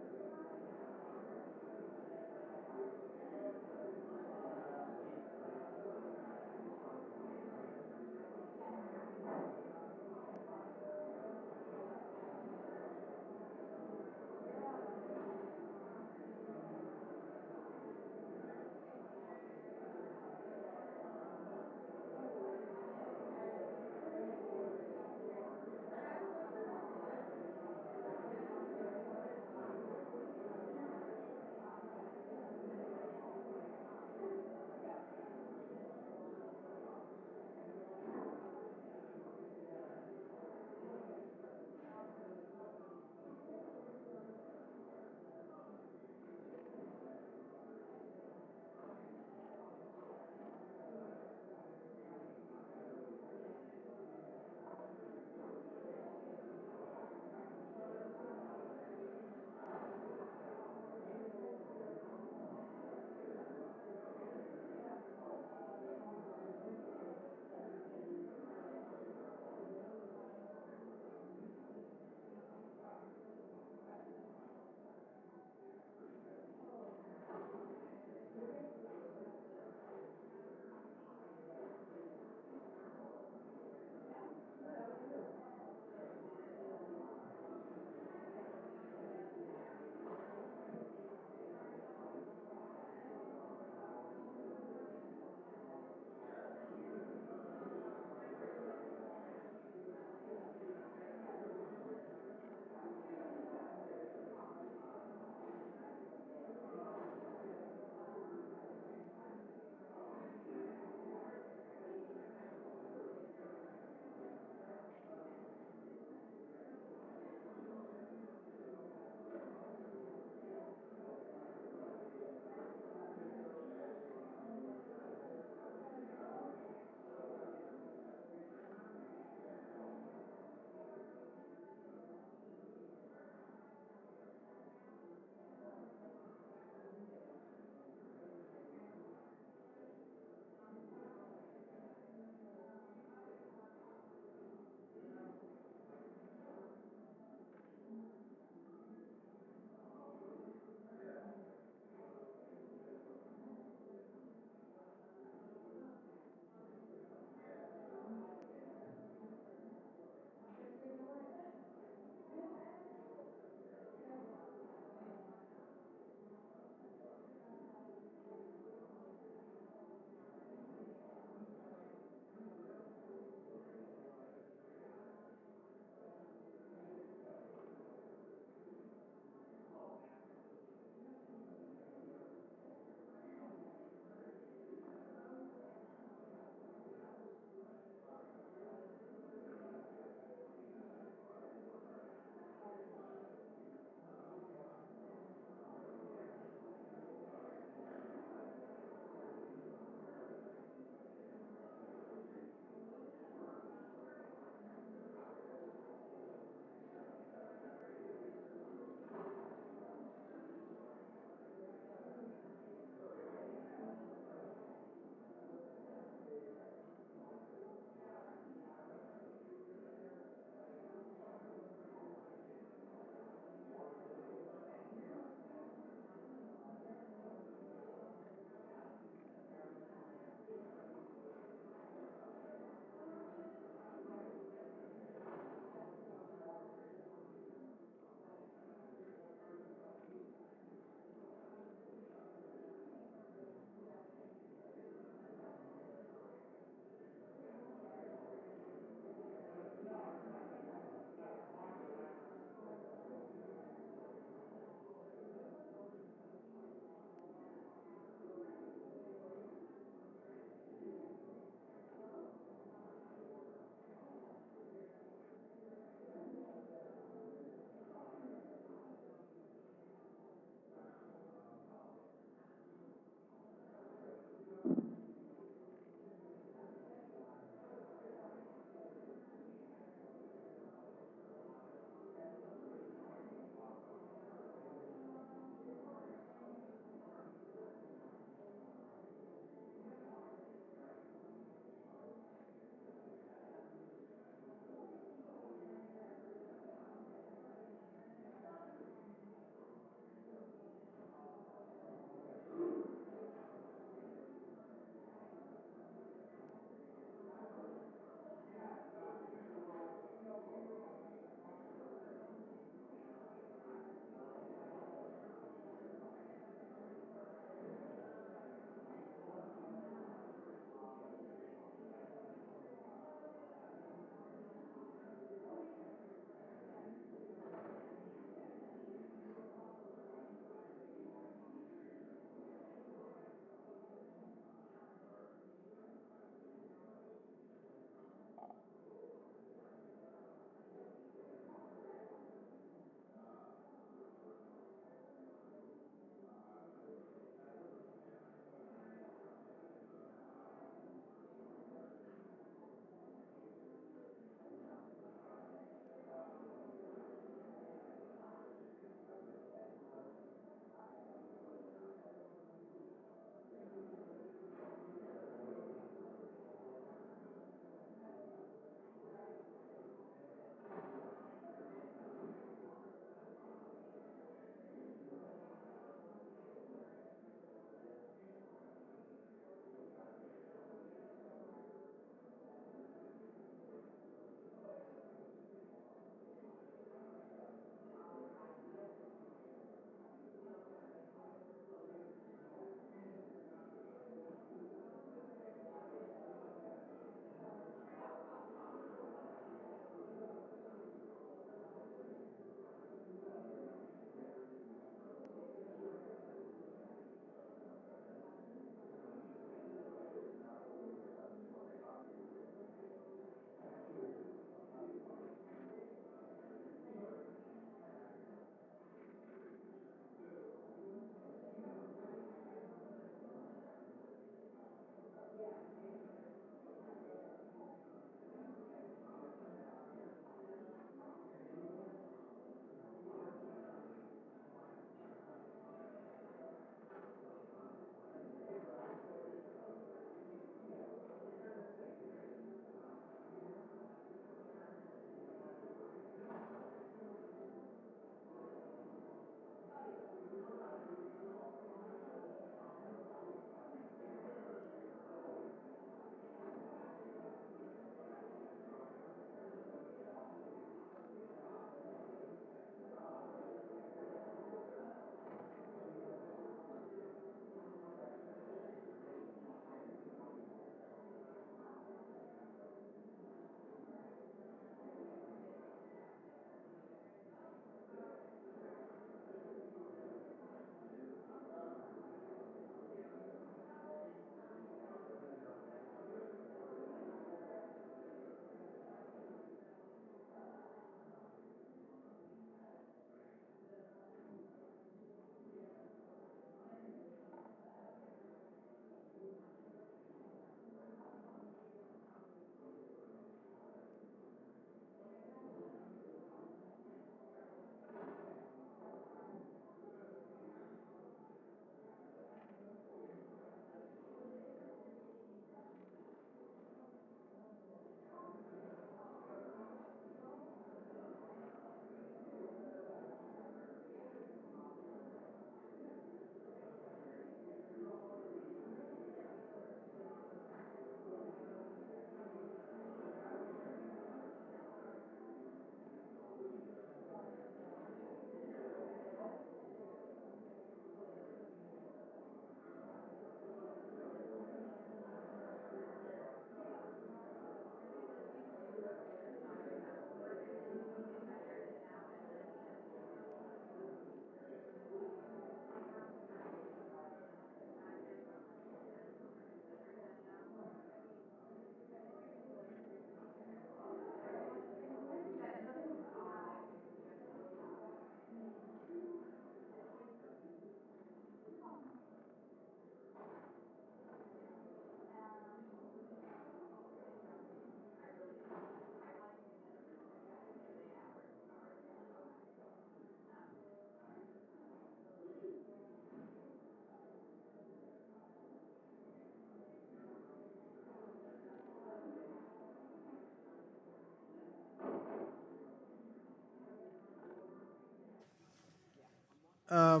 I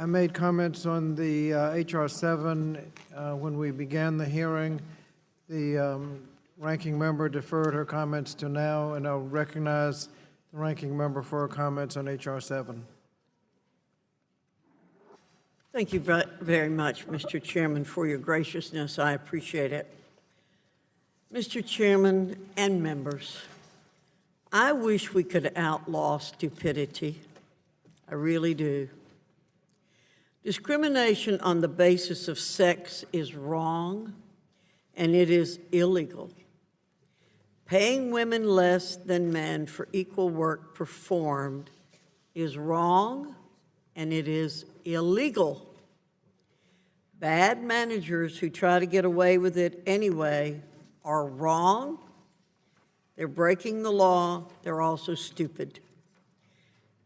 made comments on the HR 7 when we began the hearing. The ranking member deferred her comments to now, and I'll recognize the ranking member for her comments on HR 7. Thank you very much, Mr. Chairman, for your graciousness. I appreciate it. Mr. Chairman and members, I wish we could outlaw stupidity. I really do. Discrimination on the basis of sex is wrong, and it is illegal. Paying women less than men for equal work performed is wrong, and it is illegal. Bad managers who try to get away with it anyway are wrong. They're breaking the law. They're also stupid.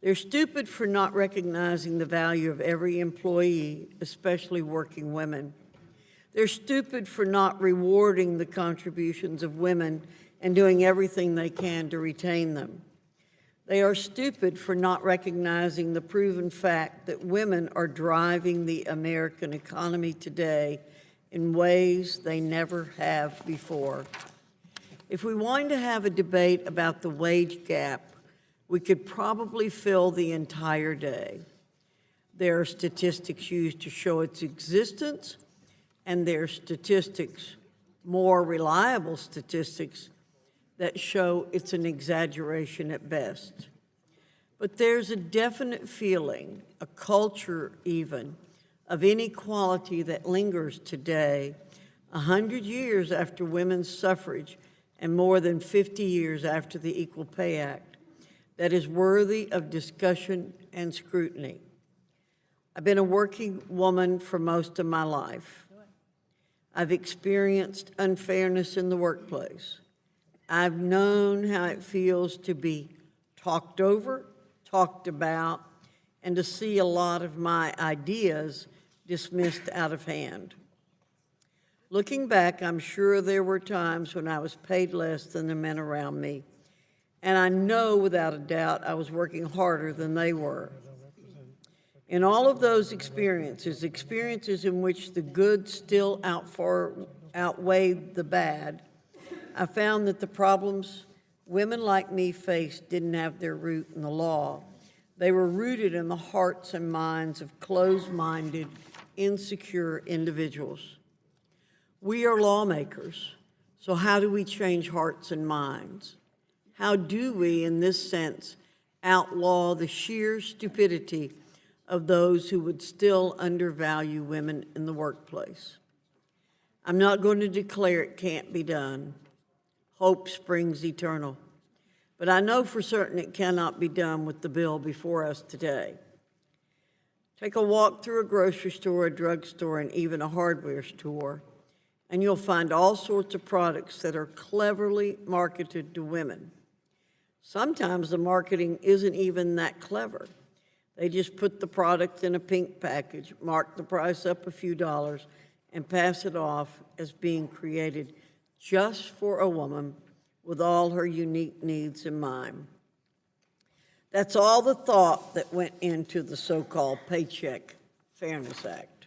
They're stupid for not recognizing the value of every employee, especially working women. They're stupid for not rewarding the contributions of women and doing everything they can to retain them. They are stupid for not recognizing the proven fact that women are driving the American economy today in ways they never have before. If we wanted to have a debate about the wage gap, we could probably fill the entire day. There are statistics used to show its existence, and there are statistics, more reliable statistics, that show it's an exaggeration at best. But there's a definite feeling, a culture even, of inequality that lingers today, 100 years after women's suffrage and more than 50 years after the Equal Pay Act, that is worthy of discussion and scrutiny. I've been a working woman for most of my life. I've experienced unfairness in the workplace. I've known how it feels to be talked over, talked about, and to see a lot of my ideas dismissed out of hand. Looking back, I'm sure there were times when I was paid less than the men around me, and I know without a doubt I was working harder than they were. In all of those experiences in which the good still outweighed the bad, I found that the problems women like me faced didn't have their root in the law. They were rooted in the hearts and minds of closed-minded, insecure individuals. We are lawmakers, so how do we change hearts and minds? How do we, in this sense, outlaw the sheer stupidity of those who would still undervalue women in the workplace? I'm not going to declare it can't be done. Hope springs eternal. But I know for certain it cannot be done with the bill before us today. Take a walk through a grocery store, a drugstore, and even a hardware store, and you'll find all sorts of products that are cleverly marketed to women. Sometimes the marketing isn't even that clever. They just put the product in a pink package, mark the price up a few dollars, and pass it off as being created just for a woman with all her unique needs in mind. That's all the thought that went into the so-called Paycheck Fairness Act.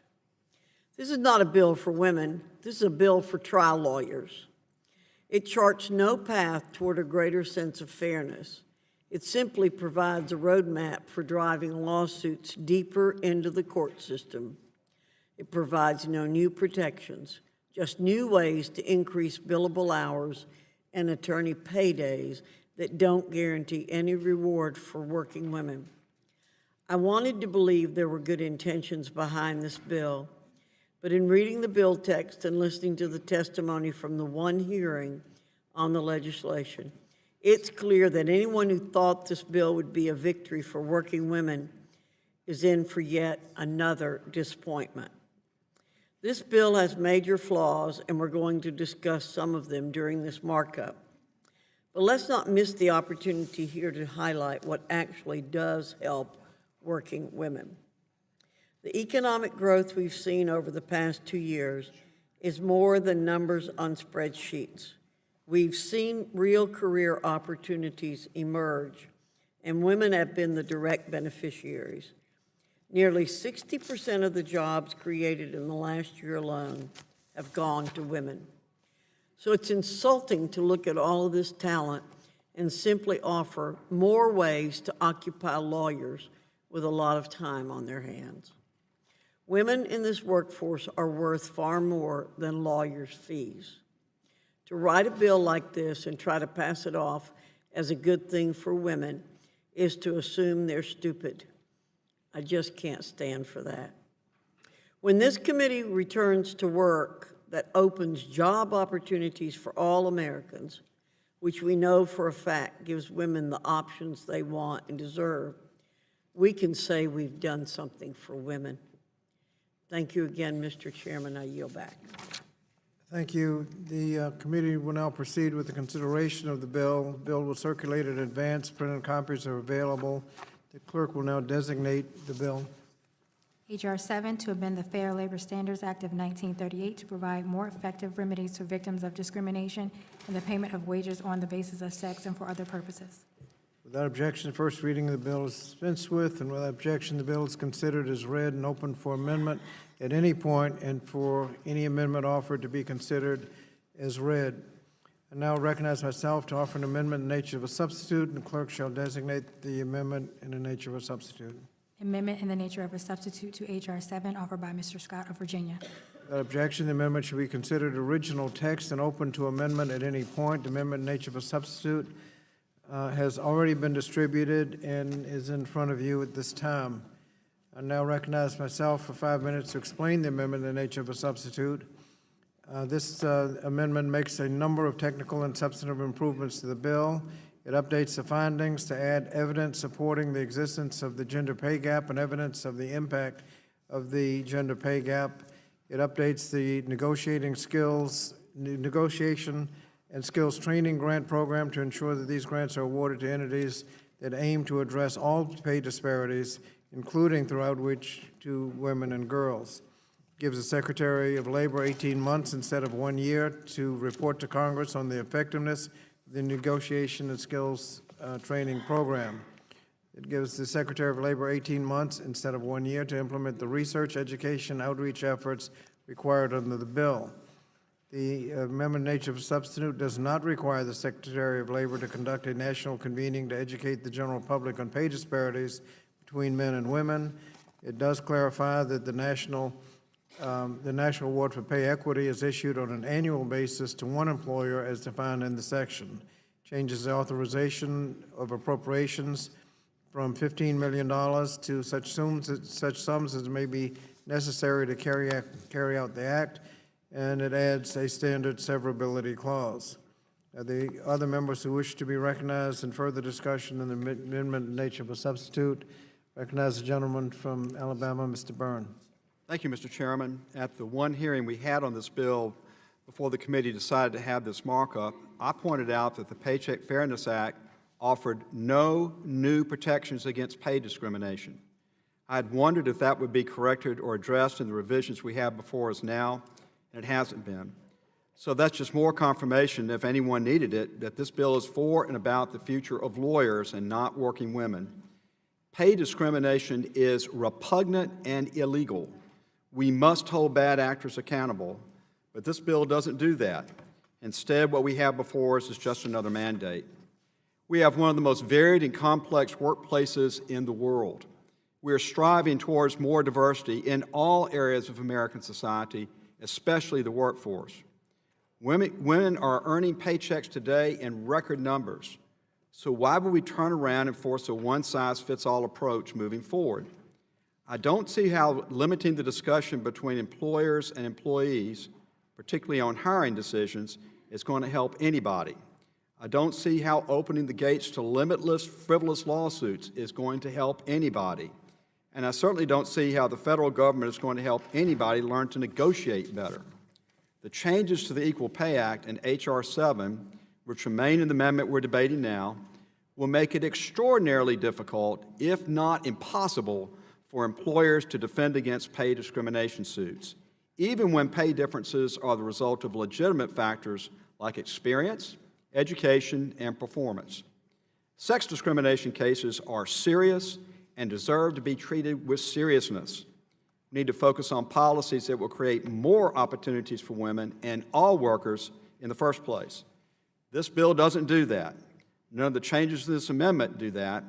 This is not a bill for women. This is a bill for trial lawyers. It charts no path toward a greater sense of fairness. It simply provides a roadmap for driving lawsuits deeper into the court system. It provides no new protections, just new ways to increase billable hours and attorney paydays that don't guarantee any reward for working women. I wanted to believe there were good intentions behind this bill, but in reading the bill text and listening to the testimony from the one hearing on the legislation, it's clear that anyone who thought this bill would be a victory for working women is in for yet another disappointment. This bill has major flaws, and we're going to discuss some of them during this markup. But let's not miss the opportunity here to highlight what actually does help working women. The economic growth we've seen over the past 2 years is more than numbers on spreadsheets. We've seen real career opportunities emerge, and women have been the direct beneficiaries. Nearly 60% of the jobs created in the last year alone have gone to women. So it's insulting to look at all of this talent and simply offer more ways to occupy lawyers with a lot of time on their hands. Women in this workforce are worth far more than lawyers' fees. To write a bill like this and try to pass it off as a good thing for women is to assume they're stupid. I just can't stand for that. When this committee returns to work that opens job opportunities for all Americans, which we know for a fact gives women the options they want and deserve, we can say we've done something for women. Thank you again, Mr. Chairman. I yield back. Thank you. The committee will now proceed with the consideration of the bill. The bill will circulate in advance. Printed copies are available. The clerk will now designate the bill. H.R. 7, to amend the Fair Labor Standards Act of 1938 to provide more effective remedies for victims of discrimination and the payment of wages on the basis of sex and for other purposes. Without objection, first reading of the bill is dispensed with, and without objection, the bill is considered as read and open for amendment at any point, and for any amendment offered to be considered as read. I now recognize myself to offer an amendment in the nature of a substitute, and the clerk shall designate the amendment in the nature of a substitute. Amendment in the nature of a substitute to H.R. 7, offered by Mr. Scott of Virginia. Without objection, the amendment should be considered original text and open to amendment at any point. The amendment in the nature of a substitute has already been distributed and is in front of you at this time. I now recognize myself for 5 minutes to explain the amendment in the nature of a substitute. This amendment makes a number of technical and substantive improvements to the bill. It updates the findings to add evidence supporting the existence of the gender pay gap and evidence of the impact of the gender pay gap. It updates the negotiation and skills training grant program to ensure that these grants are awarded to entities that aim to address all pay disparities, including through outreach to women and girls. Gives the Secretary of Labor 18 months instead of 1 year to report to Congress on the effectiveness of the negotiation and skills training program. It gives the Secretary of Labor 18 months instead of 1 year to implement the research, education, outreach efforts required under the bill. The amendment nature of a substitute does not require the Secretary of Labor to conduct a national convening to educate the general public on pay disparities between men and women. It does clarify that the National Award for Pay Equity is issued on an annual basis to one employer as defined in the section. Changes the authorization of appropriations from $15 million to such sums as may be necessary to carry out the act, and it adds a standard severability clause. The other members who wish to be recognized in further discussion in the amendment nature of a substitute, recognize the gentleman from Alabama, Mr. Byrne. Thank you, Mr. Chairman. At the one hearing we had on this bill before the committee decided to have this markup, I pointed out that the Paycheck Fairness Act offered no new protections against pay discrimination. I had wondered if that would be corrected or addressed in the revisions we have before us now, and it hasn't been. So that's just more confirmation, if anyone needed it, that this bill is for and about the future of lawyers and not working women. Pay discrimination is repugnant and illegal. We must hold bad actors accountable, but this bill doesn't do that. Instead, what we have before us is just another mandate. We have one of the most varied and complex workplaces in the world. We are striving towards more diversity in all areas of American society, especially the workforce. Women are earning paychecks today in record numbers. So why would we turn around and force a one-size-fits-all approach moving forward? I don't see how limiting the discussion between employers and employees, particularly on hiring decisions, is going to help anybody. I don't see how opening the gates to limitless, frivolous lawsuits is going to help anybody. And I certainly don't see how the federal government is going to help anybody learn to negotiate better. The changes to the Equal Pay Act and H.R. 7, which remain in the amendment we're debating now, will make it extraordinarily difficult, if not impossible, for employers to defend against pay discrimination suits, even when pay differences are the result of legitimate factors like experience, education, and performance. Sex discrimination cases are serious and deserve to be treated with seriousness. We need to focus on policies that will create more opportunities for women and all workers in the first place. This bill doesn't do that. None of the changes to this amendment do that,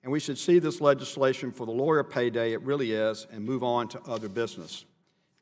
and we should see this legislation for the lawyer payday it really is and move on to other business.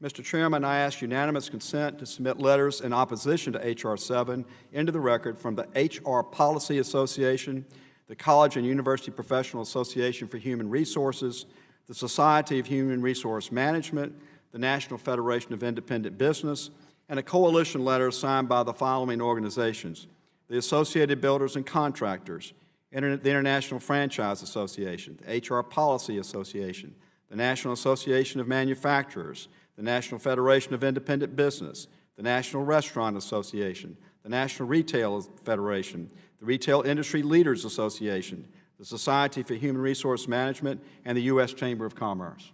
Mr. Chairman, I ask unanimous consent to submit letters in opposition to H.R. 7 into the record from the H.R. Policy Association, the College and University Professional Association for Human Resources, the Society of Human Resource Management, the National Federation of Independent Business, and a coalition letter signed by the following organizations: the Associated Builders and Contractors, the International Franchise Association, the HR Policy Association, the National Association of Manufacturers, the National Federation of Independent Business, the National Restaurant Association, the National Retail Federation, the Retail Industry Leaders Association, the Society for Human Resource Management, and the U.S. Chamber of Commerce.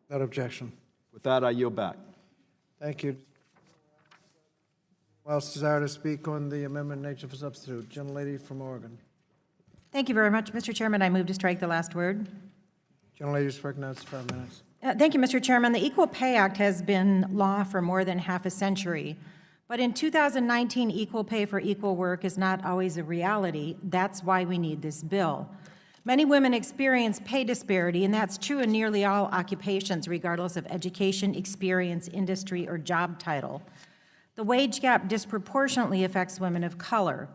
Without objection. With that, I yield back. Thank you. Who else desire to speak on the amendment nature for substitute? Gentlelady from Oregon. Thank you very much, Mr. Chairman. I move to strike the last word. Gentlelady is recognized for 5 minutes. Thank you, Mr. Chairman. The Equal Pay Act has been law for more than half a century. But in 2019, equal pay for equal work is not always a reality. That's why we need this bill. Many women experience pay disparity, and that's true in nearly all occupations, regardless of education, experience, industry, or job title. The wage gap disproportionately affects women of color.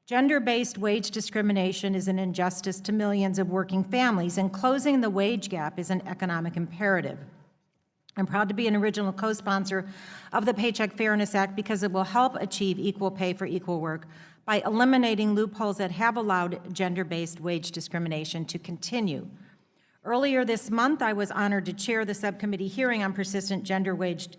Gender-based wage discrimination is an injustice to millions of working families, and closing the wage gap is an economic imperative. I'm proud to be an original co-sponsor of the Paycheck Fairness Act because it will help achieve equal pay for equal work by eliminating loopholes that have allowed gender-based wage discrimination to continue. Earlier this month, I was honored to chair the subcommittee hearing on persistent gender-based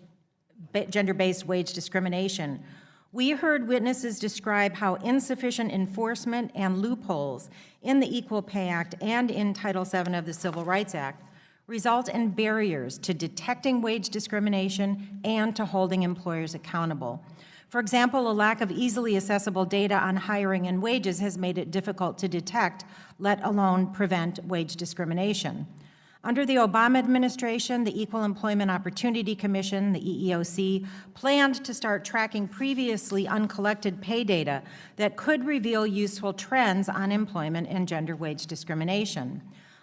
wage discrimination. We heard witnesses describe how insufficient enforcement and loopholes in the Equal Pay Act and in Title VII of the Civil Rights Act result in barriers to detecting wage discrimination and to holding employers accountable. For example, a lack of easily accessible data on hiring and wages has made it difficult to detect, let alone prevent, wage discrimination. Under the Obama administration, the Equal Employment Opportunity Commission, the EEOC, planned to start tracking previously uncollected pay data that could reveal useful trends on employment and gender wage discrimination.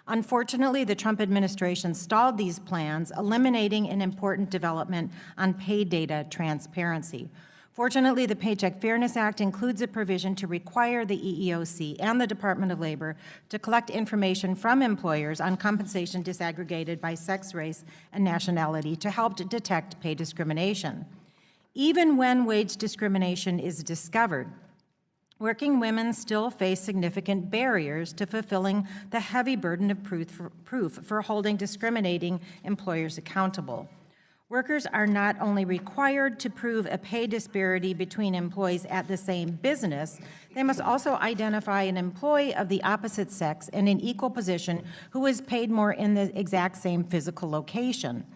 Unfortunately, the Trump administration stalled these plans, eliminating an important development on pay data transparency. Fortunately, the Paycheck Fairness Act includes a provision to require the EEOC and the Department of Labor to collect information from employers on compensation disaggregated by sex, race, and nationality to help to detect pay discrimination. Even when wage discrimination is discovered, working women still face significant barriers to fulfilling the heavy burden of proof for holding discriminating employers accountable. Workers are not only required to prove a pay disparity between employees at the same business, they must also identify an employee of the opposite sex in an equal position who is paid more in the exact same physical location.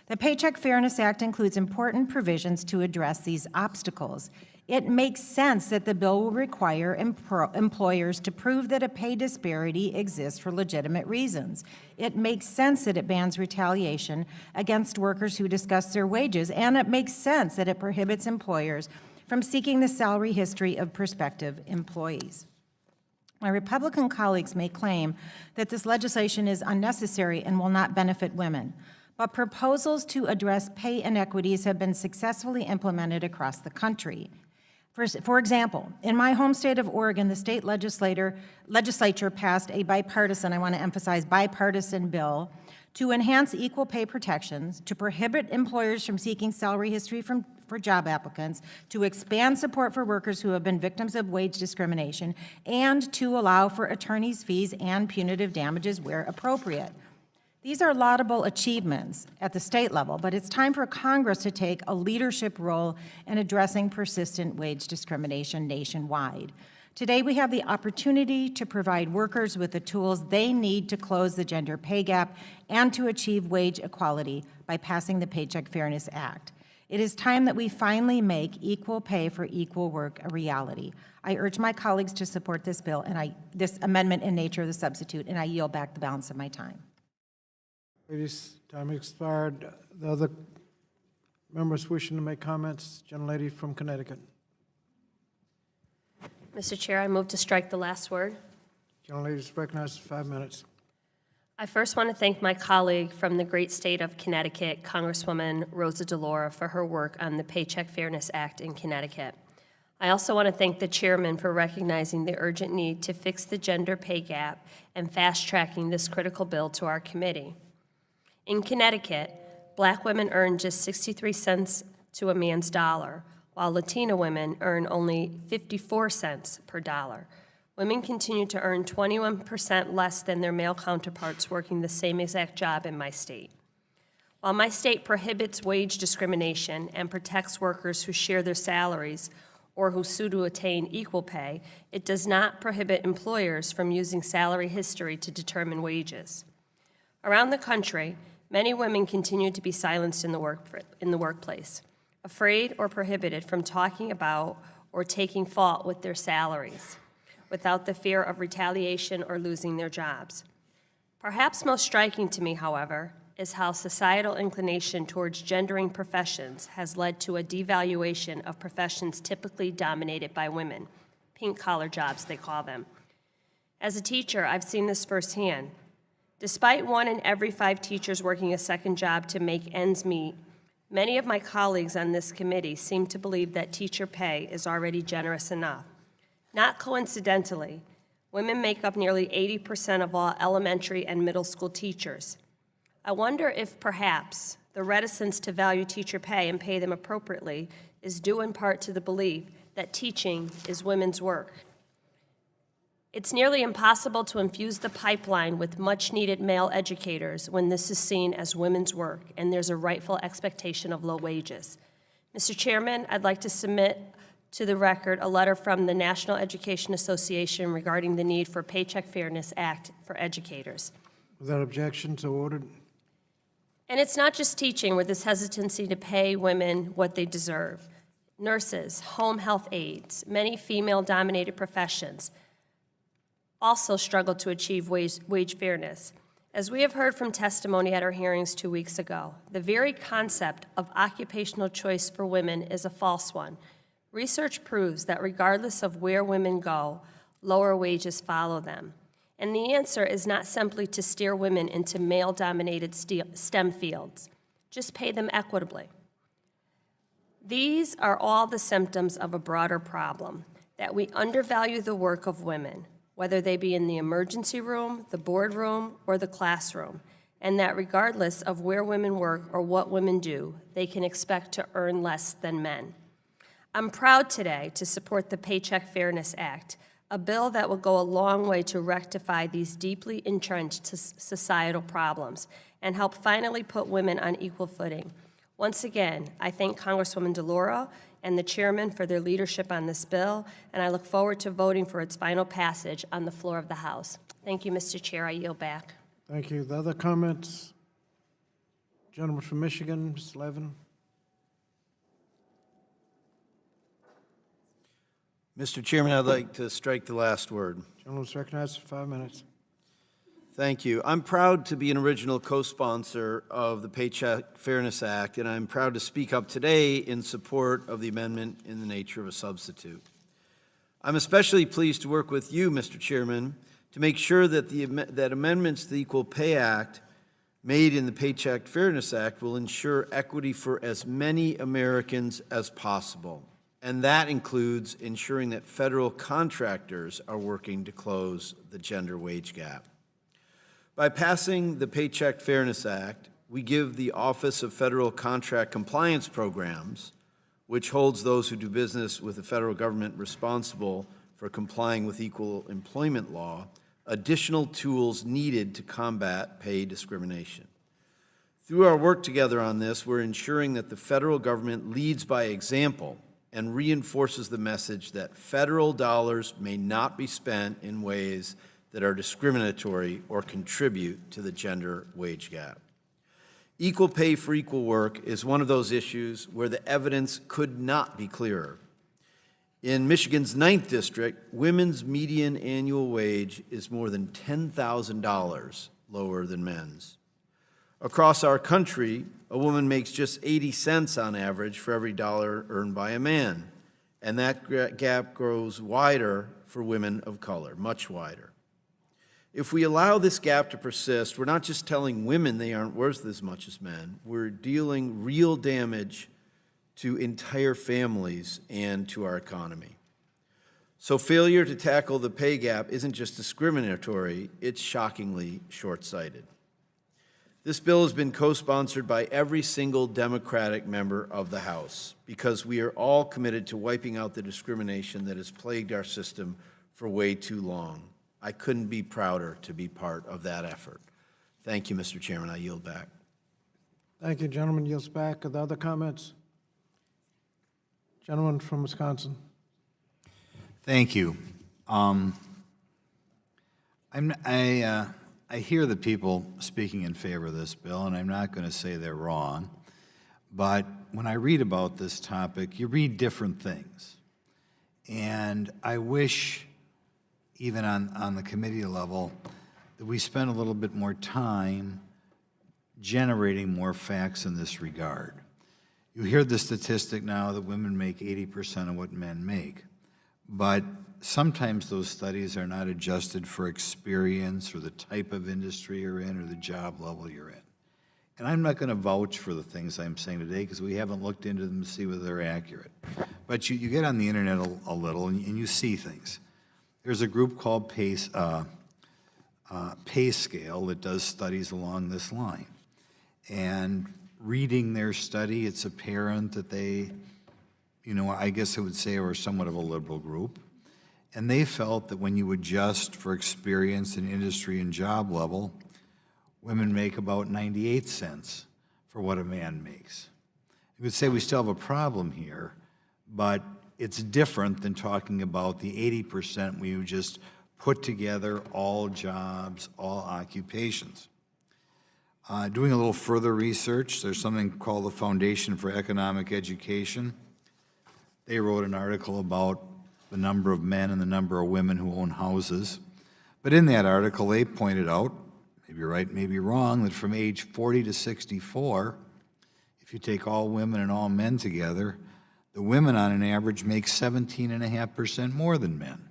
The Paycheck Fairness Act includes important provisions to address these obstacles. It makes sense that the bill will require employers to prove that a pay disparity exists for legitimate reasons. It makes sense that it bans retaliation against workers who discuss their wages, and it makes sense that it prohibits employers from seeking the salary history of prospective employees. My Republican colleagues may claim that this legislation is unnecessary and will not benefit women, but proposals to address pay inequities have been successfully implemented across the country. For example, in my home state of Oregon, the state legislature passed a bipartisan, I want to emphasize bipartisan bill to enhance equal pay protections, to prohibit employers from seeking salary history for job applicants, to expand support for workers who have been victims of wage discrimination, and to allow for attorneys' fees and punitive damages where appropriate. These are laudable achievements at the state level, but it's time for Congress to take a leadership role in addressing persistent wage discrimination nationwide. Today, we have the opportunity to provide workers with the tools they need to close the gender pay gap and to achieve wage equality by passing the Paycheck Fairness Act. It is time that we finally make equal pay for equal work a reality. I urge my colleagues to support this bill and this amendment in nature of the substitute, and I yield back the balance of my time. Ladies, time expired. The other members wishing to make comments, gentlelady from Connecticut. Mr. Chair, I move to strike the last word. Gentlelady is recognized for 5 minutes. I first want to thank my colleague from the great state of Connecticut, Congresswoman Rosa DeLauro, for her work on the Paycheck Fairness Act in Connecticut. I also want to thank the chairman for recognizing the urgent need to fix the gender pay gap and fast-tracking this critical bill to our committee. In Connecticut, Black women earn just 63 cents to a man's dollar, while Latina women earn only 54 cents per dollar. Women continue to earn 21% less than their male counterparts working the same exact job in my state. While my state prohibits wage discrimination and protects workers who share their salaries or who sue to attain equal pay, it does not prohibit employers from using salary history to determine wages. Around the country, many women continue to be silenced in the workplace, afraid or prohibited from talking about or taking fault with their salaries, without the fear of retaliation or losing their jobs. Perhaps most striking to me, however, is how societal inclination towards gendering professions has led to a devaluation of professions typically dominated by women, pink-collar jobs they call them. As a teacher, I've seen this firsthand. Despite 1 in every 5 teachers working a second job to make ends meet, many of my colleagues on this committee seem to believe that teacher pay is already generous enough. Not coincidentally, women make up nearly 80% of all elementary and middle school teachers. I wonder if perhaps the reticence to value teacher pay and pay them appropriately is due in part to the belief that teaching is women's work. It's nearly impossible to infuse the pipeline with much-needed male educators when this is seen as women's work and there's a rightful expectation of low wages. Mr. Chairman, I'd like to submit to the record a letter from the National Education Association regarding the need for Paycheck Fairness Act for educators. Without objection, so ordered. And it's not just teaching where this hesitancy to pay women what they deserve. Nurses, home health aides, many female-dominated professions also struggle to achieve wage fairness. As we have heard from testimony at our hearings 2 weeks ago, the very concept of occupational choice for women is a false one. Research proves that regardless of where women go, lower wages follow them. And the answer is not simply to steer women into male-dominated STEM fields. Just pay them equitably. These are all the symptoms of a broader problem, that we undervalue the work of women, whether they be in the emergency room, the boardroom, or the classroom, and that regardless of where women work or what women do, they can expect to earn less than men. I'm proud today to support the Paycheck Fairness Act, a bill that will go a long way to rectify these deeply entrenched societal problems and help finally put women on equal footing. Once again, I thank Congresswoman DeLauro and the chairman for their leadership on this bill, and I look forward to voting for its final passage on the floor of the House. Thank you, Mr. Chair. I yield back. Thank you. The other comments? Gentleman from Michigan, Ms. Levin. Mr. Chairman, I'd like to strike the last word. Gentleman's recognized for 5 minutes. Thank you. I'm proud to be an original co-sponsor of the Paycheck Fairness Act, and I'm proud to speak up today in support of the amendment in the nature of a substitute. I'm especially pleased to work with you, Mr. Chairman, to make sure that that amendments to the Equal Pay Act made in the Paycheck Fairness Act will ensure equity for as many Americans as possible. And that includes ensuring that federal contractors are working to close the gender wage gap. By passing the Paycheck Fairness Act, we give the Office of Federal Contract Compliance Programs, which holds those who do business with the federal government responsible for complying with equal employment law, additional tools needed to combat pay discrimination. Through our work together on this, we're ensuring that the federal government leads by example and reinforces the message that federal dollars may not be spent in ways that are discriminatory or contribute to the gender wage gap. Equal pay for equal work is one of those issues where the evidence could not be clearer. In Michigan's 9th District, women's median annual wage is more than $10,000 lower than men's. Across our country, a woman makes just 80 cents on average for every dollar earned by a man, and that gap grows wider for women of color, much wider. If we allow this gap to persist, we're not just telling women they aren't worth as much as men, we're dealing real damage to entire families and to our economy. So failure to tackle the pay gap isn't just discriminatory, it's shockingly short-sighted. This bill has been co-sponsored by every single Democratic member of the House because we are all committed to wiping out the discrimination that has plagued our system for way too long. I couldn't be prouder to be part of that effort. Thank you, Mr. Chairman. I yield back. Thank you, gentleman. Yields back. Are there other comments? Gentleman from Wisconsin. Thank you. I hear the people speaking in favor of this bill, and I'm not going to say they're wrong. But when I read about this topic, you read different things. And I wish, even on the committee level, that we spend a little bit more time generating more facts in this regard. You hear the statistic now that women make 80% of what men make. But sometimes those studies are not adjusted for experience or the type of industry you're in or the job level you're in. And I'm not going to vouch for the things I'm saying today because we haven't looked into them to see whether they're accurate. But you get on the internet a little and you see things. There's a group called Pay Scale that does studies along this line. And reading their study, it's apparent that they, I guess I would say are somewhat of a liberal group. And they felt that when you adjust for experience in industry and job level, women make about 98 cents for what a man makes. You would say we still have a problem here, but it's different than talking about the 80% where you just put together all jobs, all occupations. Doing a little further research, there's something called the Foundation for Economic Education. They wrote an article about the number of men and the number of women who own houses. But in that article, they pointed out, maybe right, maybe wrong, that from age 40 to 64, if you take all women and all men together, the women on an average make 17.5% more than men.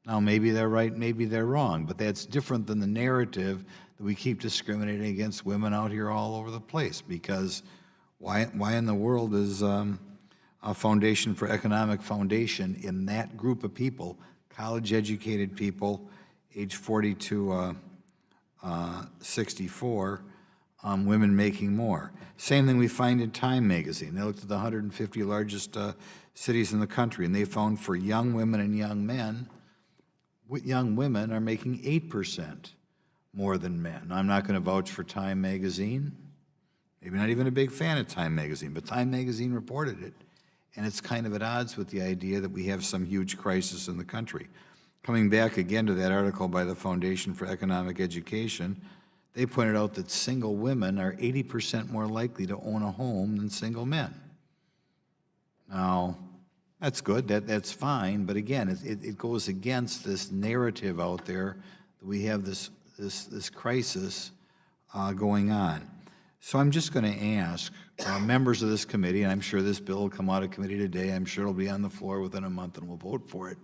Now, maybe they're right, maybe they're wrong, but that's different than the narrative that we keep discriminating against women out here all over the place, because why in the world is a Foundation for Economic Foundation in that group of people, college-educated people, age 40 to 64, women making more? Same thing we find in Time magazine. They looked at the 150 largest cities in the country, and they found for young women and young men, young women are making 8% more than men. Now, I'm not going to vouch for Time magazine. Maybe not even a big fan of Time magazine, but Time magazine reported it. And it's kind of at odds with the idea that we have some huge crisis in the country. Coming back again to that article by the Foundation for Economic Education, they pointed out that single women are 80% more likely to own a home than single men. Now, that's good, that's fine, but again, it goes against this narrative out there that we have this crisis going on. So I'm just going to ask members of this committee, and I'm sure this bill will come out of committee today, I'm sure it'll be on the floor within a month and we'll vote for it.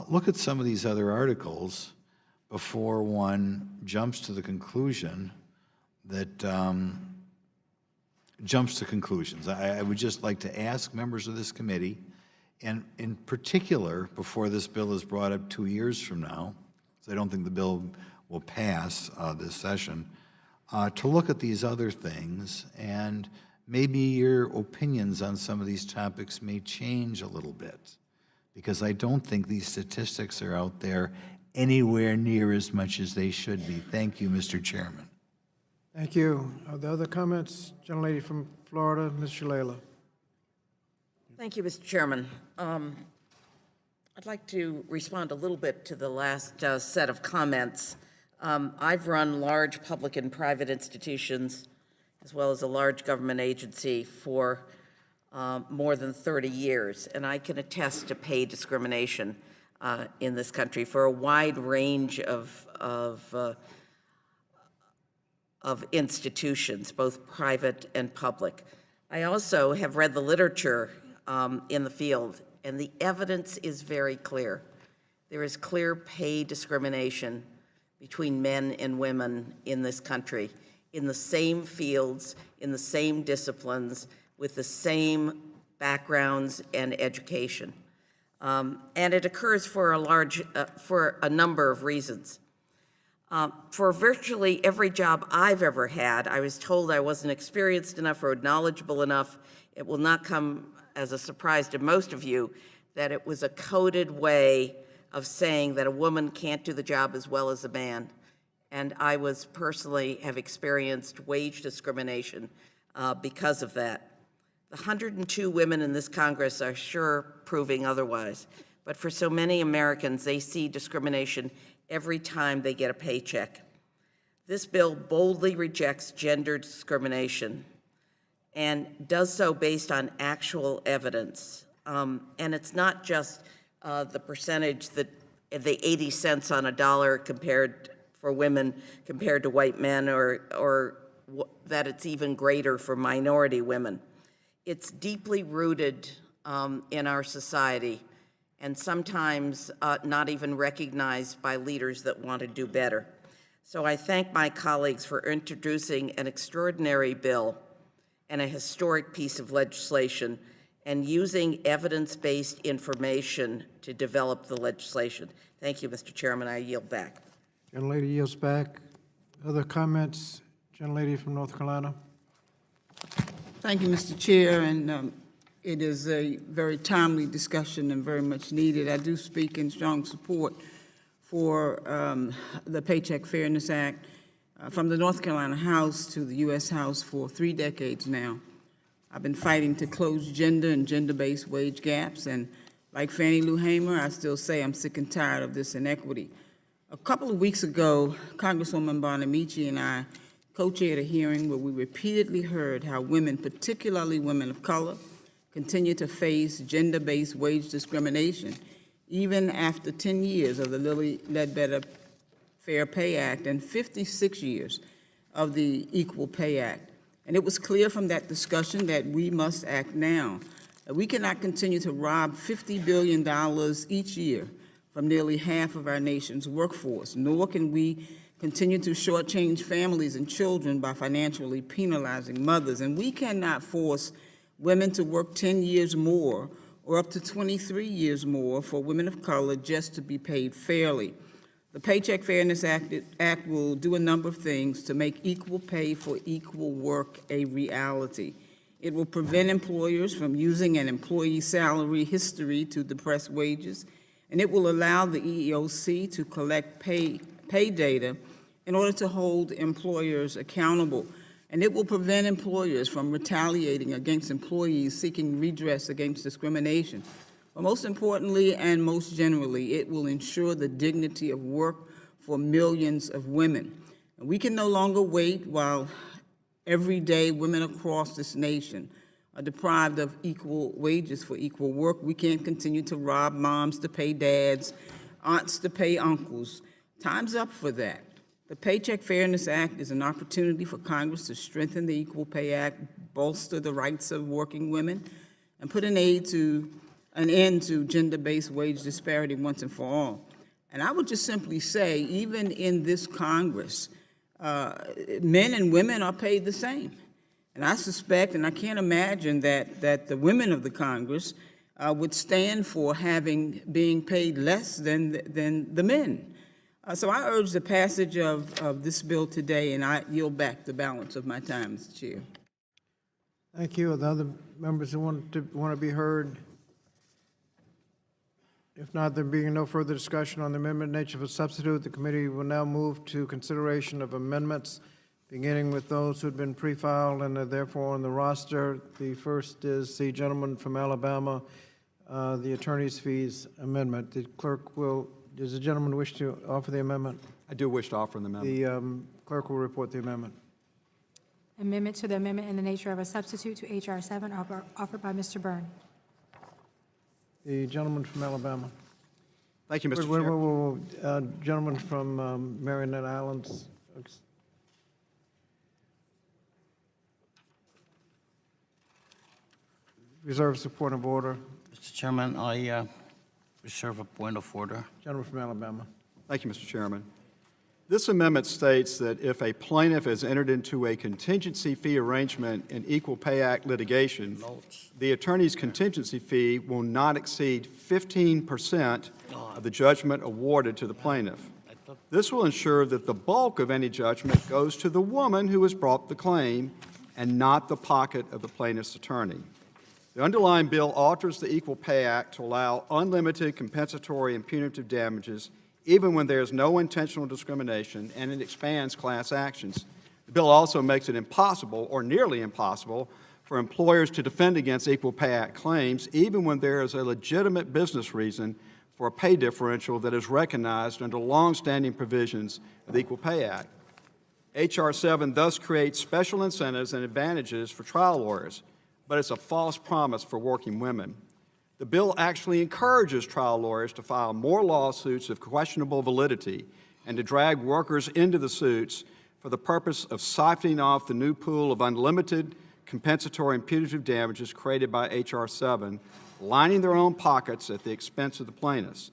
Look at some of these other articles before one jumps to the conclusion that jumps to conclusions. I would just like to ask members of this committee, and in particular, before this bill is brought up 2 years from now, because I don't think the bill will pass this session, to look at these other things, and maybe your opinions on some of these topics may change a little bit, because I don't think these statistics are out there anywhere near as much as they should be. Thank you, Mr. Chairman. Thank you. Are there other comments? Gentlelady from Florida, Ms. Shalala. Thank you, Mr. Chairman. I'd like to respond a little bit to the last set of comments. I've run large public and private institutions as well as a large government agency for more than 30 years, and I can attest to pay discrimination in this country for a wide range of institutions, both private and public. I also have read the literature in the field, and the evidence is very clear. There is clear pay discrimination between men and women in this country, in the same fields, in the same disciplines, with the same backgrounds and education. And it occurs for a number of reasons. For virtually every job I've ever had, I was told I wasn't experienced enough or knowledgeable enough. It will not come as a surprise to most of you that it was a coded way of saying that a woman can't do the job as well as a man. And I personally have experienced wage discrimination because of that. The 102 women in this Congress are sure proving otherwise. But for so many Americans, they see discrimination every time they get a paycheck. This bill boldly rejects gender discrimination and does so based on actual evidence. And it's not just the percentage that the 80 cents on a dollar for women compared to white men, or that it's even greater for minority women. It's deeply rooted in our society, and sometimes not even recognized by leaders that want to do better. So I thank my colleagues for introducing an extraordinary bill and a historic piece of legislation and using evidence-based information to develop the legislation. Thank you, Mr. Chairman. I yield back. Gentlelady yields back. Other comments? Gentlelady from North Carolina. Thank you, Mr. Chair, and it is a very timely discussion and very much needed. I do speak in strong support for the Paycheck Fairness Act from the North Carolina House to the U.S. House for 3 decades now. I've been fighting to close gender and gender-based wage gaps, and like Fannie Lou Hamer, I still say I'm sick and tired of this inequity. A couple of weeks ago, Congresswoman Bonamici and I co-chaired a hearing where we repeatedly heard how women, particularly women of color, continue to face gender-based wage discrimination, even after 10 years of the Lilly Ledbetter Fair Pay Act and 56 years of the Equal Pay Act. And it was clear from that discussion that we must act now. That we cannot continue to rob $50 billion each year from nearly half of our nation's workforce, nor can we continue to shortchange families and children by financially penalizing mothers. And we cannot force women to work 10 years more or up to 23 years more for women of color just to be paid fairly. The Paycheck Fairness Act will do a number of things to make equal pay for equal work a reality. It will prevent employers from using an employee's salary history to depress wages, and it will allow the EEOC to collect pay data in order to hold employers accountable. And it will prevent employers from retaliating against employees seeking redress against discrimination. But most importantly and most generally, it will ensure the dignity of work for millions of women. And we can no longer wait while every day women across this nation are deprived of equal wages for equal work. We can't continue to rob moms to pay dads, aunts to pay uncles. Time's up for that. The Paycheck Fairness Act is an opportunity for Congress to strengthen the Equal Pay Act, bolster the rights of working women, and put an end to gender-based wage disparity once and for all. And I would just simply say, even in this Congress, men and women are paid the same. And I suspect, and I can't imagine that the women of the Congress would stand for being paid less than the men. So I urge the passage of this bill today, and I yield back the balance of my time, Mr. Chair. Thank you. Are there other members who want to be heard? If not, there being no further discussion on the amendment nature of a substitute, the committee will now move to consideration of amendments, beginning with those who had been pre-filed and are therefore on the roster. The first is the gentleman from Alabama, the attorney's fees amendment. The clerk does the gentleman wish to offer the amendment? I do wish to offer the amendment. The clerk will report the amendment. Amendment to the amendment in the nature of a substitute to H.R. 7 offered by Mr. Byrne. The gentleman from Alabama. Thank you, Mr. Wait, Chair. gentleman from Marionette Islands. Reserves a point of order. Mr. Chairman, I reserve a point of order. Gentleman from Alabama. Thank you, Mr. Chairman. This amendment states that if a plaintiff has entered into a contingency fee arrangement in Equal Pay Act litigation, the attorney's contingency fee will not exceed 15% of the judgment awarded to the plaintiff. This will ensure that the bulk of any judgment goes to the woman who has brought the claim and not the pocket of the plaintiff's attorney. The underlying bill alters the Equal Pay Act to allow unlimited compensatory and punitive damages even when there is no intentional discrimination, and it expands class actions. The bill also makes it impossible, or nearly impossible, for employers to defend against Equal Pay Act claims, even when there is a legitimate business reason for a pay differential that is recognized under longstanding provisions of the Equal Pay Act. H.R. 7 thus creates special incentives and advantages for trial lawyers, but it's a false promise for working women. The bill actually encourages trial lawyers to file more lawsuits of questionable validity and to drag workers into the suits for the purpose of siphoning off the new pool of unlimited compensatory and punitive damages created by H.R. 7, lining their own pockets at the expense of the plaintiffs.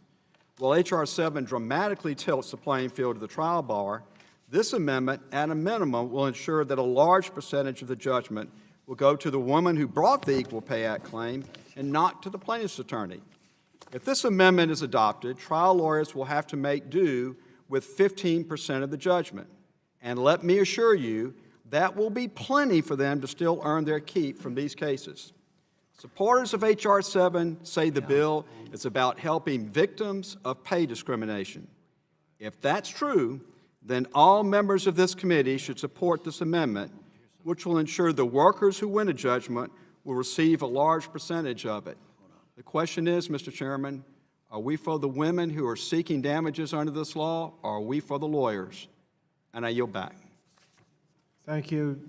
While H.R. 7 dramatically tilts the playing field to the trial bar, this amendment, at a minimum, will ensure that a large percentage of the judgment will go to the woman who brought the Equal Pay Act claim and not to the plaintiff's attorney. If this amendment is adopted, trial lawyers will have to make do with 15% of the judgment. And let me assure you, that will be plenty for them to still earn their keep from these cases. Supporters of H.R. 7 say the bill is about helping victims of pay discrimination. If that's true, then all members of this committee should support this amendment, which will ensure the workers who win a judgment will receive a large percentage of it. The question is, Mr. Chairman, are we for the women who are seeking damages under this law, or are we for the lawyers? And I yield back. Thank you.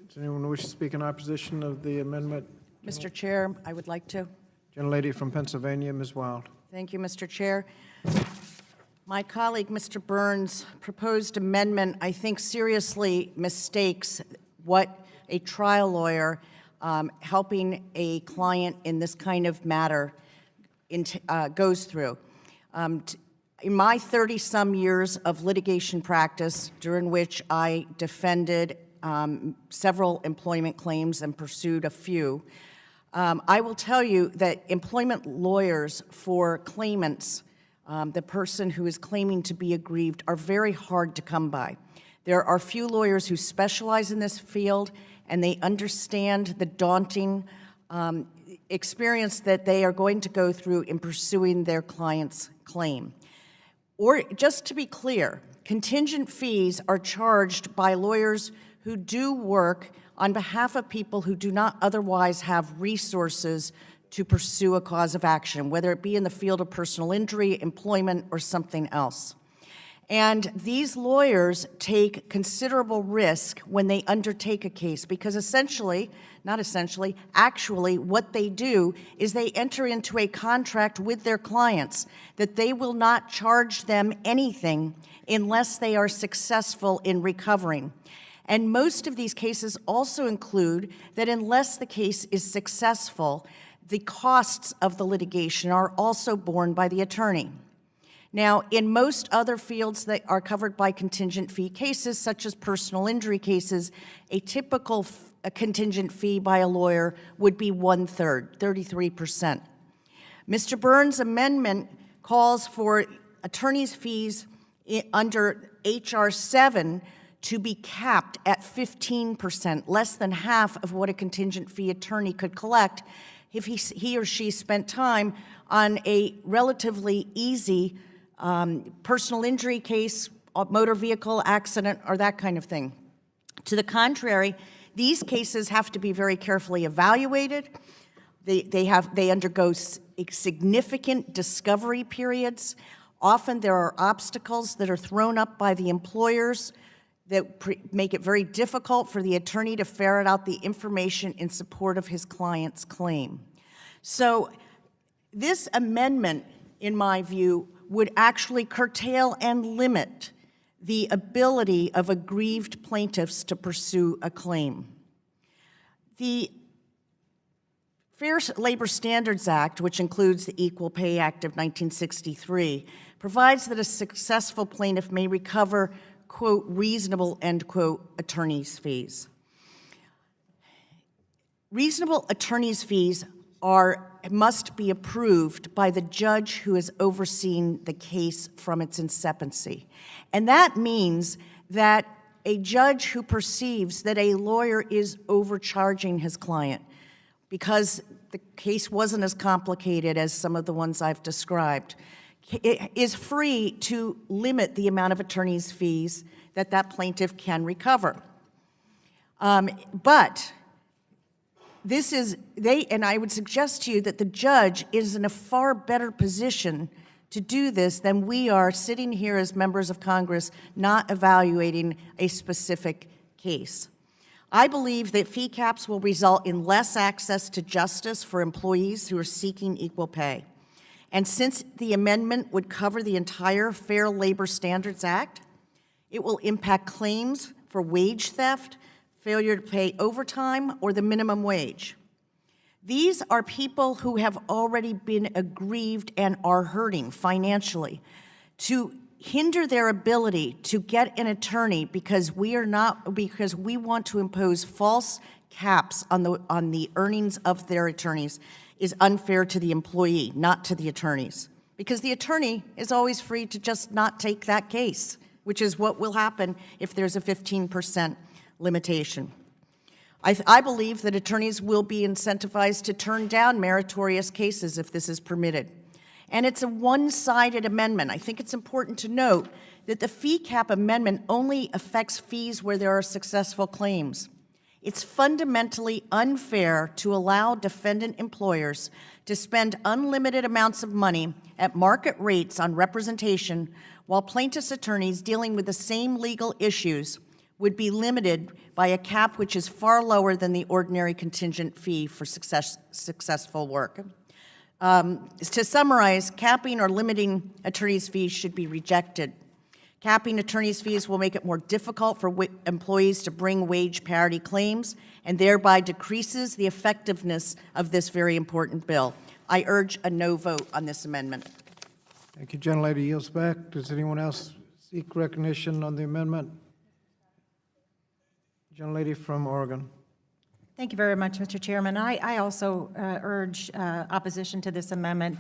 Does anyone wish to speak in opposition of the amendment? Mr. Chair, I would like to. Gentlelady from Pennsylvania, Ms. Wild. Thank you, Mr. Chair. My colleague, Mr. Burns' proposed amendment, I think, seriously mistakes what a trial lawyer helping a client in this kind of matter goes through. In my 30-some years of litigation practice, during which I defended several employment claims and pursued a few, I will tell you that employment lawyers for claimants, the person who is claiming to be aggrieved, are very hard to come by. There are few lawyers who specialize in this field, and they understand the daunting experience that they are going to go through in pursuing their client's claim. Or, just to be clear, contingent fees are charged by lawyers who do work on behalf of people who do not otherwise have resources to pursue a cause of action, whether it be in the field of personal injury, employment, or something else. And these lawyers take considerable risk when they undertake a case because actually what they do is they enter into a contract with their clients that they will not charge them anything unless they are successful in recovering. And most of these cases also include that unless the case is successful, the costs of the litigation are also borne by the attorney. Now, in most other fields that are covered by contingent fee cases, such as personal injury cases, a typical contingent fee by a lawyer would be 1/3, 33%. Mr. Burns' amendment calls for attorneys' fees under H.R. 7 to be capped at 15%, less than half of what a contingent fee attorney could collect if he or she spent time on a relatively easy personal injury case, motor vehicle accident, or that kind of thing. To the contrary, these cases have to be very carefully evaluated. They undergo significant discovery periods. Often there are obstacles that are thrown up by the employers that make it very difficult for the attorney to ferret out the information in support of his client's claim. So this amendment, in my view, would actually curtail and limit the ability of aggrieved plaintiffs to pursue a claim. The Fair Labor Standards Act, which includes the Equal Pay Act of 1963, provides that a successful plaintiff may recover, quote, reasonable, end quote, attorney's fees. Reasonable attorney's fees must be approved by the judge who has overseen the case from its inception. And that means that a judge who perceives that a lawyer is overcharging his client because the case wasn't as complicated as some of the ones I've described, is free to limit the amount of attorney's fees that that plaintiff can recover. But this is, and I would suggest to you that the judge is in a far better position to do this than we are sitting here as members of Congress not evaluating a specific case. I believe that fee caps will result in less access to justice for employees who are seeking equal pay. And since the amendment would cover the entire Fair Labor Standards Act, it will impact claims for wage theft, failure to pay overtime, or the minimum wage. These are people who have already been aggrieved and are hurting financially. To hinder their ability to get an attorney because we want to impose false caps on the earnings of their attorneys is unfair to the employee, not to the attorneys. Because the attorney is always free to just not take that case, which is what will happen if there's a 15% limitation. I believe that attorneys will be incentivized to turn down meritorious cases if this is permitted. And it's a one-sided amendment. I think it's important to note that the fee cap amendment only affects fees where there are successful claims. It's fundamentally unfair to allow defendant employers to spend unlimited amounts of money at market rates on representation while plaintiffs' attorneys dealing with the same legal issues would be limited by a cap which is far lower than the ordinary contingent fee for successful work. To summarize, capping or limiting attorneys' fees should be rejected. Capping attorneys' fees will make it more difficult for employees to bring wage parity claims and thereby decreases the effectiveness of this very important bill. I urge a no vote on this amendment. Thank you. Gentlelady yields back. Does anyone else seek recognition on the amendment? Gentlelady from Oregon. Thank you very much, Mr. Chairman. I also urge opposition to this amendment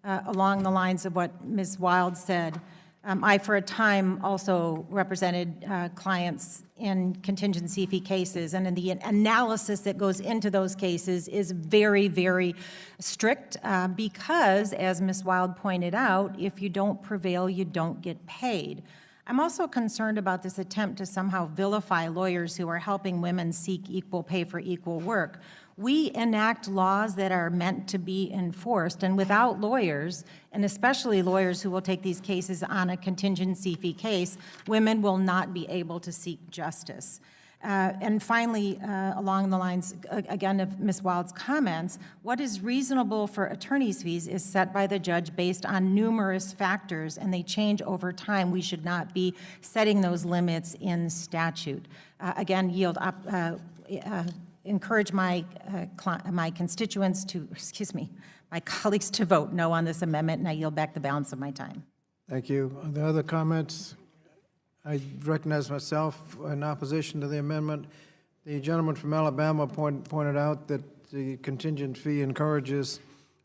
along the lines of what Ms. Wild said. I, for a time, also represented clients in contingency fee cases, and in the analysis that goes into those cases is very, very strict because, as Ms. Wild pointed out, if you don't prevail, you don't get paid. I'm also concerned about this attempt to somehow vilify lawyers who are helping women seek equal pay for equal work. We enact laws that are meant to be enforced, and without lawyers, and especially lawyers who will take these cases on a contingency fee case, women will not be able to seek justice. And finally, along the lines, again, of Ms. Wild's comments, what is reasonable for attorney's fees is set by the judge based on numerous factors, and they change over time. We should not be setting those limits in statute. Again, encourage my constituents to, my colleagues to vote no on this amendment, and I yield back the balance of my time. Thank you. Are there other comments? I recognize myself in opposition to the amendment. The gentleman from Alabama pointed out that the contingent fee encourages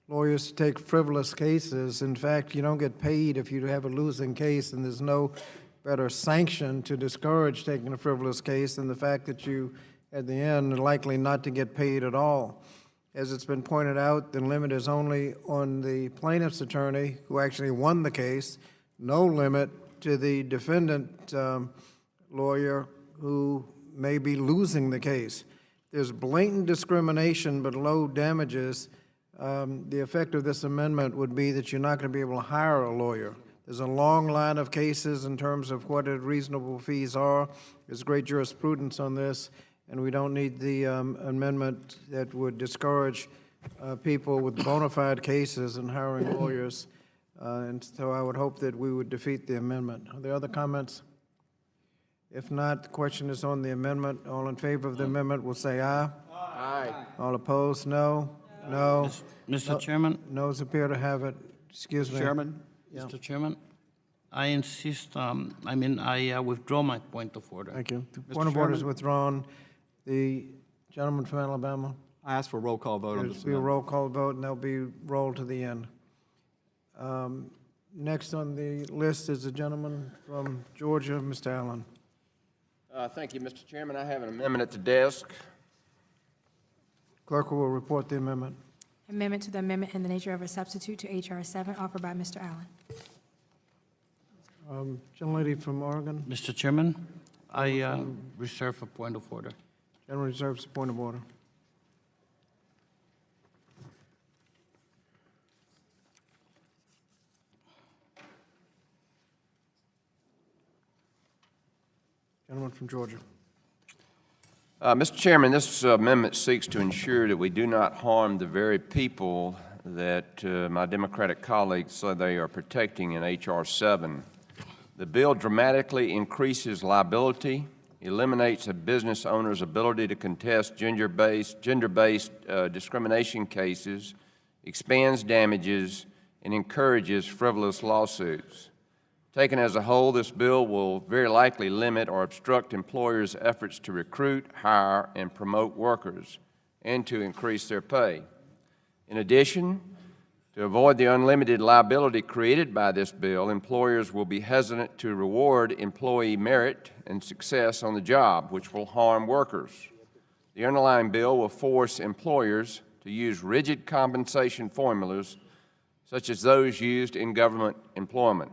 lawyers to take frivolous cases. In fact, you don't get paid if you have a losing case, and there's no better sanction to discourage taking a frivolous case than the fact that you, at the end, are likely not to get paid at all. As it's been pointed out, the limit is only on the plaintiff's attorney who actually won the case, no limit to the defendant lawyer who may be losing the case. There's blatant discrimination but low damages. The effect of this amendment would be that you're not going to be able to hire a lawyer. There's a long line of cases in terms of what reasonable fees are. There's great jurisprudence on this, and we don't need the amendment that would discourage people with bona fide cases in hiring lawyers. And so I would hope that we would defeat the amendment. Are there other comments? If not, the question is on the amendment. All in favor of the amendment will say aye. Aye. All opposed, no. No. Mr. Chairman? Noes appear to have it. Excuse me. Chairman? Mr. Chairman, I insist, I withdraw my point of order. Thank you. The point of order is withdrawn. The gentleman from Alabama? I ask for a roll call vote on this There'll be a amendment. roll call vote, and there'll be rolled to the end. Next on the list is the gentleman from Georgia, Mr. Allen. Thank you, Mr. Chairman. I have an amendment at the desk. Clerk will report the amendment. Amendment to the amendment in the nature of a substitute to H.R. 7, offered by Mr. Allen. Gentlelady from Oregon. Mr. Chairman, I reserve a point of order. Gentleman reserves a point of order. Gentleman from Georgia. Mr. Chairman, this amendment seeks to ensure that we do not harm the very people that my Democratic colleagues say they are protecting in H.R. 7. The bill dramatically increases liability, eliminates a business owner's ability to contest gender-based discrimination cases, expands damages, and encourages frivolous lawsuits. Taken as a whole, this bill will very likely limit or obstruct employers' efforts to recruit, hire, and promote workers, and to increase their pay. In addition, to avoid the unlimited liability created by this bill, employers will be hesitant to reward employee merit and success on the job, which will harm workers. The underlying bill will force employers to use rigid compensation formulas, such as those used in government employment.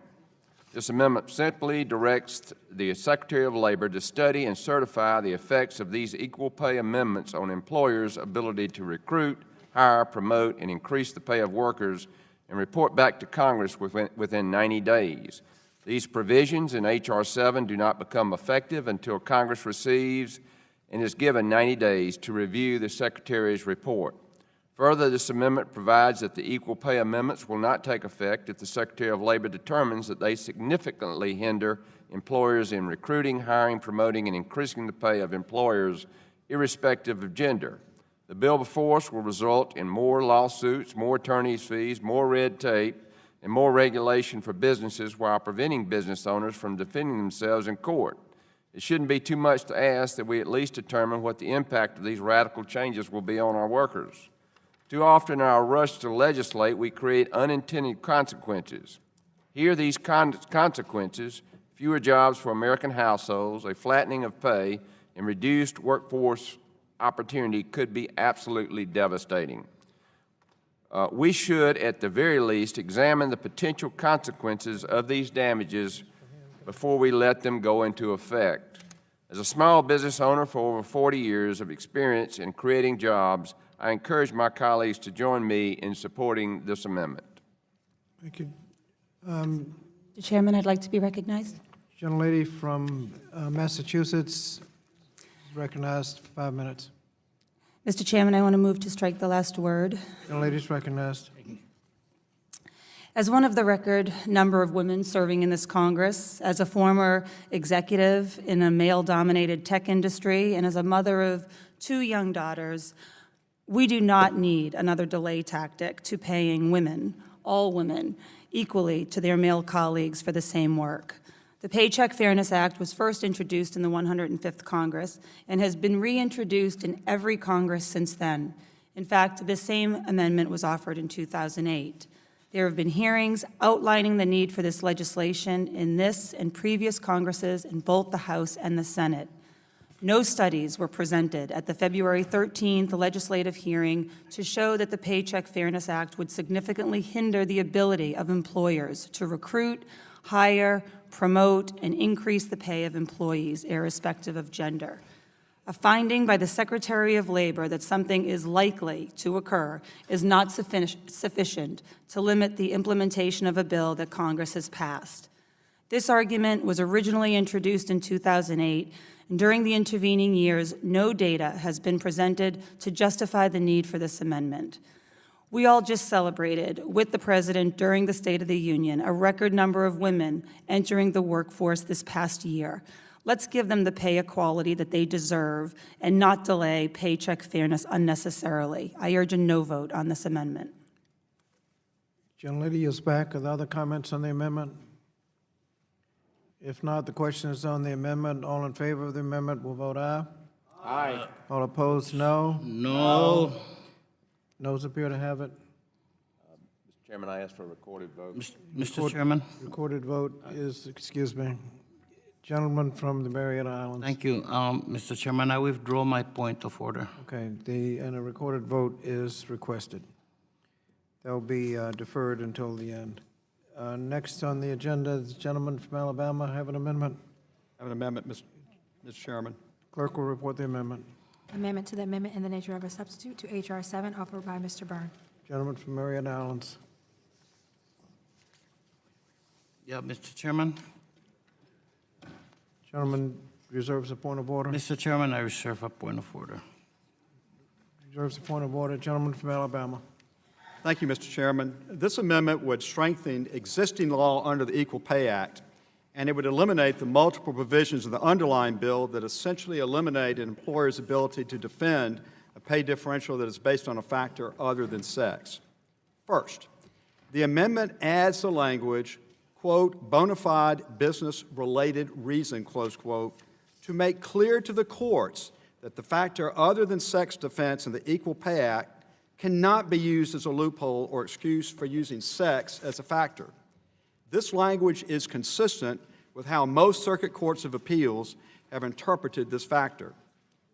This amendment simply directs the Secretary of Labor to study and certify the effects of these equal pay amendments on employers' ability to recruit, hire, promote, and increase the pay of workers, and report back to Congress within 90 days. These provisions in H.R. 7 do not become effective until Congress receives and is given 90 days to review the Secretary's report. Further, this amendment provides that the equal pay amendments will not take effect if the Secretary of Labor determines that they significantly hinder employers in recruiting, hiring, promoting, and increasing the pay of employers, irrespective of gender. The bill before us will result in more lawsuits, more attorney's fees, more red tape, and more regulation for businesses while preventing business owners from defending themselves in court. It shouldn't be too much to ask that we at least determine what the impact of these radical changes will be on our workers. Too often in our rush to legislate, we create unintended consequences. Here, these consequences, fewer jobs for American households, a flattening of pay, and reduced workforce opportunity could be absolutely devastating. We should, at the very least, examine the potential consequences of these damages before we let them go into effect. As a small business owner for over 40 years of experience in creating jobs, I encourage my colleagues to join me in supporting this amendment. Thank you. Mr. Chairman, I'd like to be recognized. Gentlelady from Massachusetts is recognized, 5 minutes. Mr. Chairman, I want to move to strike the last word. Gentlelady is recognized. As one of the record number of women serving in this Congress, as a former executive in a male-dominated tech industry, and as a mother of 2 young daughters, we do not need another delay tactic to paying women, all women, equally to their male colleagues for the same work. The Paycheck Fairness Act was first introduced in the 105th Congress and has been reintroduced in every Congress since then. In fact, the same amendment was offered in 2008. There have been hearings outlining the need for this legislation in this and previous Congresses in both the House and the Senate. No studies were presented at the February 13th legislative hearing to show that the Paycheck Fairness Act would significantly hinder the ability of employers to recruit, hire, promote, and increase the pay of employees, irrespective of gender. A finding by the Secretary of Labor that something is likely to occur is not sufficient to limit the implementation of a bill that Congress has passed. This argument was originally introduced in 2008, and during the intervening years, no data has been presented to justify the need for this amendment. We all just celebrated, with the President during the State of the Union, a record number of women entering the workforce this past year. Let's give them the pay equality that they deserve and not delay paycheck fairness unnecessarily. I urge a no vote on this amendment. Gentlelady is back. Are there other comments on the amendment? If not, the question is on the amendment. All in favor of the amendment will vote aye. Aye. All opposed, no. No. Noes appear to have it. Mr. Chairman, I ask for a recorded vote. Mr. Chairman. Recorded vote is, excuse me, gentleman from the Mariana Islands. Thank you. Mr. Chairman, I withdraw my point of order. Okay, and a recorded vote is requested. That will be deferred until the end. Next on the agenda is the gentleman from Alabama. Have an amendment. I have an amendment, Mr. Chairman. Clerk will report the amendment. Amendment to the amendment in the nature of a substitute to H.R. 7 offered by Mr. Byrne. Gentleman from Mariana Islands. Yeah, Mr. Chairman. Gentleman reserves a point of order. Mr. Chairman, I reserve a point of order. Reserves a point of order. Gentleman from Alabama. Thank you, Mr. Chairman. This amendment would strengthen existing law under the Equal Pay Act, and it would eliminate the multiple provisions of the underlying bill that essentially eliminate an employer's ability to defend a pay differential that is based on a factor other than sex. First, the amendment adds the language, quote, bona fide business-related reason, close quote, to make clear to the courts that the factor other than sex defense in the Equal Pay Act cannot be used as a loophole or excuse for using sex as a factor. This language is consistent with how most circuit courts of appeals have interpreted this factor.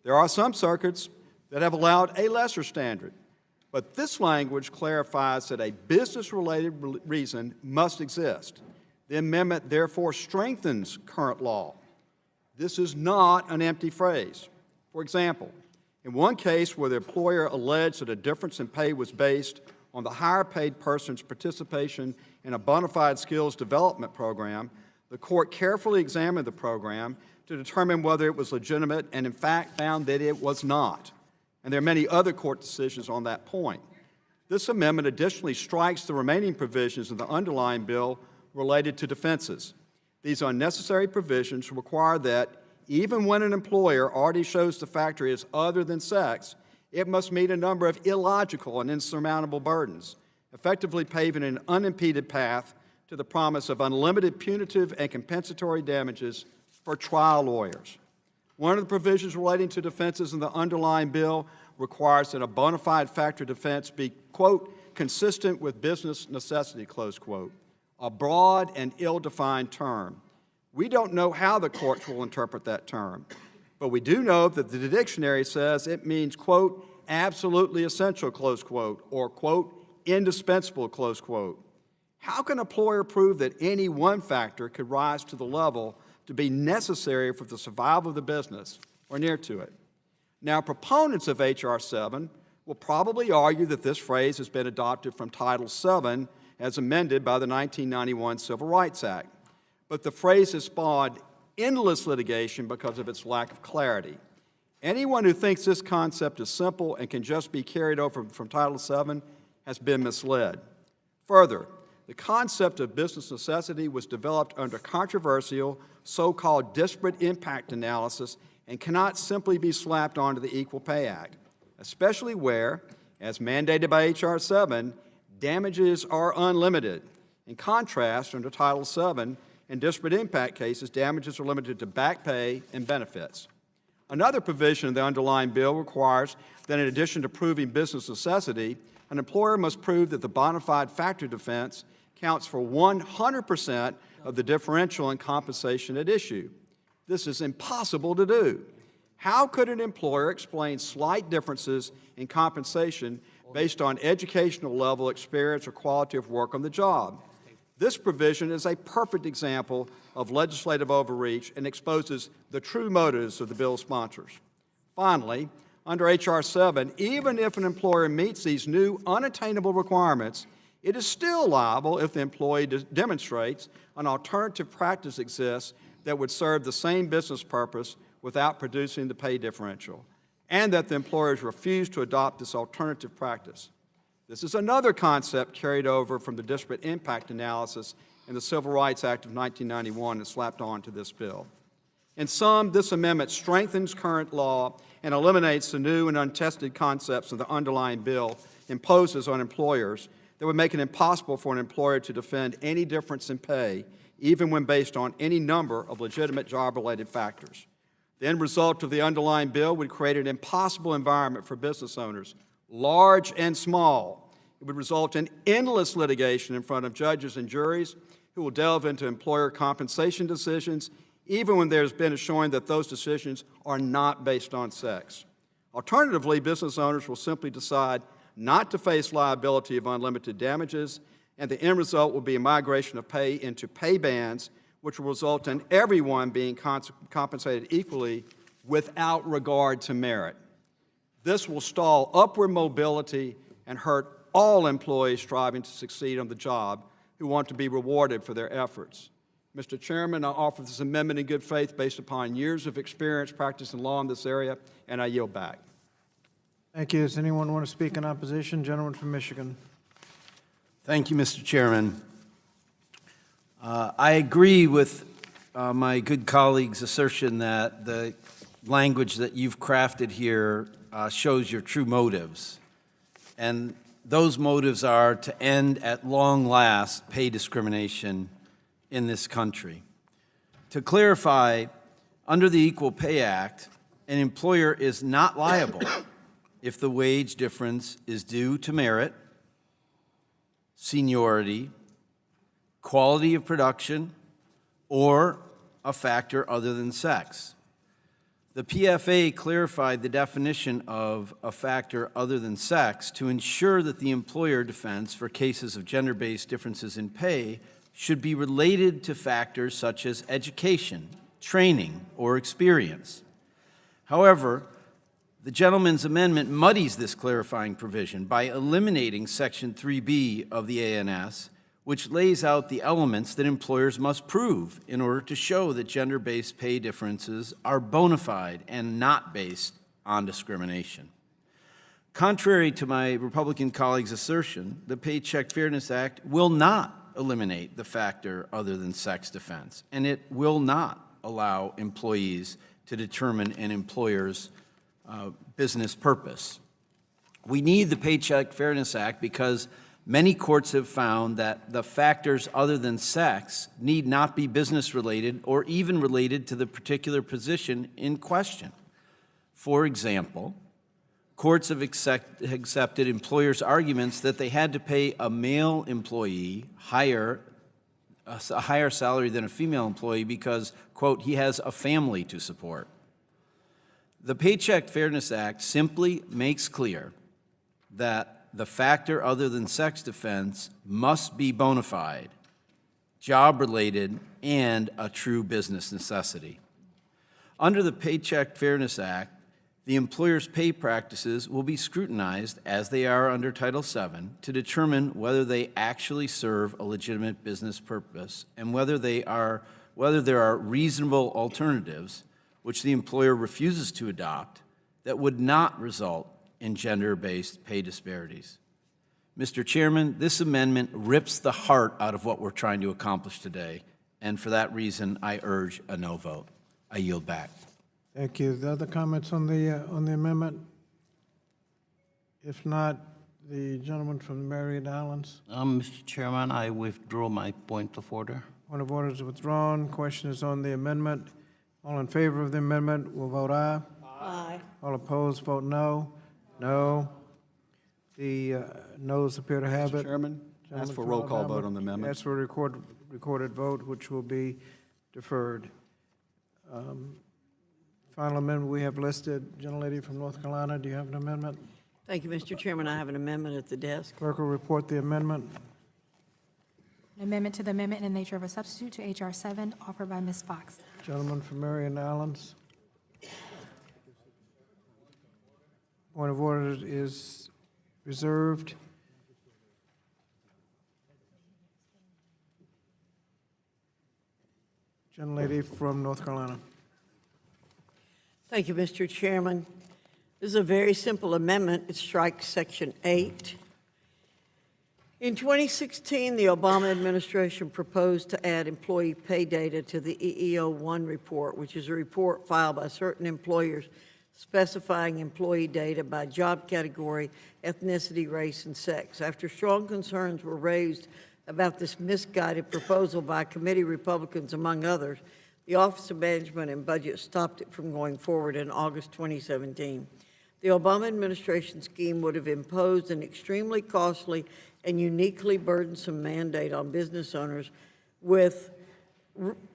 There are some circuits that have allowed a lesser standard, but this language clarifies that a business-related reason must exist. The amendment therefore strengthens current law. This is not an empty phrase. For example, in one case where the employer alleged that a difference in pay was based on the higher-paid person's participation in a bona fide skills development program, the court carefully examined the program to determine whether it was legitimate and, in fact, found that it was not. And there are many other court decisions on that point. This amendment additionally strikes the remaining provisions of the underlying bill related to defenses. These unnecessary provisions require that even when an employer already shows the factor is other than sex, it must meet a number of illogical and insurmountable burdens, effectively paving an unimpeded path to the promise of unlimited punitive and compensatory damages for trial lawyers. One of the provisions relating to defenses in the underlying bill requires that a bona fide factor defense be, quote, consistent with business necessity, close quote, a broad and ill-defined term. We don't know how the courts will interpret that term, but we do know that the dictionary says it means, quote, absolutely essential, close quote, or, quote, indispensable, close quote. How can an employer prove that any one factor could rise to the level to be necessary for the survival of the business or near to it? Now, proponents of H.R. 7 will probably argue that this phrase has been adopted from Title VII as amended by the 1991 Civil Rights Act. But the phrase has spawned endless litigation because of its lack of clarity. Anyone who thinks this concept is simple and can just be carried over from Title VII has been misled. Further, the concept of business necessity was developed under controversial, so-called disparate impact analysis and cannot simply be slapped onto the Equal Pay Act, especially where, as mandated by H.R. 7, damages are unlimited. In contrast, under Title VII, in disparate impact cases, damages are limited to back pay and benefits. Another provision of the underlying bill requires that in addition to proving business necessity, an employer must prove that the bona fide factor defense counts for 100% of the differential in compensation at issue. This is impossible to do. How could an employer explain slight differences in compensation based on educational level, experience, or quality of work on the job? This provision is a perfect example of legislative overreach and exposes the true motives of the bill's sponsors. Finally, under H.R. 7, even if an employer meets these new unattainable requirements, it is still liable if the employee demonstrates an alternative practice exists that would serve the same business purpose without producing the pay differential, and that the employers refuse to adopt this alternative practice. This is another concept carried over from the disparate impact analysis in the Civil Rights Act of 1991 and slapped on to this bill. In sum, this amendment strengthens current law and eliminates the new and untested concepts of the underlying bill imposes on employers that would make it impossible for an employer to defend any difference in pay, even when based on any number of legitimate job-related factors. The end result of the underlying bill would create an impossible environment for business owners, large and small. It would result in endless litigation in front of judges and juries who will delve into employer compensation decisions, even when there's been a showing that those decisions are not based on sex. Alternatively, business owners will simply decide not to face liability of unlimited damages, and the end result will be a migration of pay into pay bands, which will result in everyone being compensated equally without regard to merit. This will stall upward mobility and hurt all employees striving to succeed on the job who want to be rewarded for their efforts. Mr. Chairman, I offer this amendment in good faith based upon years of experience practicing law in this area, and I yield back. Thank you. Does anyone want to speak in opposition? Gentleman from Michigan. Thank you, Mr. Chairman. I agree with my good colleague's assertion that the language that you've crafted here shows your true motives. And those motives are to end at long last pay discrimination in this country. To clarify, under the Equal Pay Act, an employer is not liable if the wage difference is due to merit, seniority, quality of production, or a factor other than sex. The PFA clarified the definition of a factor other than sex to ensure that the employer defense for cases of gender-based differences in pay should be related to factors such as education, training, or experience. However, the gentleman's amendment muddies this clarifying provision by eliminating Section 3B of the ANS, which lays out the elements that employers must prove in order to show that gender-based pay differences are bona fide and not based on discrimination. Contrary to my Republican colleague's assertion, the Paycheck Fairness Act will not eliminate the factor other than sex defense, and it will not allow employees to determine an employer's business purpose. We need the Paycheck Fairness Act because many courts have found that the factors other than sex need not be business-related or even related to the particular position in question. For example, courts have accepted employers' arguments that they had to pay a male employee a higher salary than a female employee because, quote, he has a family to support. The Paycheck Fairness Act simply makes clear that the factor other than sex defense must be bona fide, job-related, and a true business necessity. Under the Paycheck Fairness Act, the employer's pay practices will be scrutinized, as they are under Title VII, to determine whether they actually serve a legitimate business purpose and whether there are reasonable alternatives which the employer refuses to adopt that would not result in gender-based pay disparities. Mr. Chairman, this amendment rips the heart out of what we're trying to accomplish today, and for that reason, I urge a no vote. I yield back. Thank you. The other comments on the amendment? If not, the gentleman from the Marion Islands. Mr. Chairman, I withdraw my point of order. Point of order is withdrawn. Question is on the amendment. All in favor of the amendment will vote aye. Aye. All opposed, vote no. No. The noes appear to have it. Mr. Chairman, ask for a roll call vote on the amendment. Ask for a recorded vote, which will be deferred. Final amendment we have listed. Gentlelady from North Carolina, do you have an amendment? Thank you, Mr. Chairman. I have an amendment at the desk. Clerk will report the amendment. An amendment to the amendment in the nature of a substitute to H.R. 7, offered by Ms. Fox. Gentleman from Marion Islands. Point of order is reserved. Gentlelady from North Carolina. Thank you, Mr. Chairman. This is a very simple amendment. It strikes Section 8. In 2016, the Obama administration proposed to add employee pay data to the EEO-1 report, which is a report filed by certain employers specifying employee data by job category, ethnicity, race, and sex. After strong concerns were raised about this misguided proposal by committee Republicans, among others, the Office of Management and Budget stopped it from going forward in August 2017. The Obama administration scheme would have imposed an extremely costly and uniquely burdensome mandate on business owners, with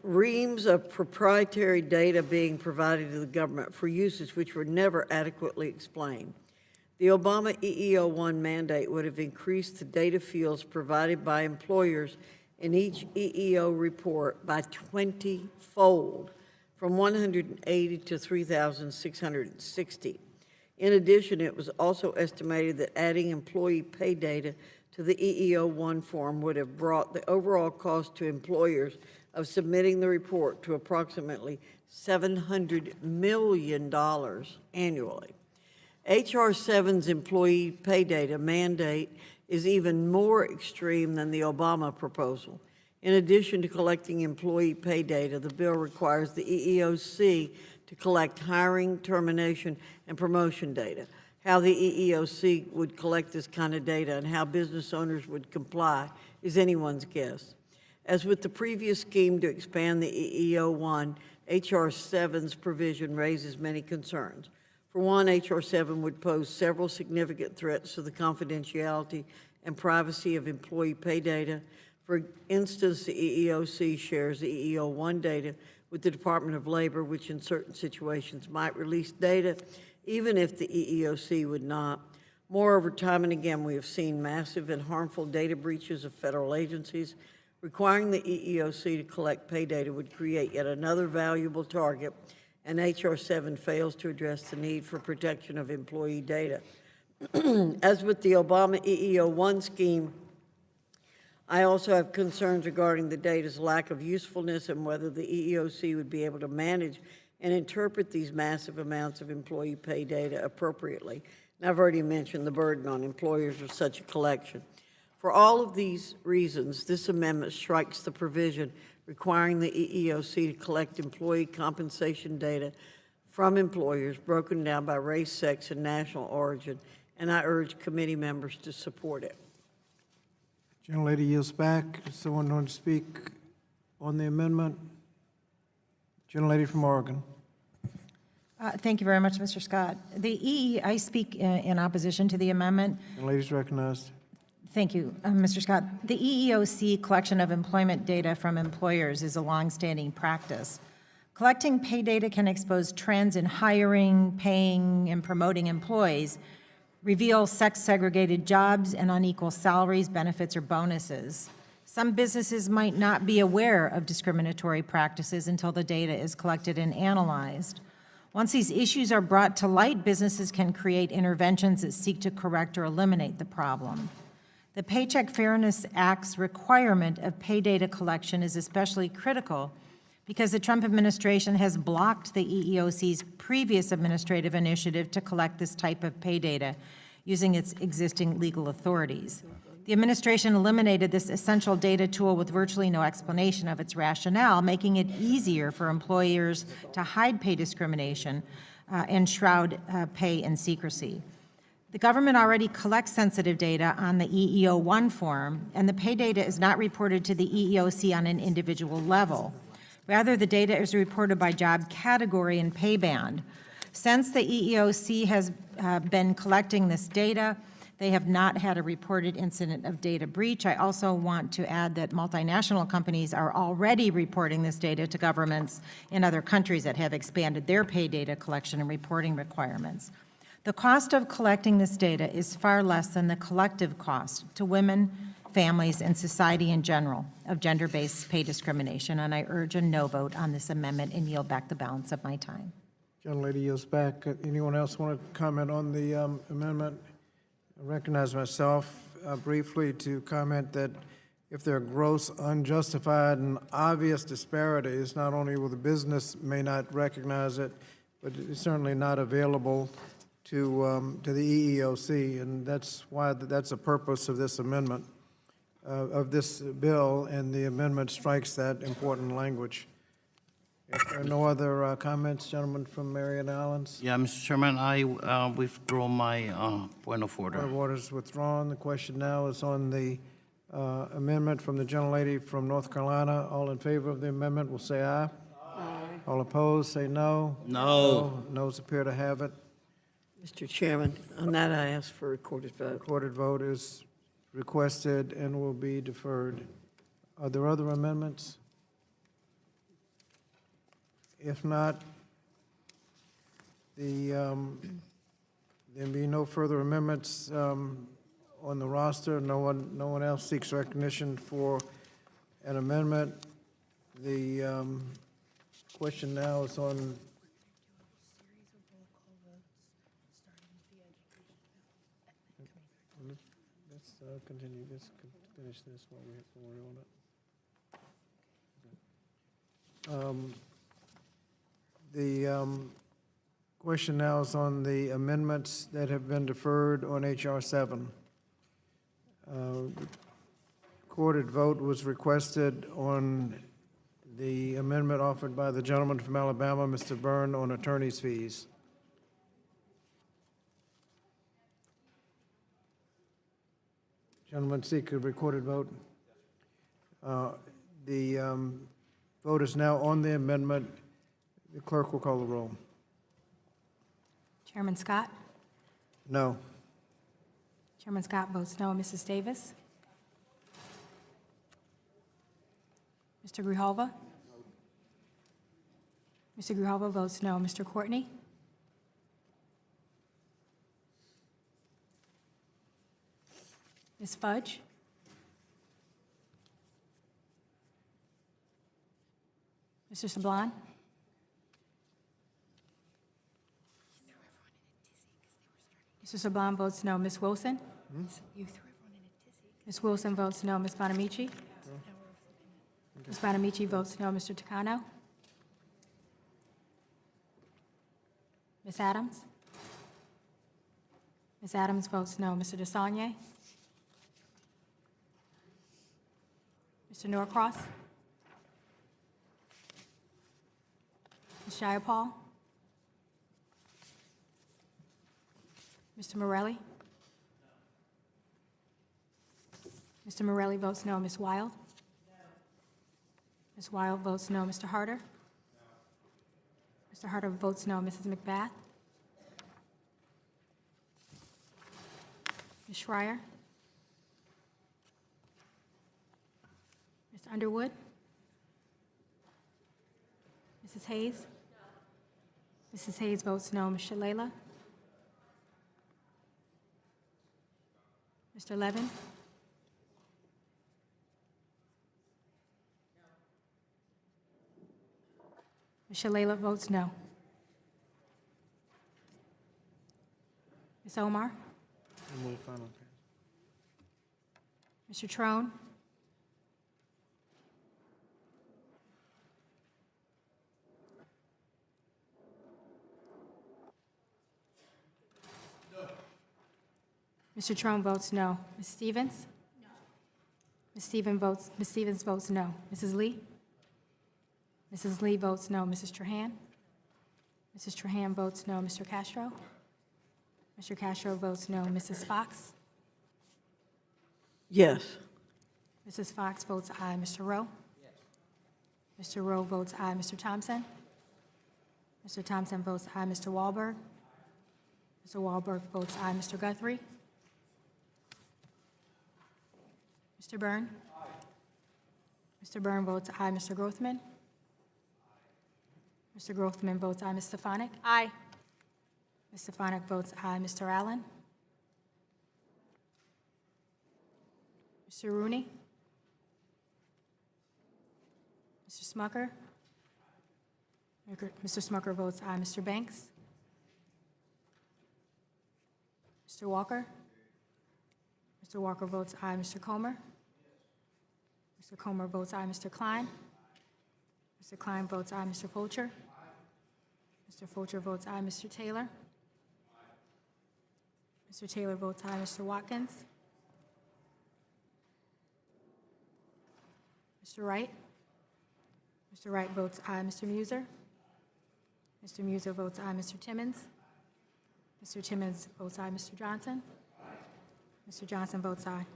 reams of proprietary data being provided to the government for uses which were never adequately explained. The Obama EEO-1 mandate would have increased the data fields provided by employers in each EEO report by 20-fold, from 180 to 3,660. In addition, it was also estimated that adding employee pay data to the EEO-1 form would have brought the overall cost to employers of submitting the report to approximately $700 million annually. H.R. 7's employee pay data mandate is even more extreme than the Obama proposal. In addition to collecting employee pay data, the bill requires the EEOC to collect hiring, termination, and promotion data. How the EEOC would collect this kind of data and how business owners would comply is anyone's guess. As with the previous scheme to expand the EEO-1, H.R. 7's provision raises many concerns. For one, H.R. 7 would pose several significant threats to the confidentiality and privacy of employee pay data. For instance, the EEOC shares the EEO-1 data with the Department of Labor, which in certain situations might release data, even if the EEOC would not. Moreover, time and again, we have seen massive and harmful data breaches of federal agencies. Requiring the EEOC to collect pay data would create yet another valuable target, and H.R. 7 fails to address the need for protection of employee data. As with the Obama EEO-1 scheme, I also have concerns regarding the data's lack of usefulness and whether the EEOC would be able to manage and interpret these massive amounts of employee pay data appropriately. And I've already mentioned the burden on employers of such a collection. For all of these reasons, this amendment strikes the provision requiring the EEOC to collect employee compensation data from employers broken down by race, sex, and national origin, and I urge committee members to support it. Gentlelady yields back. Does someone want to speak on the amendment? Gentlelady from Oregon. Thank you very much, Mr. Scott. I speak in opposition to the amendment. Gentlelady's recognized. Thank you, Mr. Scott. The EEOC collection of employment data from employers is a longstanding practice. Collecting pay data can expose trends in hiring, paying, and promoting employees, reveal sex-segregated jobs and unequal salaries, benefits, or bonuses. Some businesses might not be aware of discriminatory practices until the data is collected and analyzed. Once these issues are brought to light, businesses can create interventions that seek to correct or eliminate the problem. The Paycheck Fairness Act's requirement of pay data collection is especially critical because the Trump administration has blocked the EEOC's previous administrative initiative to collect this type of pay data using its existing legal authorities. The administration eliminated this essential data tool with virtually no explanation of its rationale, making it easier for employers to hide pay discrimination and shroud pay in secrecy. The government already collects sensitive data on the EEO-1 form, and the pay data is not reported to the EEOC on an individual level. Rather, the data is reported by job category and pay band. Since the EEOC has been collecting this data, they have not had a reported incident of data breach. I also want to add that multinational companies are already reporting this data to governments in other countries that have expanded their pay data collection and reporting requirements. The cost of collecting this data is far less than the collective cost to women, families, and society in general of gender-based pay discrimination, and I urge a no vote on this amendment and yield back the balance of my time. Gentlelady yields back. Anyone else want to comment on the amendment? I recognize myself briefly to comment that if there are gross, unjustified, and obvious disparities, not only will the business may not recognize it, but it's certainly not available to the EEOC, and that's why that's the purpose of this amendment, of this bill, and the amendment strikes that important language. If there are no other comments, gentlemen from Marion Islands? Yeah, Mr. Chairman, I withdraw my point of order. Point of order is withdrawn. The question now is on the amendment from the gentlelady from North Carolina. All in favor of the amendment will say aye. Aye. All opposed, say no. No. Noes appear to have it. Mr. Chairman, on that I ask for a recorded vote. Recorded vote is requested and will be deferred. Are there other amendments? If not, there be no further amendments on the roster. No one else seeks recognition for an amendment. The question now is on. Let's continue this. Finish this while we're on it. The question now is on the amendments that have been deferred on H.R. 7. Recorded vote was requested on the amendment offered by the gentleman from Alabama, Mr. Byrne, on attorney's fees. Gentlemen, seek a recorded vote. The vote is now on the amendment. The clerk will call the roll. Chairman Scott? No. Chairman Scott votes no. Mrs. Davis? Mr. Grijalva? Mr. Grijalva votes no. Mr. Courtney? Ms. Fudge? Mr. Sablon? Mr. Sablon votes no. Ms. Wilson? Ms. Wilson votes no. Ms. Bonamici? Ms. Bonamici votes no. Mr. Takano? Ms. Adams? Ms. Adams votes no. Mr. DeSaulnier? Mr. Norcross? Ms. Jayapal? Mr. Morelli? Mr. Morelli votes no. Ms. Wild? Ms. Wild votes no. Mr. Harder? Mr. Harder votes no. Mrs. McBath? Ms. Schreier? Mr. Underwood? Mrs. Hayes? Mrs. Hayes votes no. Ms. Shalala? Mr. Levin? Ms. Shalala votes no. Ms. Omar? Move final. Mr. Trone? Mr. Trone votes no. Ms. Stevens? No. Ms. Stevens votes no. Mrs. Lee? Mrs. Lee votes no. Mrs. Trahan? Mrs. Trahan votes no. Mr. Castro? Mr. Castro votes no. Mrs. Fox? Yes. Mrs. Fox votes aye. Mr. Rowe? Mr. Rowe votes aye. Mr. Thompson? Mr. Thompson votes aye. Mr. Wahlberg? Mr. Wahlberg votes aye. Mr. Guthrie? Mr. Byrne? Mr. Byrne votes aye. Mr. Grothman? Mr. Grothman votes aye. Ms. Stefanik? Aye. Ms. Stefanik votes aye. Mr. Allen? Mr. Rooney? Mr. Smucker? Mr. Smucker votes aye. Mr. Banks? Mr. Walker? Mr. Walker votes aye. Mr. Comer? Mr. Comer votes aye. Mr. Klein? Mr. Klein votes aye. Mr. Fulcher? Mr. Fulcher votes aye. Mr. Taylor? Mr. Taylor votes aye. Mr. Watkins? Mr. Wright? Mr. Wright votes aye. Mr. Muser? Mr. Muser votes aye. Mr. Timmons? Mr. Timmons votes aye. Mr. Johnson? Mr. Johnson votes aye.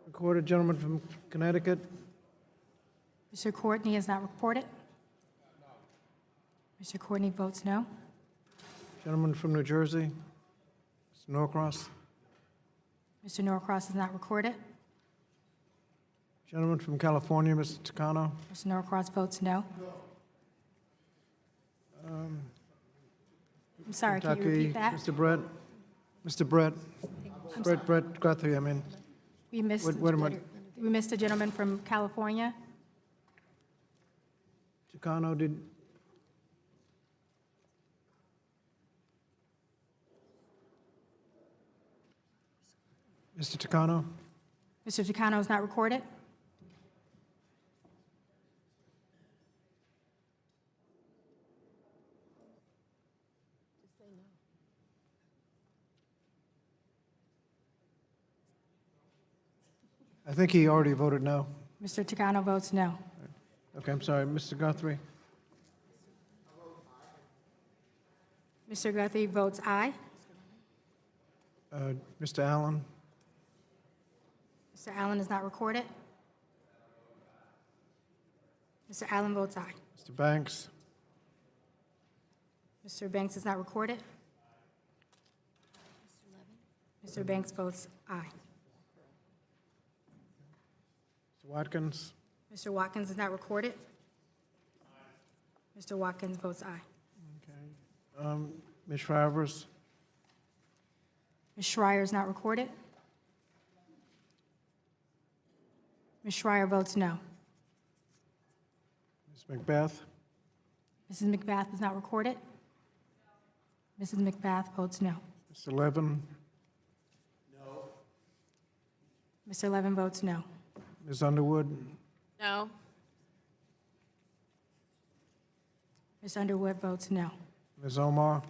Recorded gentleman from Connecticut. Mr. Courtney is not reported. Mr. Courtney votes no. Gentleman from New Jersey. Mr. Norcross. Mr. Norcross is not recorded. Gentleman from California, Mr. Takano. Mr. Norcross votes no. I'm sorry, can you repeat that? Mr. Brett. Mr. Brett. Brett Guthrie, I mean. We missed, Wait a minute. we missed a gentleman from California. Takano did. Mr. Takano. Mr. Takano is not recorded. I think he already voted no. Mr. Takano votes no. Okay, I'm sorry. Mr. Guthrie. Mr. Guthrie votes aye. Mr. Allen. Mr. Allen is not recorded. Mr. Allen votes aye. Mr. Banks. Mr. Banks is not recorded. Mr. Banks votes aye. Mr. Watkins. Mr. Watkins is not recorded. Mr. Watkins votes aye. Ms. Shriver's. Ms. Schreier is not recorded. Ms. Schreier votes no. Ms. Macbeth. Mrs. McBath is not recorded. Mrs. McBath votes no. Mr. Levin. Mr. Levin votes no. Ms. Underwood. No. Ms. Underwood votes no. Ms. Omar.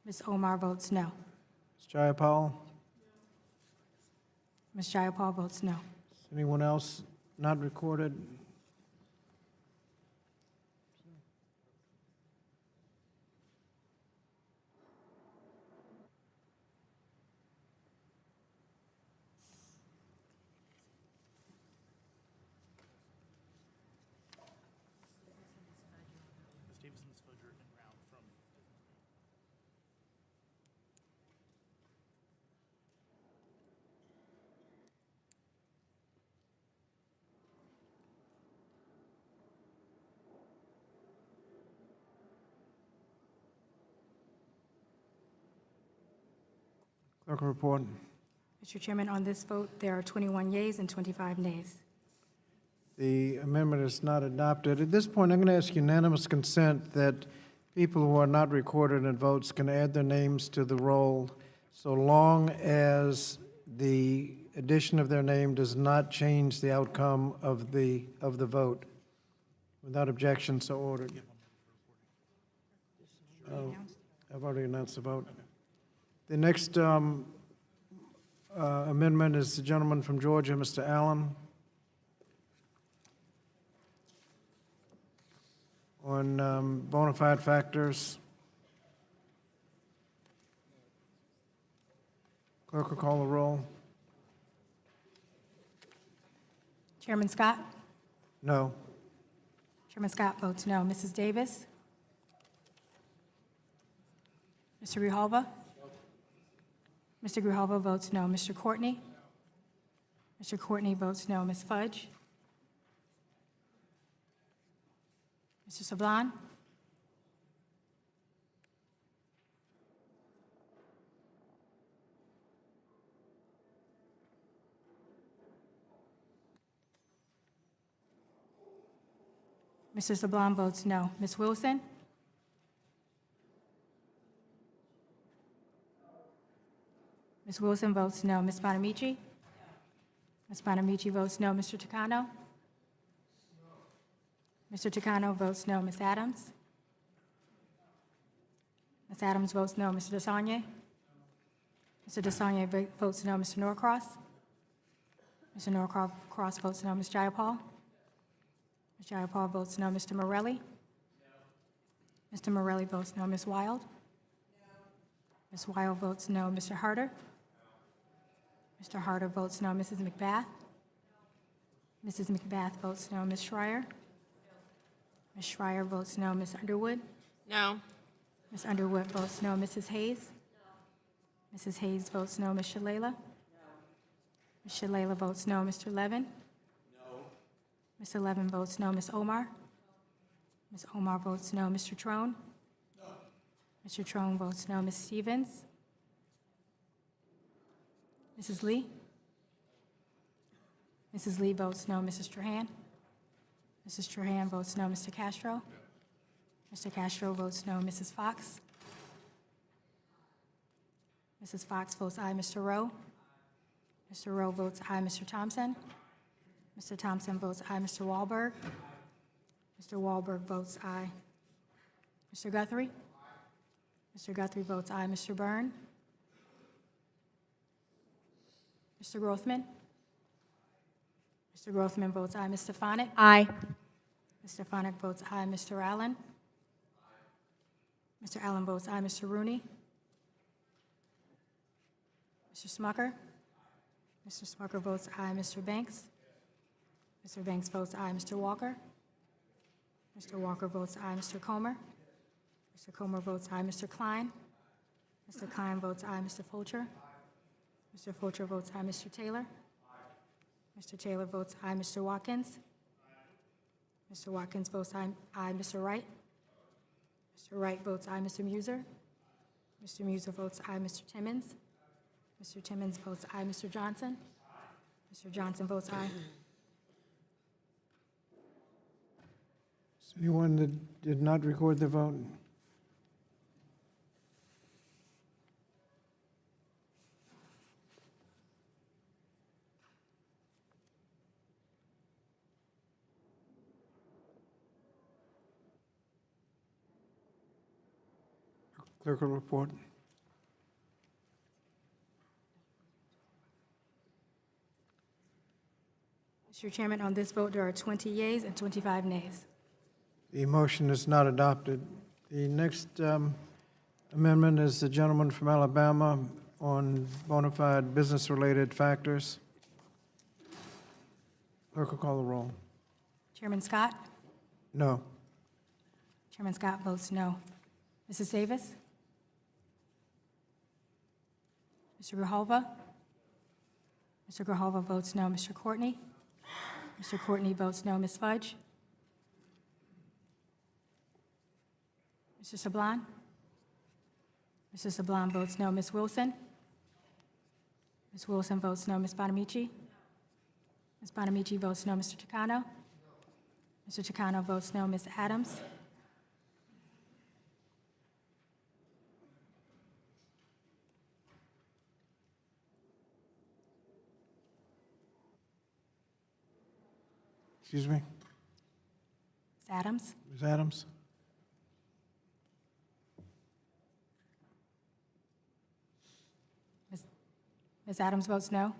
Ms. Omar votes no. Ms. Jayapal. Ms. Jayapal votes no. Anyone else not recorded? Clerk will report. Mr. Chairman, on this vote, there are 21 yeas and 25 nays. The amendment is not adopted. At this point, I'm going to ask unanimous consent that people who are not recorded in votes can add their names to the roll so long as the addition of their name does not change the outcome of the vote. Without objection, so ordered. I've already announced the vote. The next amendment is the gentleman from Georgia, Mr. Allen, on bona fide factors. Clerk will call the roll. Chairman Scott? No. Chairman Scott votes no. Mrs. Davis? Mr. Grijalva? Mr. Grijalva votes no. Mr. Courtney? Mr. Courtney votes no. Ms. Fudge? Mr. Sablon? Mr. Sablon votes no. Ms. Wilson? Ms. Wilson votes no. Ms. Bonamici? Ms. Bonamici votes no. Mr. Takano? Mr. Takano votes no. Ms. Adams? Ms. Adams votes no. Mr. DeSagne? Mr. DeSagne votes no. Mr. Norcross? Mr. Norcross votes no. Ms. Jayapal? Ms. Jayapal votes no. Mr. Morelli? Mr. Morelli votes no. Ms. Wild? Ms. Wild votes no. Mr. Harder? Mr. Harder votes no. Mrs. McBath? Mrs. McBath votes no. Ms. Schreier? Ms. Schreier votes no. Ms. Underwood? No. Ms. Underwood votes no. Mrs. Hayes? Mrs. Hayes votes no. Ms. Shalala? Ms. Shalala votes no. Mr. Levin? Mr. Levin votes no. Ms. Omar? Ms. Omar votes no. Mr. Trone? Mr. Trone votes no. Ms. Stevens? Mrs. Lee? Mrs. Lee votes no. Mrs. Strahan? Mrs. Strahan votes no. Mr. Castro? Mr. Castro votes no. Mrs. Fox? Mrs. Fox votes aye. Mr. Rowe? Mr. Rowe votes aye. Mr. Thompson? Mr. Thompson votes aye. Mr. Wahlberg? Mr. Wahlberg votes aye. Mr. Guthrie? Mr. Guthrie votes aye. Mr. Byrne? Mr. Grothman? Mr. Grothman votes aye. Ms. Stefanik? Aye. Ms. Stefanik votes aye. Mr. Allen? Mr. Allen votes aye. Mr. Rooney? Mr. Smucker? Mr. Smucker votes aye. Mr. Banks? Mr. Banks votes aye. Mr. Walker? Mr. Walker votes aye. Mr. Comer? Mr. Comer votes aye. Mr. Klein? Mr. Klein votes aye. Mr. Fulcher? Mr. Fulcher votes aye. Mr. Taylor? Mr. Taylor votes aye. Mr. Watkins? Mr. Watkins votes aye. Aye. Mr. Wright? Mr. Wright votes aye. Mr. Muser? Mr. Muser votes aye. Mr. Timmons? Mr. Timmons votes aye. Mr. Johnson? Mr. Johnson votes aye. Is anyone that did not record their vote? Clerk will report. Mr. Chairman, on this vote, there are 20 yeas and 25 nays. The motion is not adopted. The next amendment is the gentleman from Alabama on bona fide business-related factors. Clerk will call the roll. Chairman Scott? No. Chairman Scott votes no. Mrs. Davis? Mr. Grijalva? Mr. Grijalva votes no. Mr. Courtney? Mr. Courtney votes no. Ms. Fudge? Mr. Sablon? Mr. Sablon votes no. Ms. Wilson? Ms. Wilson votes no. Ms. Bonamici? Ms. Bonamici votes no. Mr. Takano? Mr. Takano votes no. Ms. Adams? Excuse me? Ms. Adams? Ms. Adams? Ms. Adams votes no.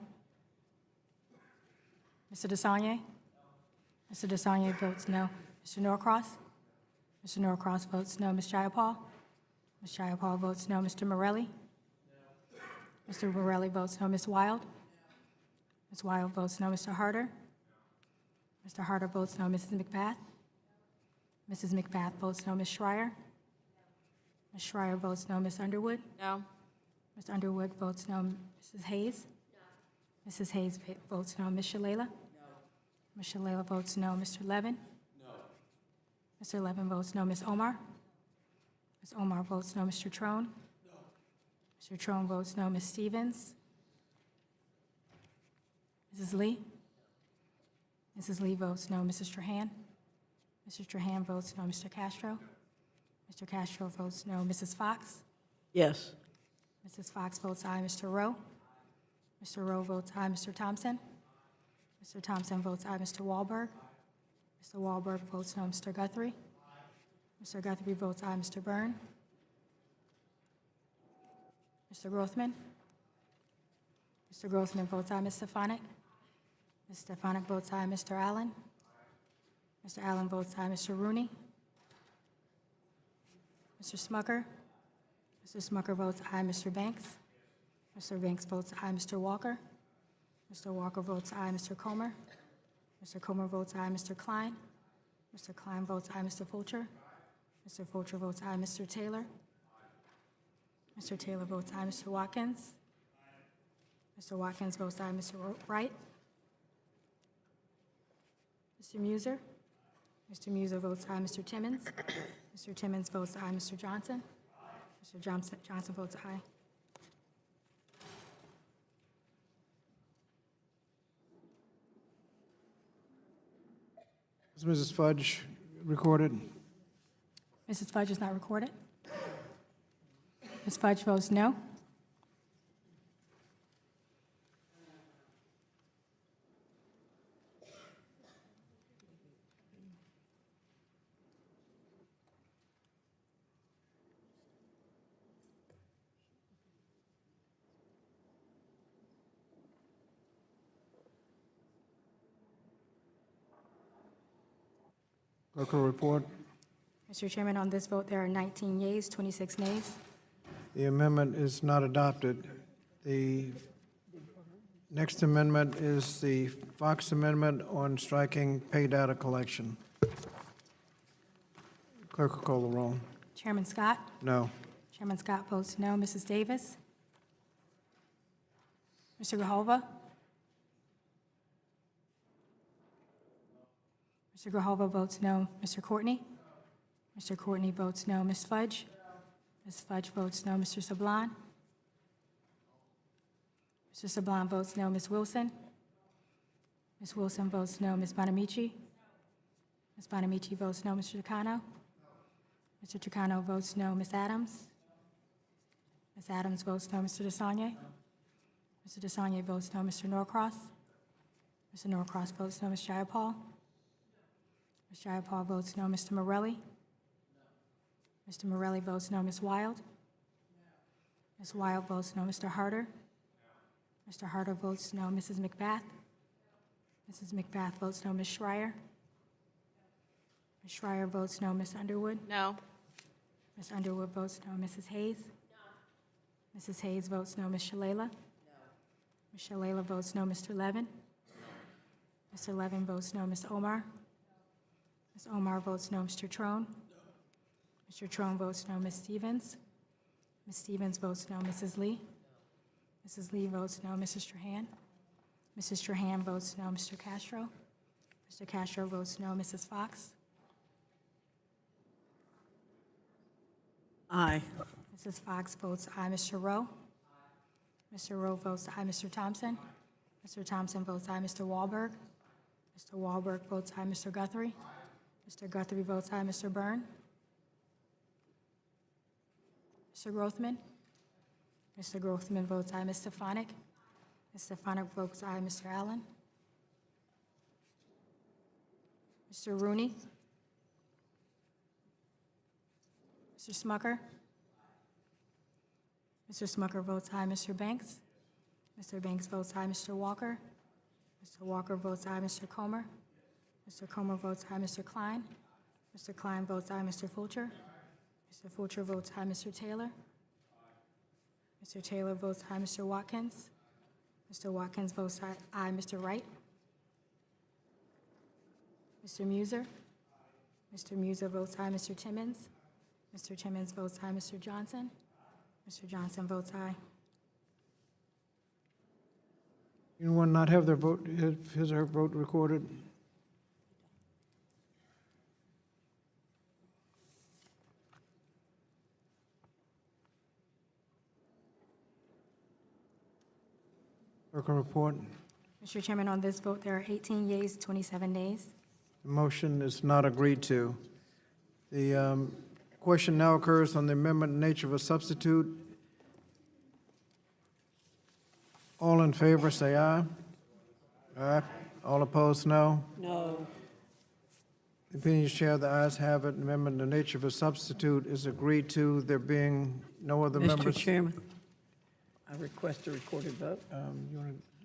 Mr. DeSagne? Mr. DeSagne votes no. Mr. Norcross? Mr. Norcross votes no. Ms. Jayapal? Ms. Jayapal votes no. Mr. Morelli? Mr. Morelli votes no. Ms. Wild? Ms. Wild votes no. Mr. Harder? Mr. Harder votes no. Mrs. McBath? Mrs. McBath votes no. Ms. Schreier? Ms. Schreier votes no. Ms. Underwood? No. Ms. Underwood votes no. Mrs. Hayes? Mrs. Hayes votes no. Ms. Shalala? No. Ms. Shalala votes no. Mr. Levin? No. Mr. Levin votes no. Ms. Omar? Ms. Omar votes no. Mr. Trone? No. Mr. Trone votes no. Ms. Stevens? Mrs. Lee? Mrs. Lee votes no. Mrs. Trahan? Mr. Trahan votes no. Mr. Castro? Mr. Castro votes no. Mrs. Fox? Yes. Mrs. Fox votes aye. Mr. Rowe? Mr. Rowe votes aye. Mr. Thompson? Mr. Thompson votes aye. Mr. Wahlberg? Mr. Wahlberg votes no. Mr. Guthrie? Mr. Guthrie votes aye. Mr. Byrne? Mr. Grothman? Mr. Grothman votes aye. Ms. Stefanik? Ms. Stefanik votes aye. Mr. Allen? Mr. Allen votes aye. Mr. Rooney? Mr. Smucker? Mr. Smucker votes aye. Mr. Banks? Mr. Banks votes aye. Mr. Walker? Mr. Walker votes aye. Mr. Comer? Mr. Comer votes aye. Mr. Klein? Mr. Klein votes aye. Mr. Fulcher? Mr. Fulcher votes aye. Mr. Taylor? Mr. Taylor votes aye. Mr. Watkins? Mr. Watkins votes aye. Mr. Wright? Mr. Muser? Mr. Muser votes aye. Mr. Timmons? Mr. Timmons votes aye. Mr. Johnson? Mr. Johnson votes aye. Is Mrs. Fudge recorded? Mrs. Fudge is not recorded. Ms. Fudge votes no. Clerk will report. Mr. Chairman, on this vote, there are 19 yeas, 26 nays. The amendment is not adopted. The next amendment is the Fox Amendment on striking pay data collection. Clerk will call the roll. Chairman Scott? No. Chairman Scott votes no. Mrs. Davis? Mr. Grijalva? Mr. Grijalva votes no. Mr. Courtney? Mr. Courtney votes no. Ms. Fudge? Ms. Fudge votes no. Mr. Sablon? Mr. Sablon votes no. Ms. Wilson? Ms. Wilson votes no. Ms. Bonamici? Ms. Bonamici votes no. Mr. Tucano? Mr. Tucano votes no. Ms. Adams? Ms. Adams votes no. Mr. DeSagne? Mr. DeSagne votes no. Mr. Norcross? Mr. Norcross votes no. Ms. Jayapal? Ms. Jayapal votes no. Mr. Morelli? Mr. Morelli votes no. Ms. Wild? Ms. Wild votes no. Mr. Harder? Mr. Harder votes no. Mrs. McBath? Mrs. McBath votes no. Ms. Schreier? Ms. Schreier votes no. Ms. Underwood? No. Ms. Underwood votes no. Mrs. Hayes? No. Mrs. Hayes votes no. Ms. Shalala? No. Ms. Shalala votes no. Mr. Levin? No. Mr. Levin votes no. Ms. Omar? No. Ms. Omar votes no. Mr. Trone? No. Mr. Trone votes no. Ms. Stevens? Ms. Stevens votes no. Mrs. Lee? No. Mrs. Lee votes no. Mrs. Trahan? Mrs. Trahan votes no. Mr. Castro? Mr. Castro votes no. Mrs. Fox? Aye. Mrs. Fox votes aye. Mr. Rowe? Mr. Rowe votes aye. Mr. Thompson? Mr. Thompson votes aye. Mr. Wahlberg? Mr. Wahlberg votes aye. Mr. Guthrie? Mr. Guthrie votes aye. Mr. Byrne? Mr. Grothman? Mr. Grothman votes aye. Ms. Stefanik? Ms. Stefanik votes aye. Mr. Allen? Mr. Rooney? Mr. Smucker? Mr. Smucker votes aye. Mr. Banks? Mr. Banks votes aye. Mr. Walker? Mr. Walker votes aye. Mr. Comer? Mr. Comer votes aye. Mr. Klein? Mr. Klein votes aye. Mr. Fulcher? Mr. Fulcher votes aye. Mr. Taylor? Mr. Taylor votes aye. Mr. Watkins? Mr. Watkins votes aye. Mr. Wright? Mr. Muser? Mr. Muser votes aye. Mr. Timmons? Mr. Timmons votes aye. Mr. Johnson? Mr. Johnson votes aye. Anyone not have their vote, his or her vote recorded? Clerk will report. Mr. Chairman, on this vote, there are 18 yeas, 27 nays. The motion is not agreed to. The question now occurs on the amendment in nature of a substitute. All in favor, say aye. Aye. All opposed, no. No. The opinion is shared, the ayes have it. Amendment in the nature of a substitute is agreed to. There being no other members. Mr. Chairman, I request a recorded vote. You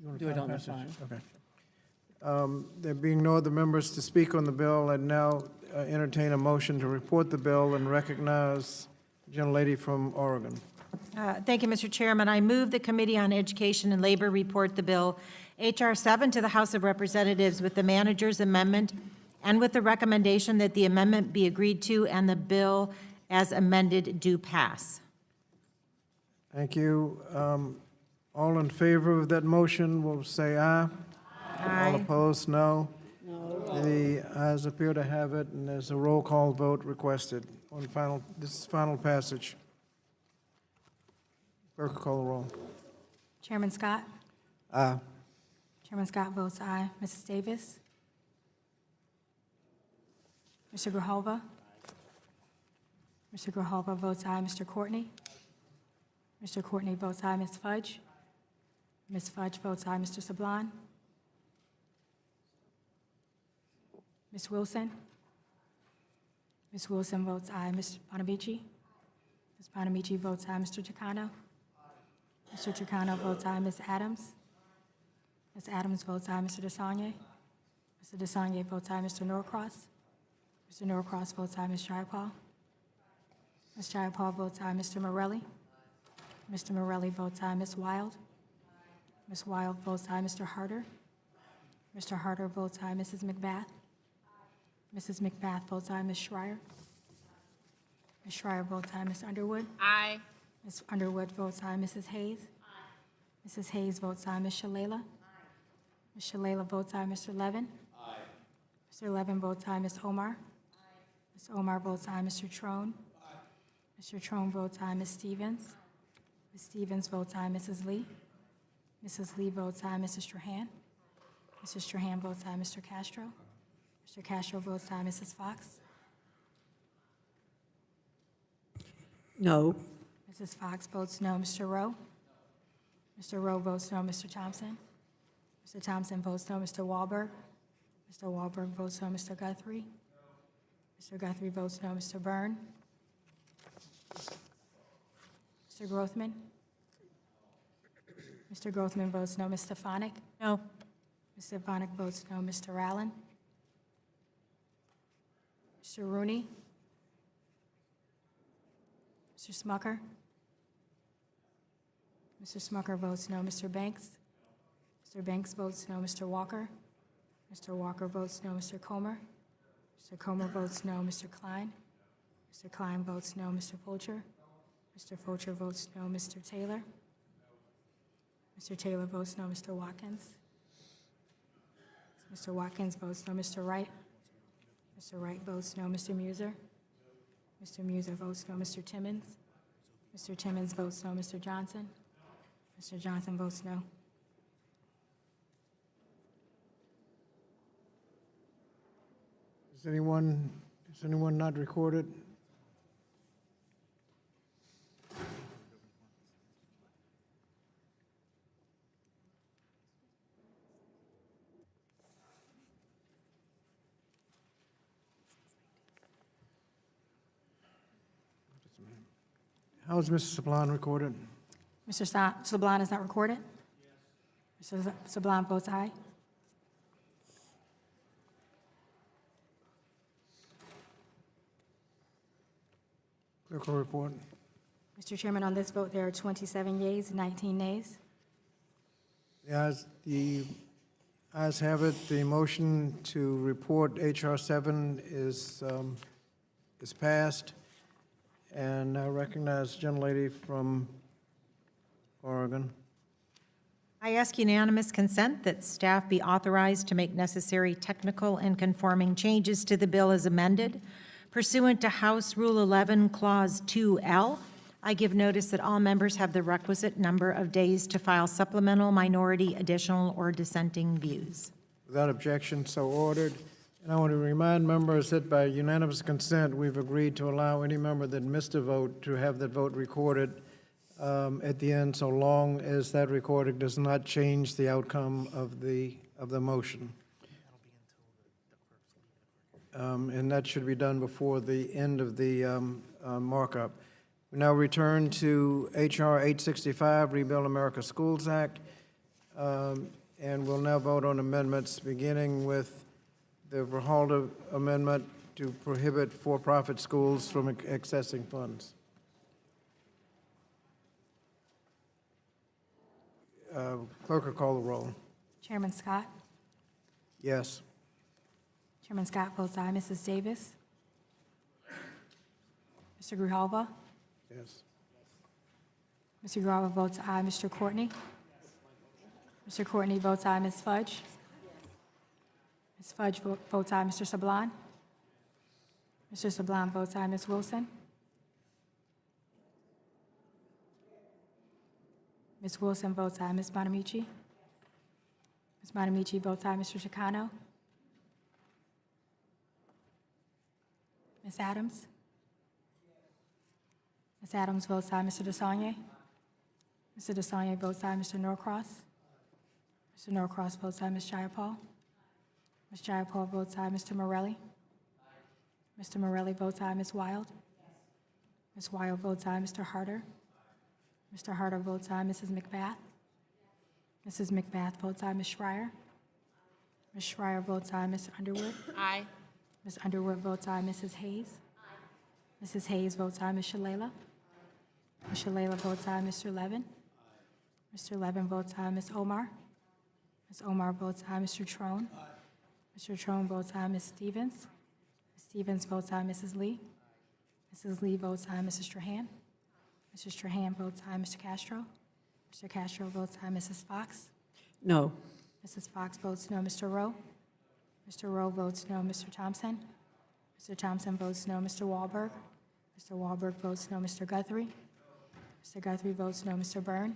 want to Do it on the file. Okay. There being no other members to speak on the bill, I now entertain a motion to report the bill and recognize the gentlelady from Oregon. Thank you, Mr. Chairman. I move the Committee on Education and Labor report the bill H.R. 7 to the House of Representatives with the manager's amendment and with the recommendation that the amendment be agreed to and the bill as amended do pass. Thank you. All in favor of that motion will say aye. All opposed, no. No. The ayes appear to have it, and there's a roll call vote requested on this is final passage. Clerk will call the roll. Chairman Scott? Aye. Chairman Scott votes aye. Mrs. Davis? Mr. Grijalva? Mr. Grijalva votes aye. Mr. Courtney? Mr. Courtney votes aye. Ms. Fudge? Ms. Fudge votes aye. Mr. Sablan? Ms. Wilson? Ms. Wilson votes aye. Ms. Bonamici? Ms. Bonamici votes aye. Mr. Chicano? Mr. Chicano votes aye. Ms. Adams? Ms. Adams votes aye. Mr. DeSagne? Mr. DeSagne votes aye. Mr. Norcross? Mr. Norcross votes aye. Ms. Jayapal? Ms. Jayapal votes aye. Mr. Morelli? Mr. Morelli votes aye. Ms. Wild? Ms. Wild votes aye. Mr. Harder? Mr. Harder votes aye. Mrs. McBath? Mrs. McBath votes aye. Ms. Schreier? Ms. Schreier votes aye. Ms. Underwood? Aye. Ms. Underwood votes aye. Mrs. Hayes? Mrs. Hayes votes aye. Ms. Shalala? Ms. Shalala votes aye. Mr. Levin? Mr. Levin votes aye. Ms. Omar? Ms. Omar votes aye. Mr. Trone? Mr. Trone votes aye. Ms. Stevens? Ms. Stevens votes aye. Mrs. Lee? Mrs. Lee votes aye. Mrs. Strahan? Mrs. Strahan votes aye. Mr. Castro? Mr. Castro votes aye. Mrs. Fox? No. Mrs. Fox votes no. Mr. Rowe? Mr. Rowe votes no. Mr. Thompson? Mr. Thompson votes no. Mr. Wahlberg? Mr. Wahlberg votes no. Mr. Guthrie? Mr. Guthrie votes no. Mr. Byrne? Mr. Grothman? Mr. Grothman votes no. Ms. Stefanik? No. Ms. Stefanik votes no. Mr. Allen? Mr. Rooney? Mr. Smucker? Mr. Smucker votes no. Mr. Banks? Mr. Banks votes no. Mr. Walker? Mr. Walker votes no. Mr. Comer? Mr. Comer votes no. Mr. Klein? Mr. Klein votes no. Mr. Fulcher? Mr. Fulcher votes no. Mr. Taylor? Mr. Taylor votes no. Mr. Watkins? Mr. Watkins votes no. Mr. Wright? Mr. Wright votes no. Mr. Muser? Mr. Muser votes no. Mr. Timmons? Mr. Timmons votes no. Mr. Johnson? Mr. Johnson votes no. Is anyone not recorded? How is Mr. Sablan recorded? Mr. Sablan is not recorded? Mr. Sablan votes aye. Clerk will report. Mr. Chairman, on this vote, there are 27 yeas, 19 nays. The ayes have it. The motion to report H.R. 7 is passed. And I recognize the gentlelady from Oregon. I ask unanimous consent that staff be authorized to make necessary technical and conforming changes to the bill as amended. Pursuant to House Rule 11, Clause 2L, I give notice that all members have the requisite number of days to file supplemental, minority, additional, or dissenting views. Without objection, so ordered. And I want to remind members that by unanimous consent, we've agreed to allow any member that missed a vote to have that vote recorded at the end, so long as that recording does not change the outcome of the motion. And that should be done before the end of the markup. We now return to H.R. 865, Rebuild America Schools Act, and we'll now vote on amendments, beginning with the Verhalter Amendment to prohibit for-profit schools from accessing funds. Clerk will call the roll. Chairman Scott? Yes. Chairman Scott votes aye. Mrs. Davis? Mr. Grijalva? Yes. Mr. Grijalva votes aye. Mr. Courtney? Mr. Courtney votes aye. Ms. Fudge? Ms. Fudge votes aye. Mr. Sablan? Mr. Sablan votes aye. Ms. Wilson? Ms. Wilson votes aye. Ms. Bonamici? Ms. Bonamici votes aye. Mr. Chicano? Ms. Adams? Ms. Adams votes aye. Mr. DeSaulnier? Mr. DeSaulnier votes aye. Mr. Norcross? Mr. Norcross votes aye. Ms. Jayapal? Ms. Jayapal votes aye. Mr. Morelli? Mr. Morelli votes aye. Ms. Wild? Ms. Wild votes aye. Mr. Harder? Mr. Harder votes aye. Mrs. McBath? Mrs. McBath votes aye. Ms. Schreier? Ms. Schreier votes aye. Ms. Underwood? Aye. Ms. Underwood votes aye. Mrs. Hayes? Mrs. Hayes votes aye. Ms. Shalala? Ms. Shalala votes aye. Mr. Levin? Mr. Levin votes aye. Ms. Omar? Ms. Omar votes aye. Mr. Trone? Mr. Trone votes aye. Ms. Stevens? Ms. Stevens votes aye. Mrs. Lee? Mrs. Lee votes aye. Mrs. Strahan? Mrs. Strahan votes aye. Mr. Castro? Mr. Castro votes aye. Mrs. Fox? No. Mrs. Fox votes no. Mr. Rowe? Mr. Rowe votes no. Mr. Thompson? Mr. Thompson votes no. Mr. Wahlberg? Mr. Wahlberg votes no. Mr. Guthrie? Mr. Guthrie votes no. Mr. Byrne?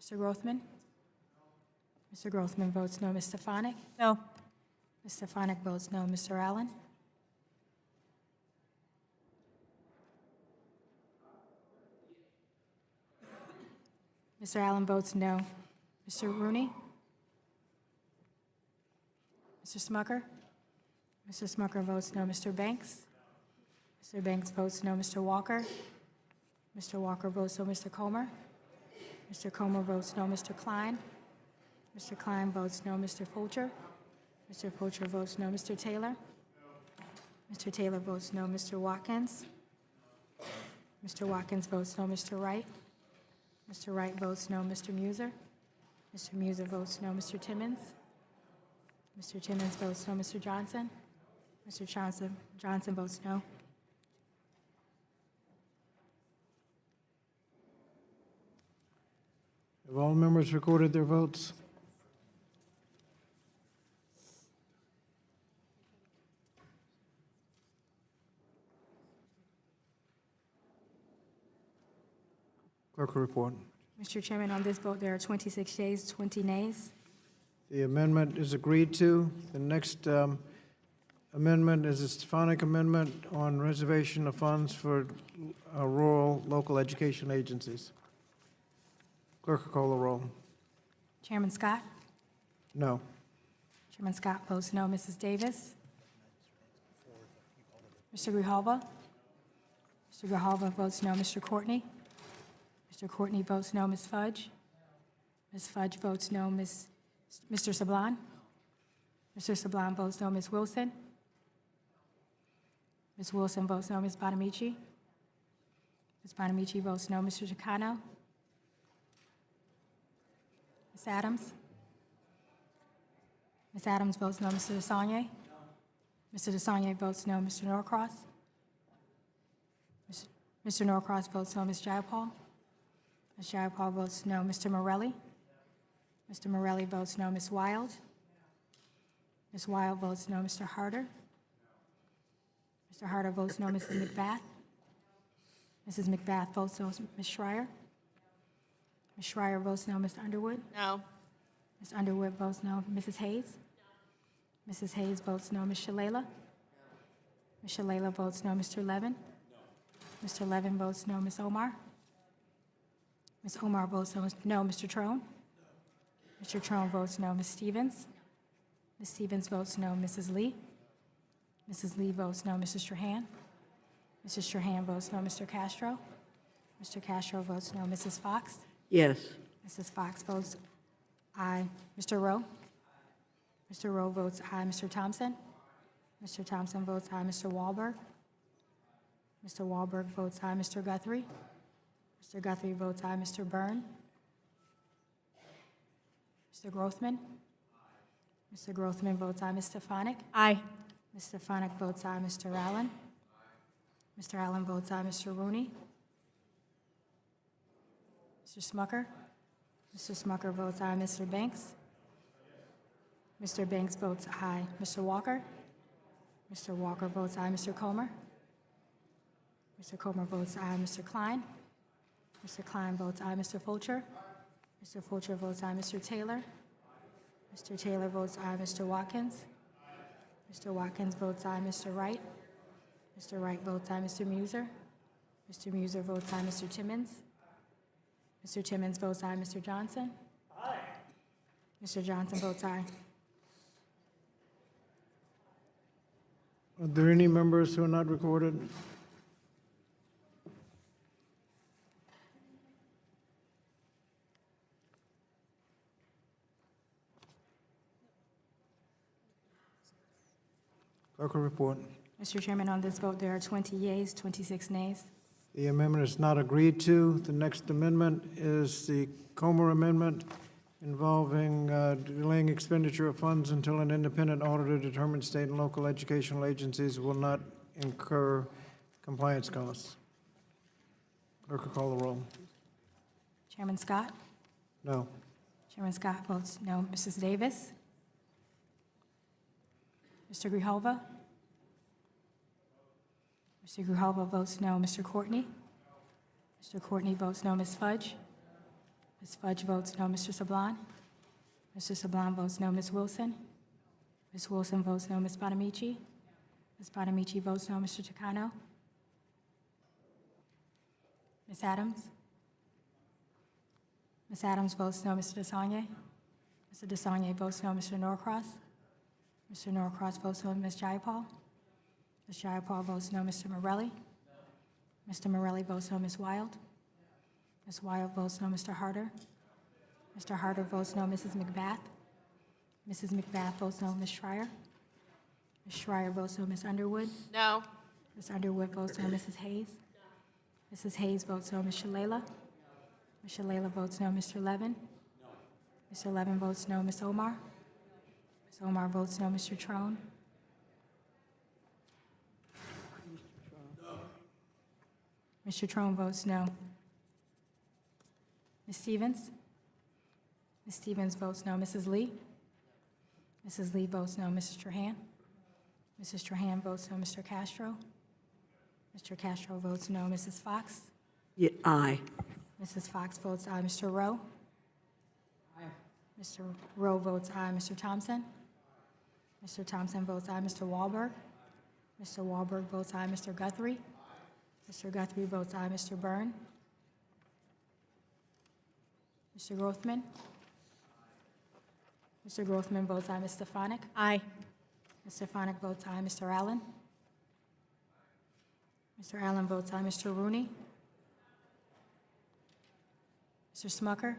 Mr. Grothman? Mr. Grothman votes no. Ms. Stefanik? No. Ms. Stefanik votes no. Mr. Allen? Mr. Allen votes no. Mr. Rooney? Mr. Smucker? Mr. Smucker votes no. Mr. Banks? Mr. Banks votes no. Mr. Walker? Mr. Walker votes no. Mr. Comer? Mr. Comer votes no. Mr. Klein? Mr. Klein votes no. Mr. Fulcher? Mr. Fulcher votes no. Mr. Taylor? Mr. Taylor votes no. Mr. Watkins? Mr. Watkins votes no. Mr. Wright? Mr. Wright votes no. Mr. Muser? Mr. Muser votes no. Mr. Timmons? Mr. Timmons votes no. Mr. Johnson? Mr. Johnson votes no. Have all members recorded their votes? Clerk will report. Mr. Chairman, on this vote, there are 26 yeas, 20 nays. The amendment is agreed to. The next amendment is a Stefanik amendment on reservation of funds for rural local education agencies. Clerk will call the roll. Chairman Scott? No. Chairman Scott votes no. Mrs. Davis? Mr. Grijalva? Mr. Grijalva votes no. Mr. Courtney? Mr. Courtney votes no. Ms. Fudge? Ms. Fudge votes no. Mr. Sablan? Mr. Sablan votes no. Ms. Wilson? Ms. Wilson votes no. Ms. Bonamici? Ms. Bonamici votes no. Mr. Chicano? Ms. Adams? Ms. Adams votes no. Mr. DeSaulnier? Mr. DeSaulnier votes no. Mr. Norcross? Mr. Norcross votes no. Ms. Jayapal? Ms. Jayapal votes no. Mr. Morelli? Mr. Morelli votes no. Ms. Wild? Ms. Wild votes no. Mr. Harder? Mr. Harder votes no. Mrs. McBath? Mrs. McBath votes no. Ms. Schreier? Ms. Schreier votes no. Ms. Underwood? No. Ms. Underwood votes no. Mrs. Hayes? Mrs. Hayes votes no. Ms. Shalala? Ms. Shalala votes no. Mr. Levin? Mr. Levin votes no. Ms. Omar? Ms. Omar votes no. Mr. Trone? Mr. Trone votes no. Ms. Stevens? Ms. Stevens votes no. Mrs. Lee? Mrs. Lee votes no. Mrs. Strahan? Mrs. Strahan votes no. Mr. Castro? Mr. Castro votes no. Mrs. Fox? Yes. Mrs. Fox votes aye. Mr. Rowe? Mr. Rowe votes aye. Mr. Thompson? Mr. Thompson votes aye. Mr. Wahlberg? Mr. Wahlberg votes aye. Mr. Guthrie? Mr. Guthrie votes aye. Mr. Byrne? Mr. Grothman? Mr. Grothman votes aye. Ms. Stefanik? Aye. Ms. Stefanik votes aye. Mr. Allen? Mr. Allen votes aye. Mr. Rooney? Mr. Smucker? Mr. Smucker votes aye. Mr. Banks? Mr. Banks votes aye. Mr. Walker? Mr. Walker votes aye. Mr. Comer? Mr. Comer votes aye. Mr. Klein? Mr. Klein votes aye. Mr. Fulcher? Mr. Fulcher votes aye. Mr. Taylor? Mr. Taylor votes aye. Mr. Watkins? Mr. Watkins votes aye. Mr. Wright? Mr. Wright votes aye. Mr. Muser? Mr. Muser votes aye. Mr. Timmons? Mr. Timmons votes aye. Mr. Johnson? Aye. Mr. Johnson votes aye. Are there any members who are not recorded? Clerk will report. Mr. Chairman, on this vote, there are 20 yeas, 26 nays. The amendment is not agreed to. The next amendment is the Comer Amendment involving delaying expenditure of funds until an independent auditor determines state and local educational agencies will not incur compliance costs. Clerk will call the roll. Chairman Scott? No. Chairman Scott votes no. Mrs. Davis? Mr. Grijalva? Mr. Grijalva votes no. Mr. Courtney? Mr. Courtney votes no. Ms. Fudge? Ms. Fudge votes no. Mr. Sablon? Mr. Sablon votes no. Ms. Wilson? Ms. Wilson votes no. Ms. Bonamici? Ms. Bonamici votes no. Mr. Takano? Ms. Adams? Ms. Adams votes no. Mr. DeSagne? Mr. DeSagne votes no. Mr. Norcross? Mr. Norcross votes no. Ms. Jayapal? Ms. Jayapal votes no. Mr. Morelli? Mr. Morelli votes no. Ms. Wild? Ms. Wild votes no. Mr. Harder? Mr. Harder votes no. Mrs. McBath? Mrs. McBath votes no. Ms. Schreier? Ms. Schreier votes no. Ms. Underwood? No. Ms. Underwood votes no. Mrs. Hayes? Mrs. Hayes votes no. Ms. Shalala? Ms. Shalala votes no. Mr. Levin? Mr. Levin votes no. Ms. Omar? Ms. Omar votes no. Mr. Trone? Mr. Trone votes no. Ms. Stevens? Ms. Stevens votes no. Mrs. Lee? Mrs. Lee votes no. Mrs. Strahan? Mrs. Strahan votes no. Mr. Castro? Mr. Castro votes no. Mrs. Fox? Yeah, aye. Mrs. Fox votes aye. Mr. Rowe? Aye. Mr. Rowe votes aye. Mr. Thompson? Mr. Thompson votes aye. Mr. Wahlberg? Mr. Wahlberg votes aye. Mr. Guthrie? Mr. Guthrie votes aye. Mr. Byrne? Mr. Grothman? Mr. Grothman votes aye. Ms. Stefanik? Aye. Ms. Stefanik votes aye. Mr. Allen? Mr. Allen votes aye. Mr. Rooney? Mr. Smucker?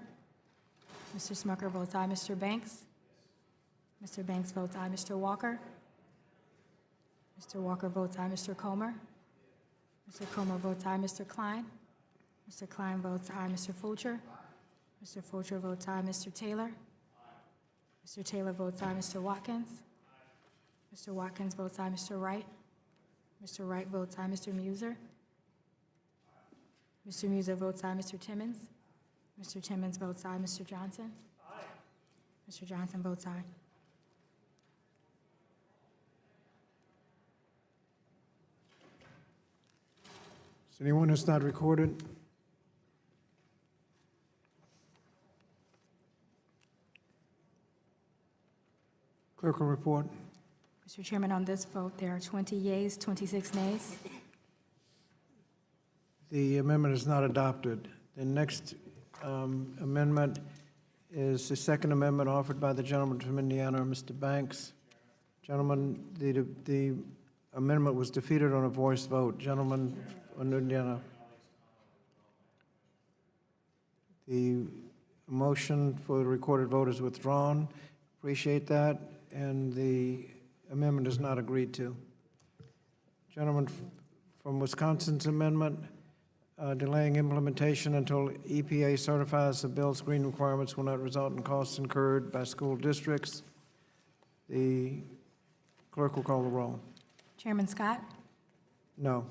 Mr. Smucker votes aye. Mr. Banks? Mr. Banks votes aye. Mr. Walker? Mr. Walker votes aye. Mr. Comer? Mr. Comer votes aye. Mr. Klein? Mr. Klein votes aye. Mr. Fulcher? Mr. Fulcher votes aye. Mr. Taylor? Mr. Taylor votes aye. Mr. Watkins? Mr. Watkins votes aye. Mr. Wright? Mr. Wright votes aye. Mr. Muser? Mr. Muser votes aye. Mr. Timmons? Mr. Timmons votes aye. Mr. Johnson? Aye. Mr. Johnson votes aye. Is anyone who's not recorded? Clerk will report. Mr. Chairman, on this vote, there are 20 yeas, 26 nays. The amendment is not adopted. The next amendment is the second amendment offered by the gentleman from Indiana, Mr. Banks. Gentlemen, the amendment was defeated on a voice vote. Gentleman from Indiana. The motion for the recorded vote is withdrawn. Appreciate that, and the amendment is not agreed to. Gentleman from Wisconsin's amendment, delaying implementation until EPA certifies the bill's green requirements will not result in costs incurred by school districts. The clerk will call the roll. Chairman Scott? No.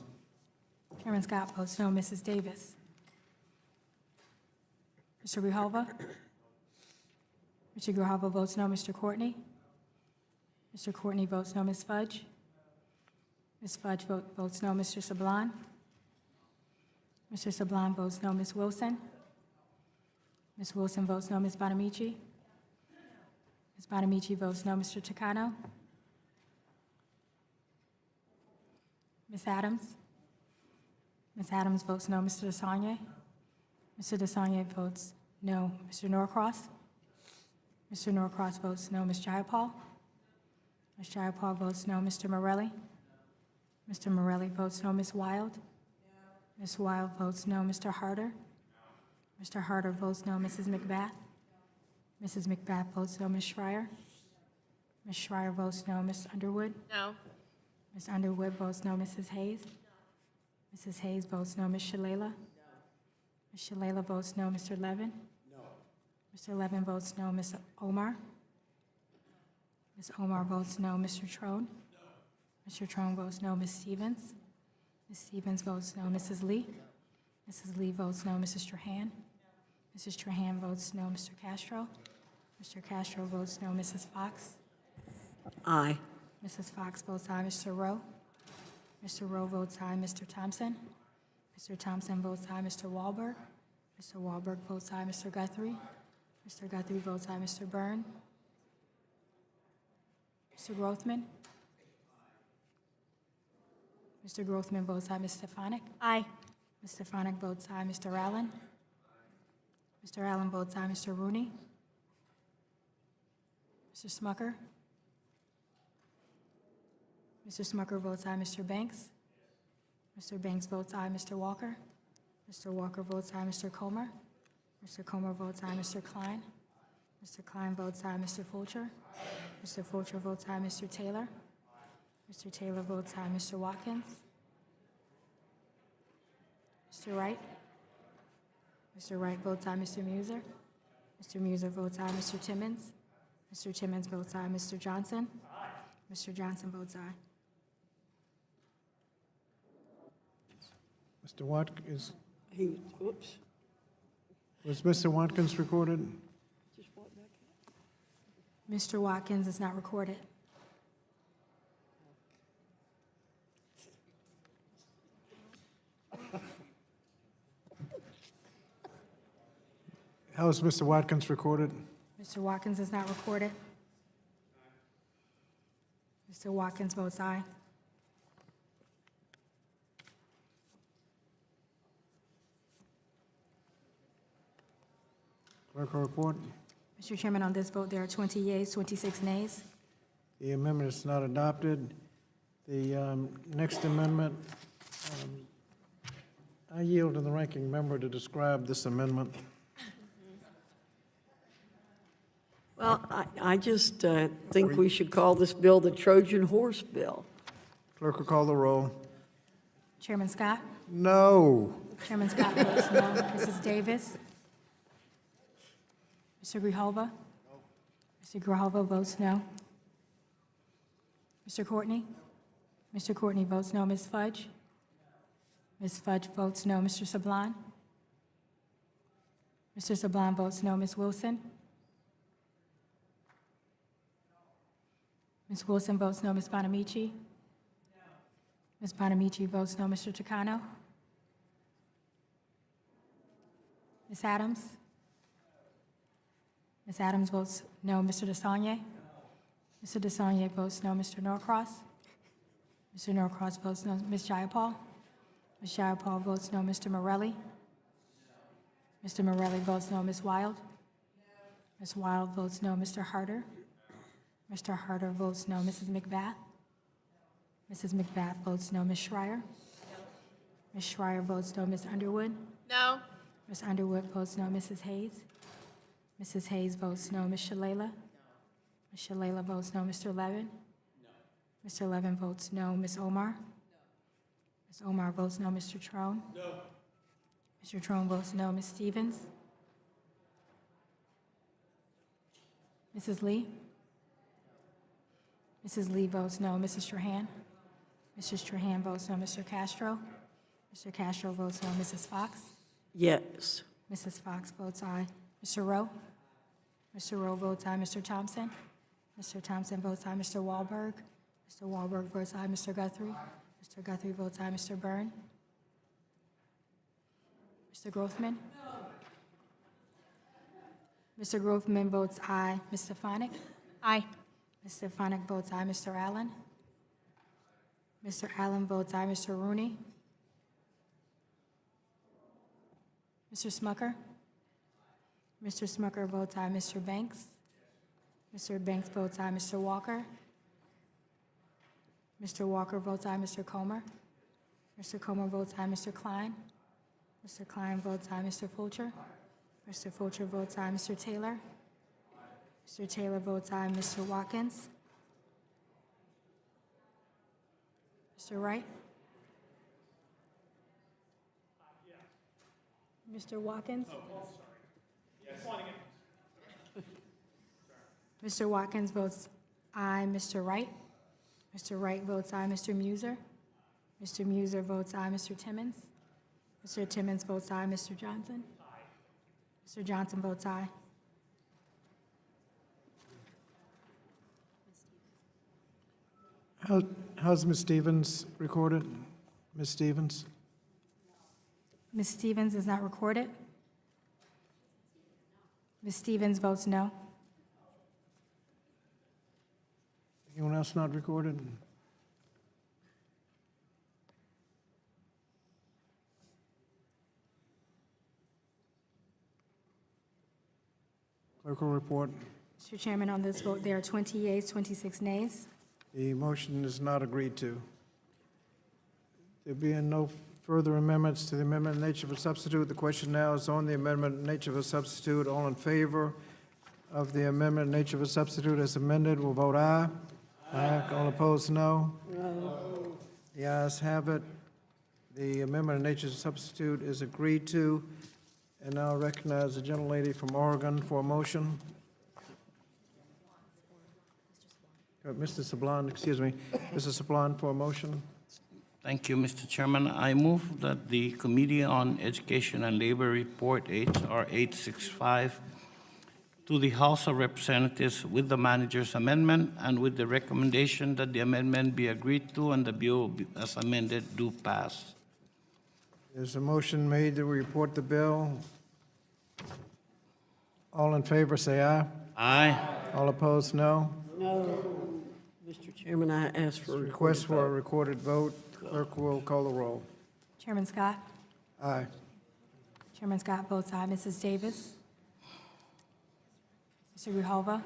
Chairman Scott votes no. Mrs. Davis? Mr. Grijalva? Mr. Grijalva votes no. Mr. Courtney? Mr. Courtney votes no. Ms. Fudge? Ms. Fudge votes no. Mr. Sablon? Mr. Sablon votes no. Ms. Wilson? Ms. Wilson votes no. Ms. Bonamici? Ms. Bonamici votes no. Mr. Takano? Ms. Adams? Ms. Adams votes no. Mr. DeSagne? Mr. DeSagne votes no. Mr. Norcross? Mr. Norcross votes no. Ms. Jayapal? Ms. Jayapal votes no. Mr. Morelli? Mr. Morelli votes no. Ms. Wild? Ms. Wild votes no. Mr. Harder? Mr. Harder votes no. Mrs. McBath? Mrs. McBath votes no. Ms. Schreier? Ms. Schreier votes no. Ms. Underwood? No. Ms. Underwood votes no. Mrs. Hayes? Mrs. Hayes votes no. Ms. Shalala? Ms. Shalala votes no. Mr. Levin? No. Mr. Levin votes no. Ms. Omar? Ms. Omar votes no. Mr. Trone? No. Mr. Trone votes no. Ms. Stevens? Ms. Stevens votes no. Mrs. Lee? Mrs. Lee votes no. Mrs. Trahan? Mrs. Trahan votes no. Mr. Castro? Mr. Castro votes no. Mrs. Fox? Aye. Mrs. Fox votes aye. Mr. Rowe? Mr. Rowe votes aye. Mr. Thompson? Mr. Thompson votes aye. Mr. Wahlberg? Mr. Wahlberg votes aye. Mr. Guthrie? Mr. Guthrie votes aye. Mr. Byrne? Mr. Grothman? Mr. Grothman votes aye. Ms. Stefanik? Aye. Ms. Stefanik votes aye. Mr. Allen? Mr. Allen votes aye. Mr. Rooney? Mr. Smucker? Mr. Smucker votes aye. Mr. Banks? Mr. Banks votes aye. Mr. Walker? Mr. Walker votes aye. Mr. Comer? Mr. Comer votes aye. Mr. Klein? Mr. Klein votes aye. Mr. Fulcher? Mr. Fulcher votes aye. Mr. Taylor? Mr. Taylor votes aye. Mr. Watkins? Mr. Wright? Mr. Wright votes aye. Mr. Muser? Mr. Muser votes aye. Mr. Timmons? Mr. Timmons votes aye. Mr. Johnson? Mr. Johnson votes aye. Mr. Watkins, Oops. was Mr. Watkins recorded? Mr. Watkins is not recorded. How is Mr. Watkins recorded? Mr. Watkins is not recorded. Mr. Watkins votes aye. Clerk will report. Mr. Chairman, on this vote, there are 20 yeas, 26 nays. The amendment is not adopted. The next amendment, I yield to the ranking member to describe this amendment. Well, I just think we should call this bill the Trojan Horse Bill. Clerk will call the roll. Chairman Scott? No. Chairman Scott votes no. Mrs. Davis? Mr. Grijalva? Mr. Grijalva votes no. Mr. Courtney? Mr. Courtney votes no. Ms. Fudge? Ms. Fudge votes no. Mr. Sablon? Mr. Sablon votes no. Ms. Wilson? Ms. Wilson votes no. Ms. Bonamici? Ms. Bonamici votes no. Mr. Takano? Ms. Adams? Ms. Adams votes no. Mr. DeSaulnier? Mr. DeSaulnier votes no. Mr. Norcross? Mr. Norcross votes no. Ms. Jayapal? Ms. Jayapal votes no. Mr. Morelli? Mr. Morelli votes no. Ms. Wild? Ms. Wild votes no. Mr. Harder? Mr. Harder votes no. Mrs. McBath? Mrs. McBath votes no. Ms. Schreier? Ms. Schreier votes no. Ms. Underwood? No. Ms. Underwood votes no. Mrs. Hayes? Mrs. Hayes votes no. Ms. Shalala? Ms. Shalala votes no. Mr. Levin? Mr. Levin votes no. Ms. Omar? Ms. Omar votes no. Mr. Trone? No. Mr. Trone votes no. Ms. Stevens? Mrs. Lee? Mrs. Lee votes no. Mrs. Strahan? Mrs. Strahan votes no. Mr. Castro? Mr. Castro votes no. Mrs. Fox? Yes. Mrs. Fox votes aye. Mr. Rowe? Mr. Rowe votes aye. Mr. Thompson? Mr. Thompson votes aye. Mr. Wahlberg? Mr. Wahlberg votes aye. Mr. Guthrie? Mr. Guthrie votes aye. Mr. Byrne? Mr. Grothman? Mr. Grothman votes aye. Ms. Stefanik? Aye. Ms. Stefanik votes aye. Mr. Allen? Mr. Allen votes aye. Mr. Rooney? Mr. Smucker? Mr. Smucker votes aye. Mr. Banks? Mr. Banks votes aye. Mr. Walker? Mr. Walker votes aye. Mr. Comer? Mr. Comer votes aye. Mr. Klein? Mr. Klein votes aye. Mr. Fulcher? Mr. Fulcher votes aye. Mr. Taylor? Mr. Taylor votes aye. Mr. Watkins? Mr. Wright? Mr. Watkins? Mr. Watkins votes aye. Mr. Wright? Mr. Wright votes aye. Mr. Muser? Mr. Muser votes aye. Mr. Timmons? Mr. Timmons votes aye. Mr. Johnson? Mr. Johnson votes aye. How's Ms. Stevens recorded? Ms. Stevens? Ms. Stevens is not recorded. Ms. Stevens votes no. Anyone else not recorded? Clerk will report. Mr. Chairman, on this vote, there are 20 yeas, 26 nays. The motion is not agreed to. There being no further amendments to the amendment in nature of a substitute, the question now is on the amendment in nature of a substitute. All in favor of the amendment in nature of a substitute as amended will vote aye. Aye. All opposed, no. No. The ayes have it. The amendment in nature of a substitute is agreed to. And now I recognize the gentlelady from Oregon for a motion. Mr. Sablon, excuse me. Mr. Sablon for a motion. Thank you, Mr. Chairman. I move that the Committee on Education and Labor report HR 865 to the House of Representatives with the manager's amendment and with the recommendation that the amendment be agreed to and the bill as amended do pass. There's a motion made to report the bill. All in favor, say aye. Aye. All opposed, no. No. Mr. Chairman, I ask for a Request for a recorded vote. Clerk will call the roll. Chairman Scott? Aye. Chairman Scott votes aye. Mrs. Davis? Mr. Grijalva?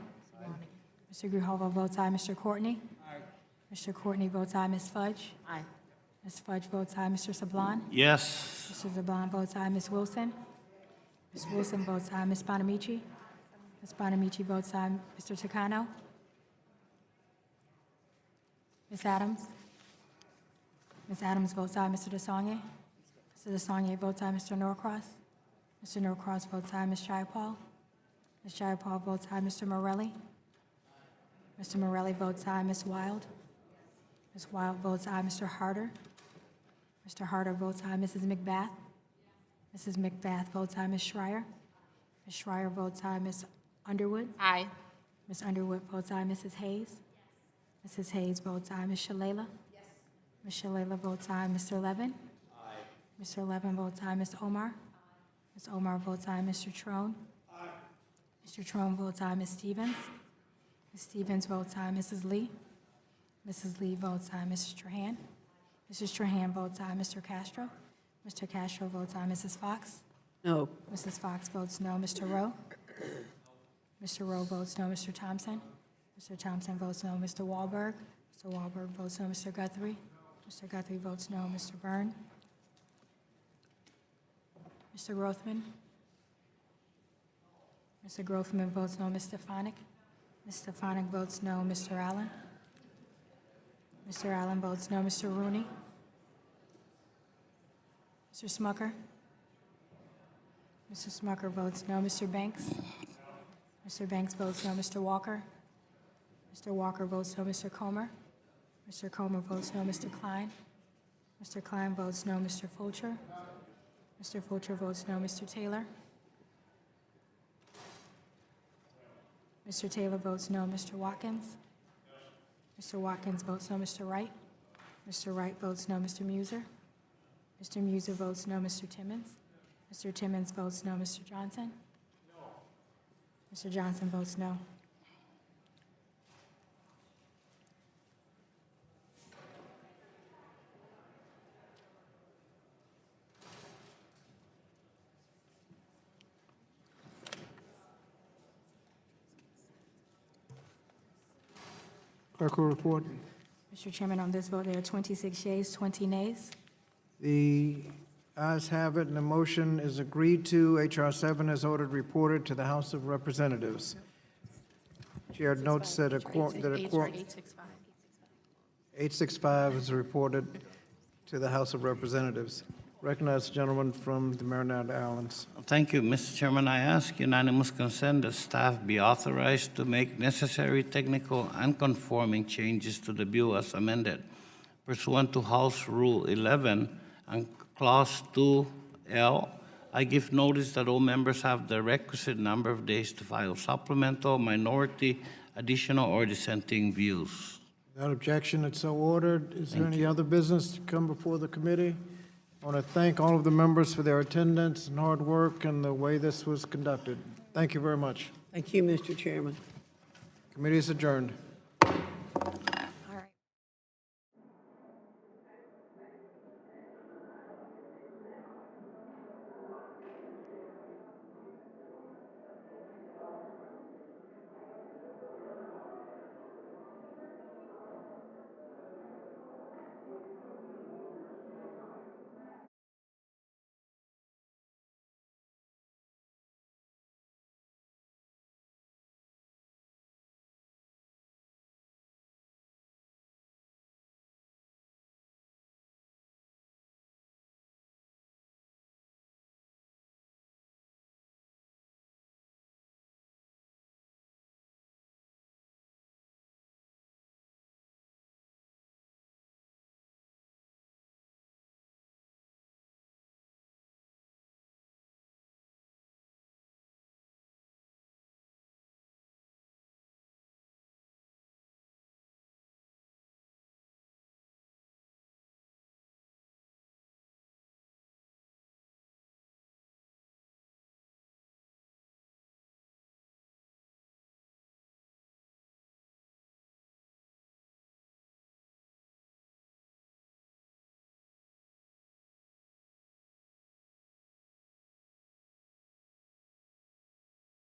Mr. Grijalva votes aye. Mr. Courtney? Mr. Courtney votes aye. Ms. Fudge? Aye. Ms. Fudge votes aye. Mr. Sablon? Yes. Mr. Sablon votes aye. Ms. Wilson? Ms. Wilson votes aye. Ms. Bonamici? Ms. Bonamici votes aye. Mr. Takano? Ms. Adams? Ms. Adams votes aye. Mr. DeSaulnier? Mr. DeSaulnier votes aye. Mr. Norcross? Mr. Norcross votes aye. Ms. Jayapal? Ms. Jayapal votes aye. Mr. Morelli? Mr. Morelli votes aye. Ms. Wild? Ms. Wild votes aye. Mr. Harder? Mr. Harder votes aye. Mrs. McBath? Mrs. McBath votes aye. Ms. Schreier? Ms. Schreier votes aye. Ms. Underwood? Aye. Ms. Underwood votes aye. Mrs. Hayes? Mrs. Hayes votes aye. Ms. Shalala? Yes. Ms. Shalala votes aye. Mr. Levin? Aye. Mr. Levin votes aye. Ms. Omar? Ms. Omar votes aye. Mr. Trone? Aye. Mr. Trone votes aye. Ms. Stevens? Ms. Stevens votes aye. Mrs. Lee? Mrs. Lee votes aye. Mrs. Trahan? Mrs. Trahan votes aye. Mr. Castro? Mr. Castro votes aye. Mrs. Fox? No. Mrs. Fox votes no. Mr. Rowe? Mr. Rowe votes no. Mr. Thompson? Mr. Thompson votes no. Mr. Wahlberg? Mr. Wahlberg votes no. Mr. Guthrie? Mr. Guthrie votes no. Mr. Byrne? Mr. Grothman? Mr. Grothman votes no. Ms. Stefanik? Ms. Stefanik votes no. Mr. Allen? Mr. Allen votes no. Mr. Rooney? Mr. Smucker? Mr. Smucker votes no. Mr. Banks? Mr. Banks votes no. Mr. Walker? Mr. Walker votes no. Mr. Comer? Mr. Comer votes no. Mr. Klein? Mr. Klein votes no. Mr. Fulcher? Mr. Fulcher votes no. Mr. Taylor? Mr. Taylor votes no. Mr. Watkins? Mr. Watkins votes no. Mr. Wright? Mr. Wright votes no. Mr. Muser? Mr. Muser votes no. Mr. Timmons? Mr. Timmons votes no. Mr. Johnson? Mr. Johnson votes no. Clerk will report. Mr. Chairman, on this vote, there are 26 yeas, 20 nays. The ayes have it, and the motion is agreed to. H.R. 7 is ordered reported to the House of Representatives. Chair notes that a quorum, 865 is reported to the House of Representatives. Recognize the gentleman from the Marinette Islands. Thank you, Mr. Chairman. I ask unanimous consent that staff be authorized to make necessary technical and conforming changes to the bill as amended pursuant to House Rule 11 and Clause 2L. I give notice that all members have the requisite number of days to file supplemental, minority, additional, or dissenting views. Without objection, it's so ordered. Is there any other business to come before the committee? I want to thank all of the members for their attendance and hard work and the way this was conducted. Thank you very much. Thank you, Mr. Chairman. Committee is adjourned.